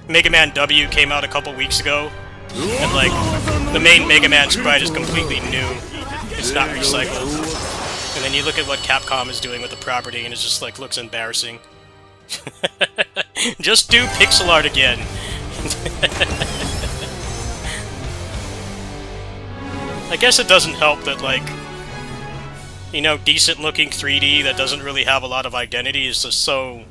Mega Man W came out a couple weeks ago, and like the main Mega Man sprite is completely new. It's not recycled. And then you look at what Capcom is doing with the property, and it just like looks embarrassing. Just do pixel art again. I guess it doesn't help that, like, you know, decent-looking 3D that doesn't really have a lot of identity is just so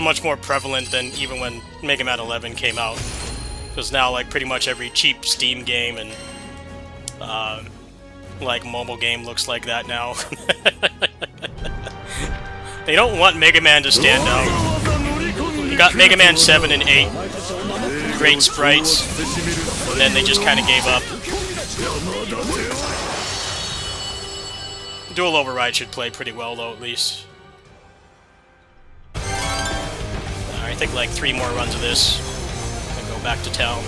much more prevalent than even when Mega Man 11 came out. Because now, like, pretty much every cheap Steam game and, like, mobile game looks like that now. They don't want Mega Man to stand out. You got Mega Man 7 and 8, great sprites, and then they just kind of gave up. Dual Override should play pretty well, though, at least. I think like 3 more runs of this, and go back to town.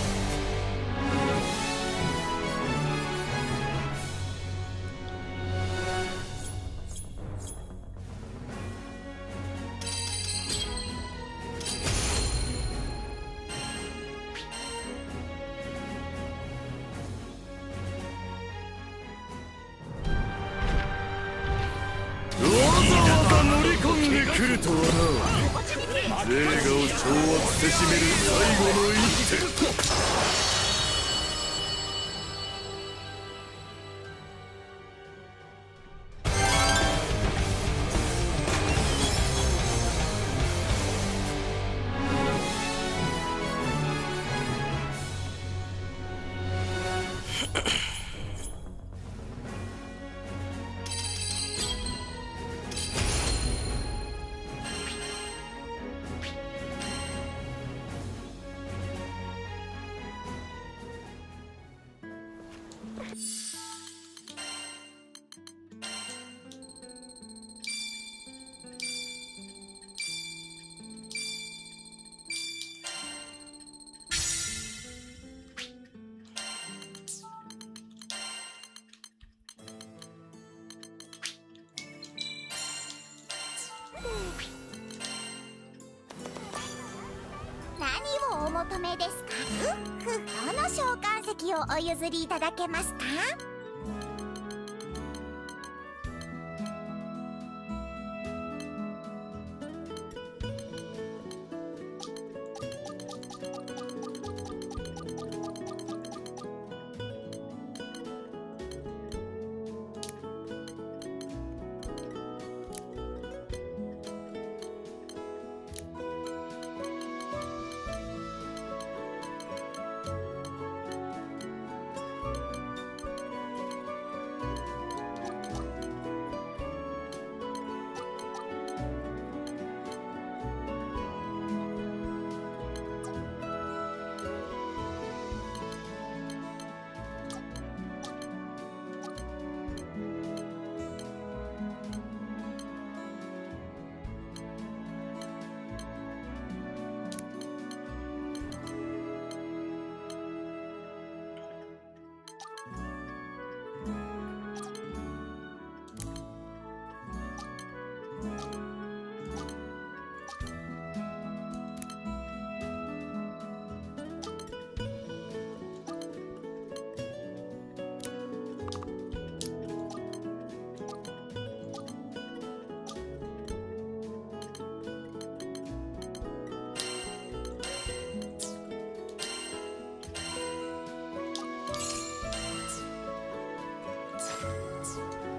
何をお求めですか？どの召喚石をお譲りいただけますか？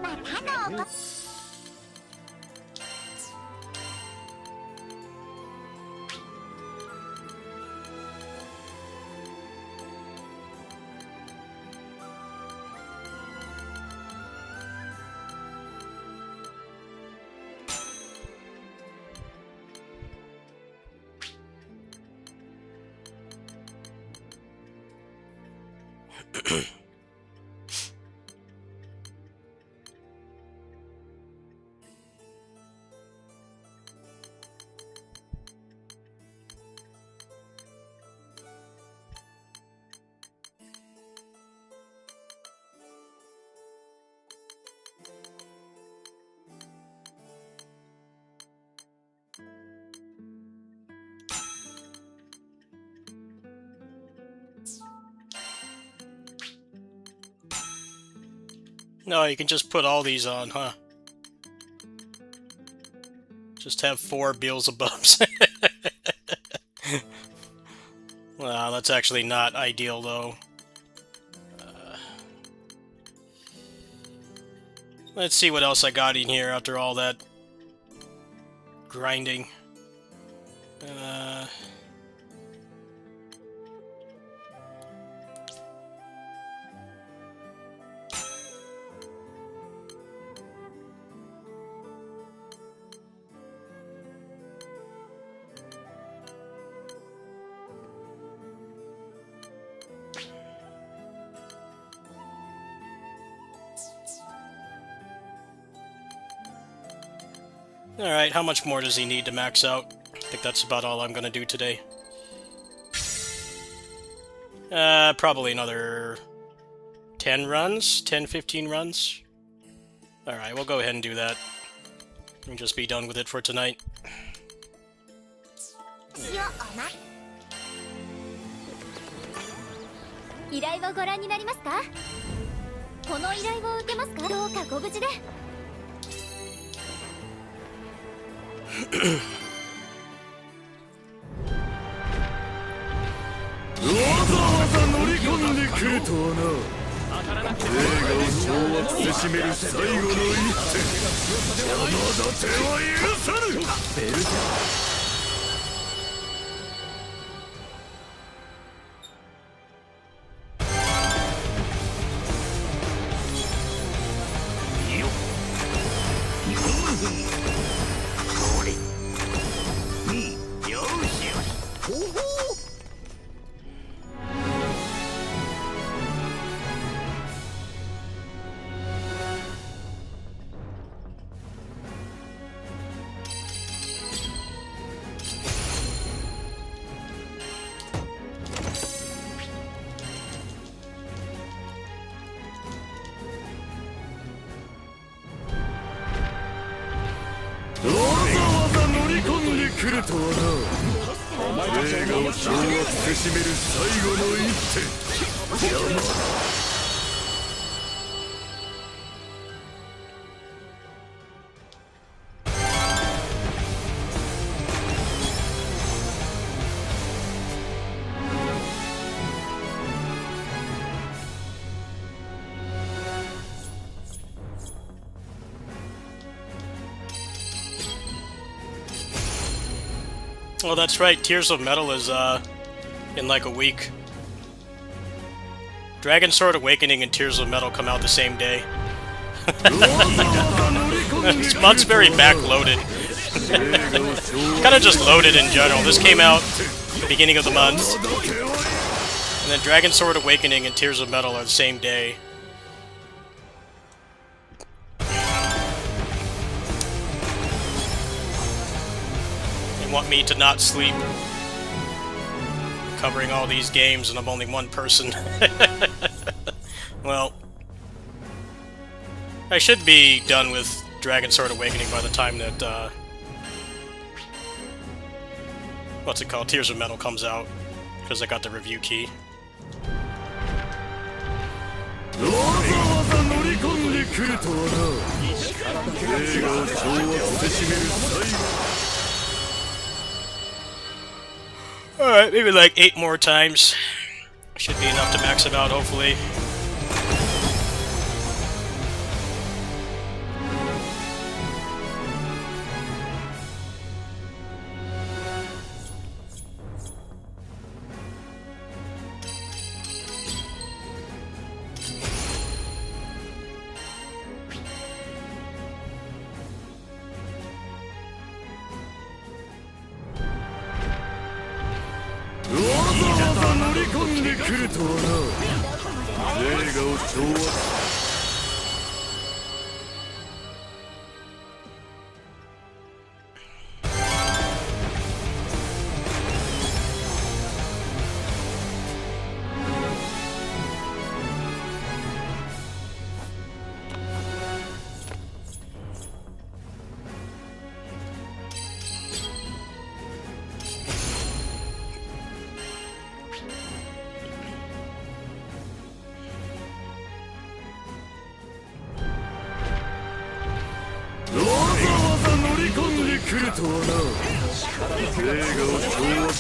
またのおこ No, you can just put all these on, huh? Just have 4 Beelzebubs. Well, that's actually not ideal, though. Let's see what else I got in here after all that grinding. Alright, how much more does he need to max out? I think that's about all I'm gonna do today. Probably another 10 runs? 10, 15 runs? Alright, we'll go ahead and do that. And just be done with it for tonight. 依頼をご覧になりますか？この依頼を受けますか？どうかご無事で。わざわざ乗り込んでくるとはな。映画を掌握せしめる最後の一手。邪魔立ては許さぬ。ベルト。来るとはな。映画を掌握せしめる最後の一手。邪魔。Oh, that's right. Tears of Metal is, in like a week. Dragon Sword Awakening and Tears of Metal come out the same day. This month's very backloaded. Kinda just loaded in general. This came out at the beginning of the month. And then Dragon Sword Awakening and Tears of Metal are the same day. Want me to not sleep covering all these games and I'm only one person. Well, I should be done with Dragon Sword Awakening by the time that what's it called? Tears of Metal comes out, because I got the review key. Alright, maybe like 8 more times. Should be enough to max it out, hopefully. とはな。映画を掌握。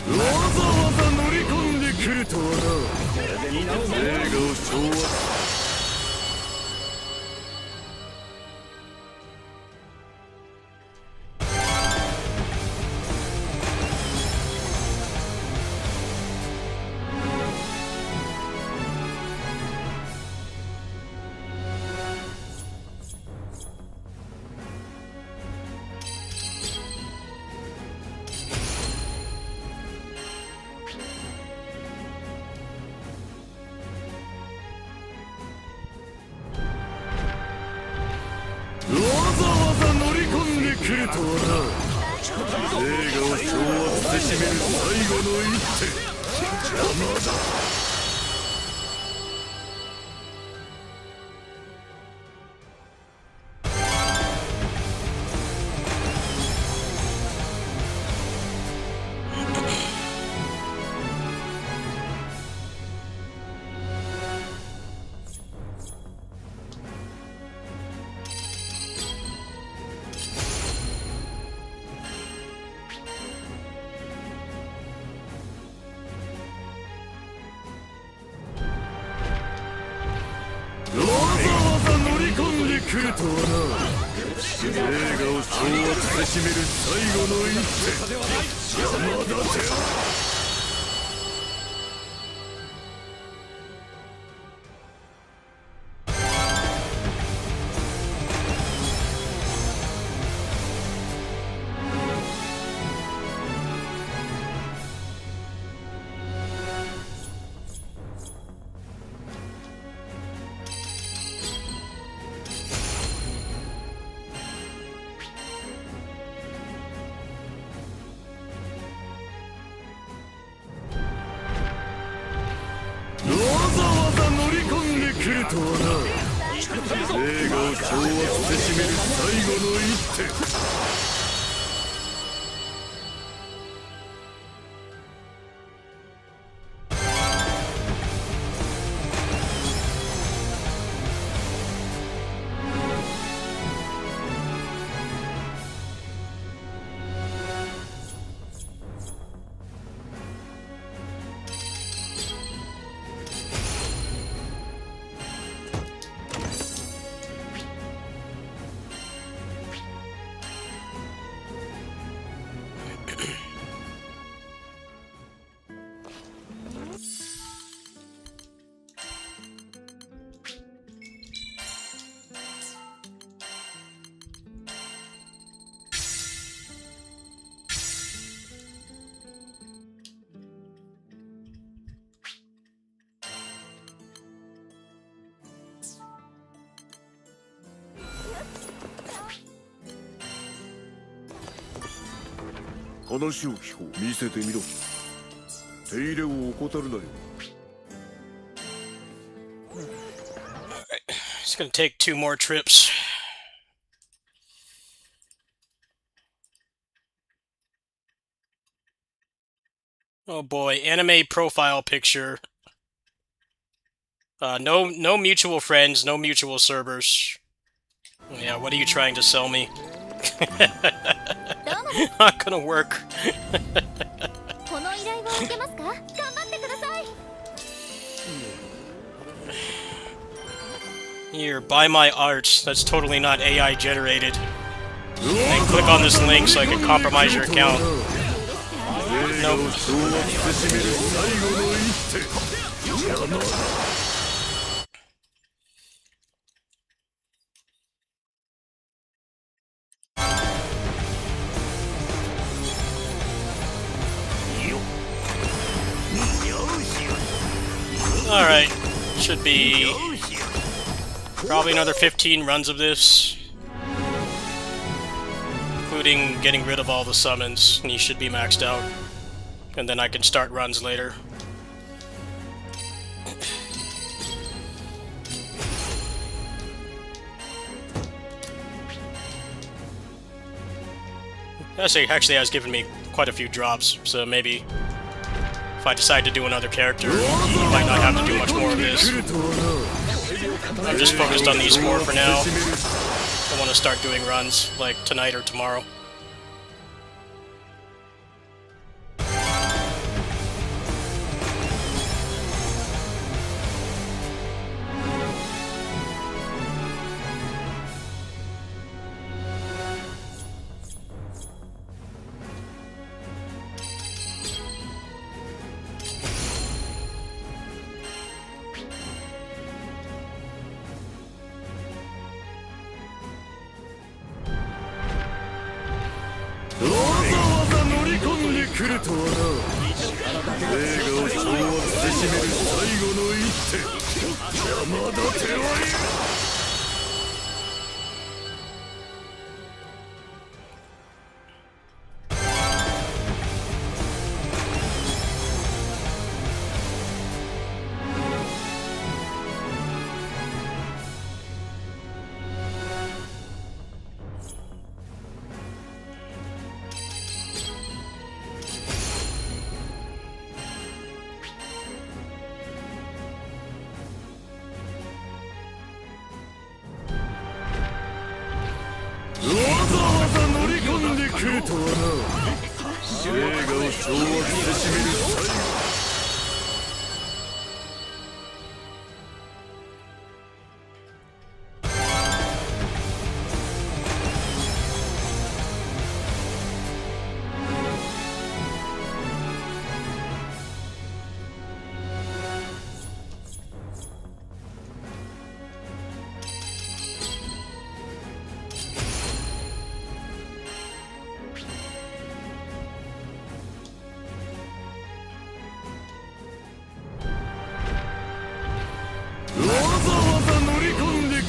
わざわざ乗り込んでくるとはな。映画を掌握。わざわざ乗り込んでくるとはな。映画を掌握せしめる最後の一手。邪魔だ。わざわざ乗り込んでくるとはな。映画を掌握せしめる最後の一手。邪魔だて。わざわざ乗り込んでくるとはな。映画を掌握せしめる最後の一手。話を聞こう。見せてみろ。手入れを怠るなよ。It's gonna take 2 more trips. Oh boy, anime profile picture. No mutual friends, no mutual servers. Yeah, what are you trying to sell me? Not gonna work. Here, buy my art. That's totally not AI generated. And click on this link so I can compromise your account. Nope. Alright. Should be Probably another 15 runs of this, including getting rid of all the summons, and he should be maxed out. And then I can start runs later. Actually has given me quite a few drops, so maybe if I decide to do another character, I might not have to do much more of this. I'm just focused on these 4 for now. I want to start doing runs, like tonight or tomorrow.来るとはな。映画を掌握せしめる最後の一手。山立てはい来るとはな。映画を掌握せしめる最後。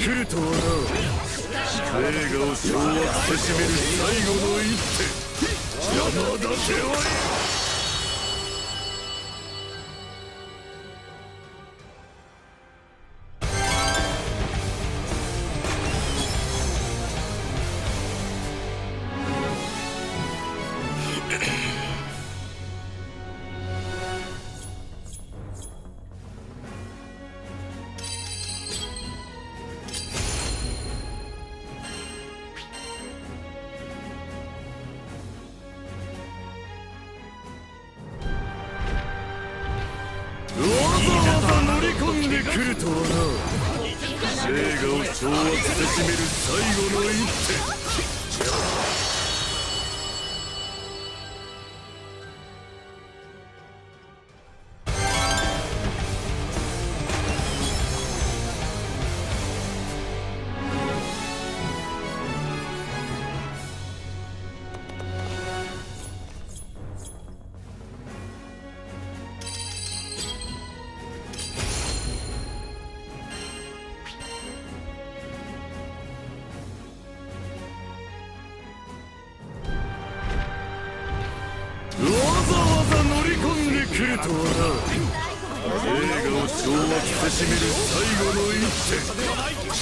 来るとはな。映画を掌握せしめる最後の一手。山立てはい来るとはな。映画を掌握せしめる最後の一手。来るとはな。映画を掌握せしめる最後の一手。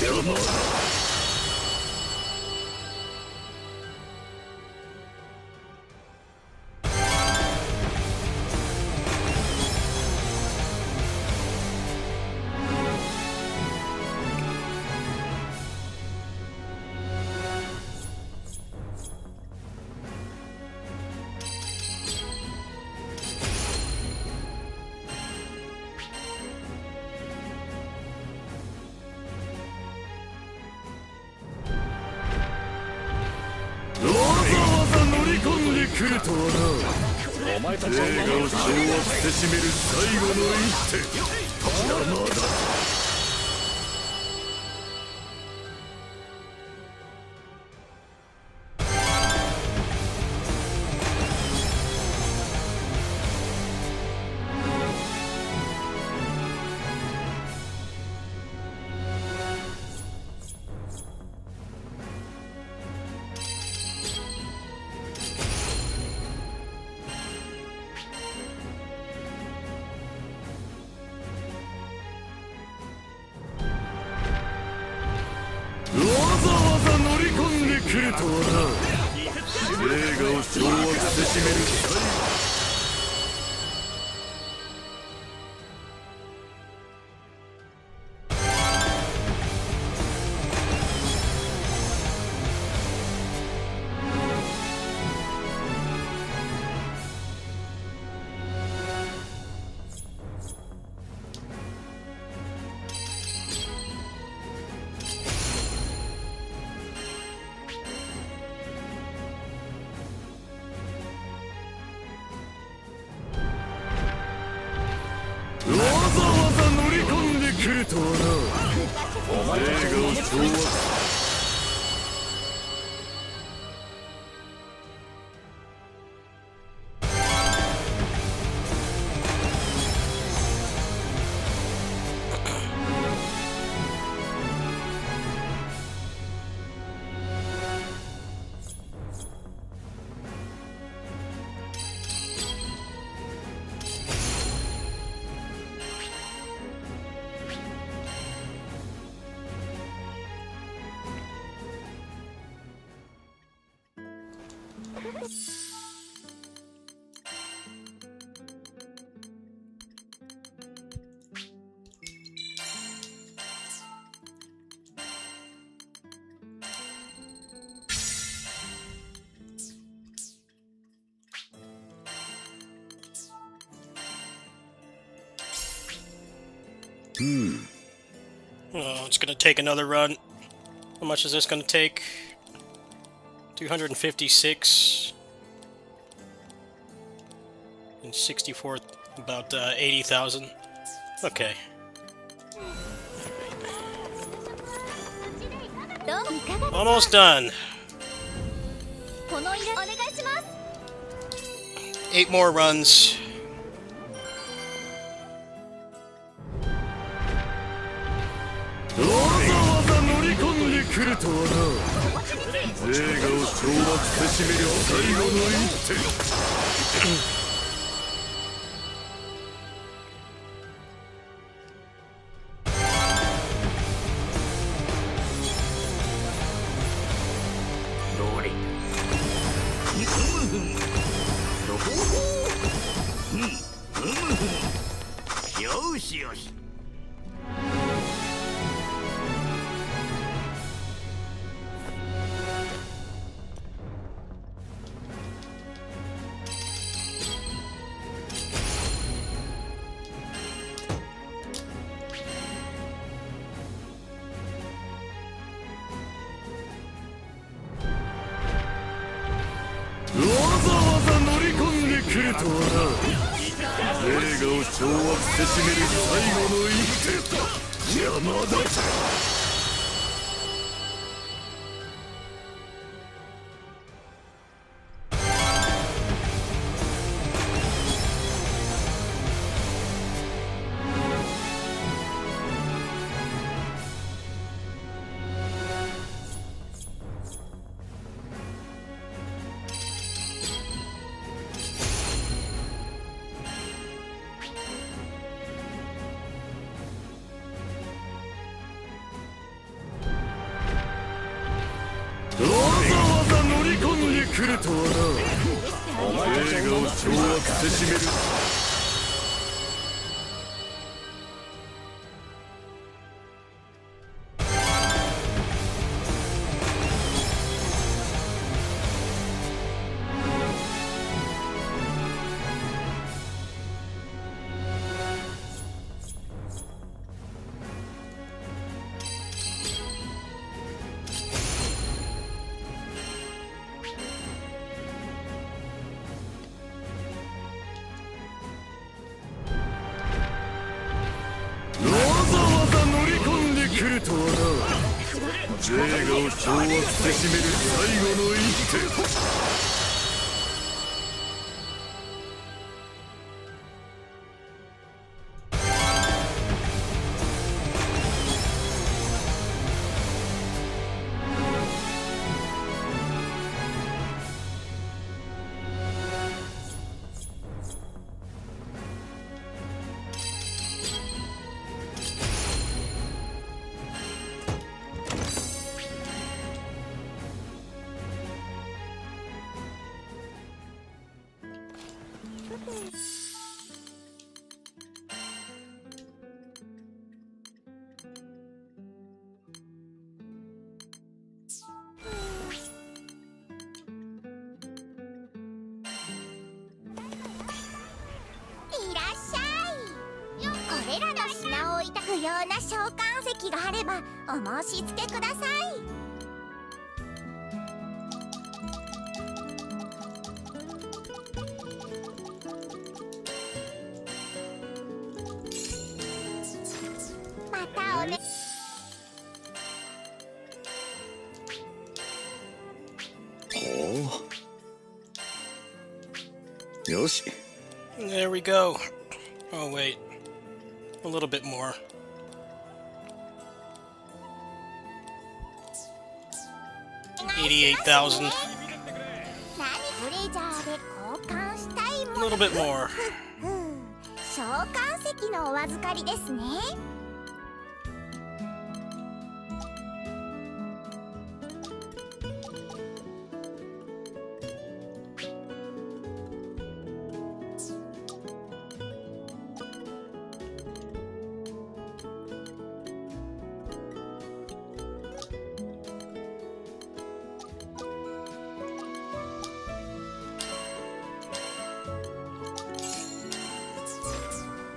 邪魔。来るとはな。映画を掌握せしめる最後の一手。邪魔だ。める最後。わざわざ乗り込んでくるとはな。映画を掌握。Oh, it's gonna take another run. How much is this gonna take? 256 and 64, about 80,000. Okay. Almost done. 8 more runs. いらっしゃい。これらの品を置いた不要な召喚石があればお申し付けください。またおね。およし。 There we go. Oh, wait. A little bit more. $88,000. ブレジャーで交換したいも A の。 little bit more. 召喚石のお預かりですね。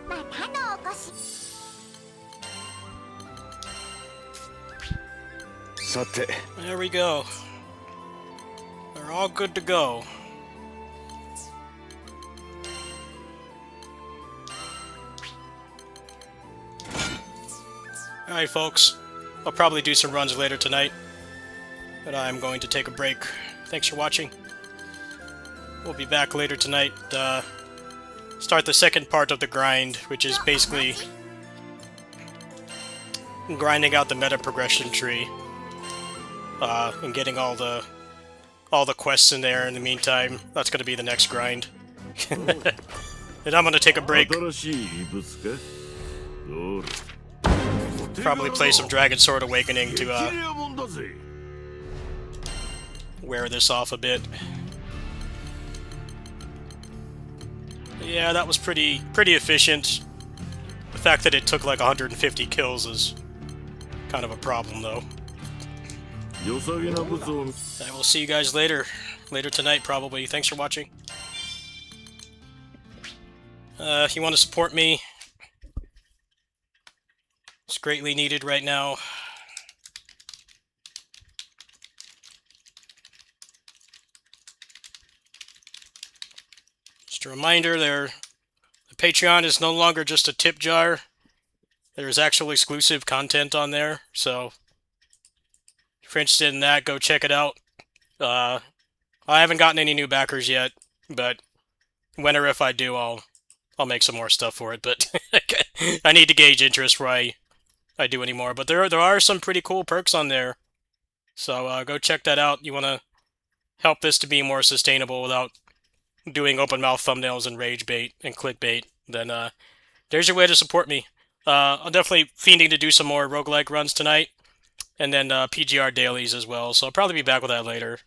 またのお越し。さて、 There we go. They're all good to go. Alright, folks. I'll probably do some runs later tonight. But I'm going to take a break. Thanks for watching. We'll be back later tonight. Start the second part of the grind, which is basically grinding out the meta progression tree. And getting all the quests in there in the meantime. That's going to be the next grind. And I'm going to take a break. 新しい異物か？どれ？ Probably play some Dragon Sword Awakening 激 to レアもんだぜ。 wear this off a bit. Yeah, that was pretty efficient. The fact that it took like 150 kills is kind of a problem, though. 良さげな物を。 I will see you guys later tonight, probably. Thanks for watching. If you want to support me, it's greatly needed right now. Just a reminder, the Patreon is no longer just a tip jar. There's actual exclusive content on there, so if you're interested in that, go check it out. I haven't gotten any new backers yet, but when or if I do, I'll make some more stuff for it. But I need to gauge interest before I do any more. But there are some pretty cool perks on there, so go check that out. You want to help this to be more sustainable without doing open mouth thumbnails and rage bait and clickbait, then there's your way to support me. I'm definitely fiending to do some more roguelike runs tonight, and then PGR dailies as well, so I'll probably be back with that later.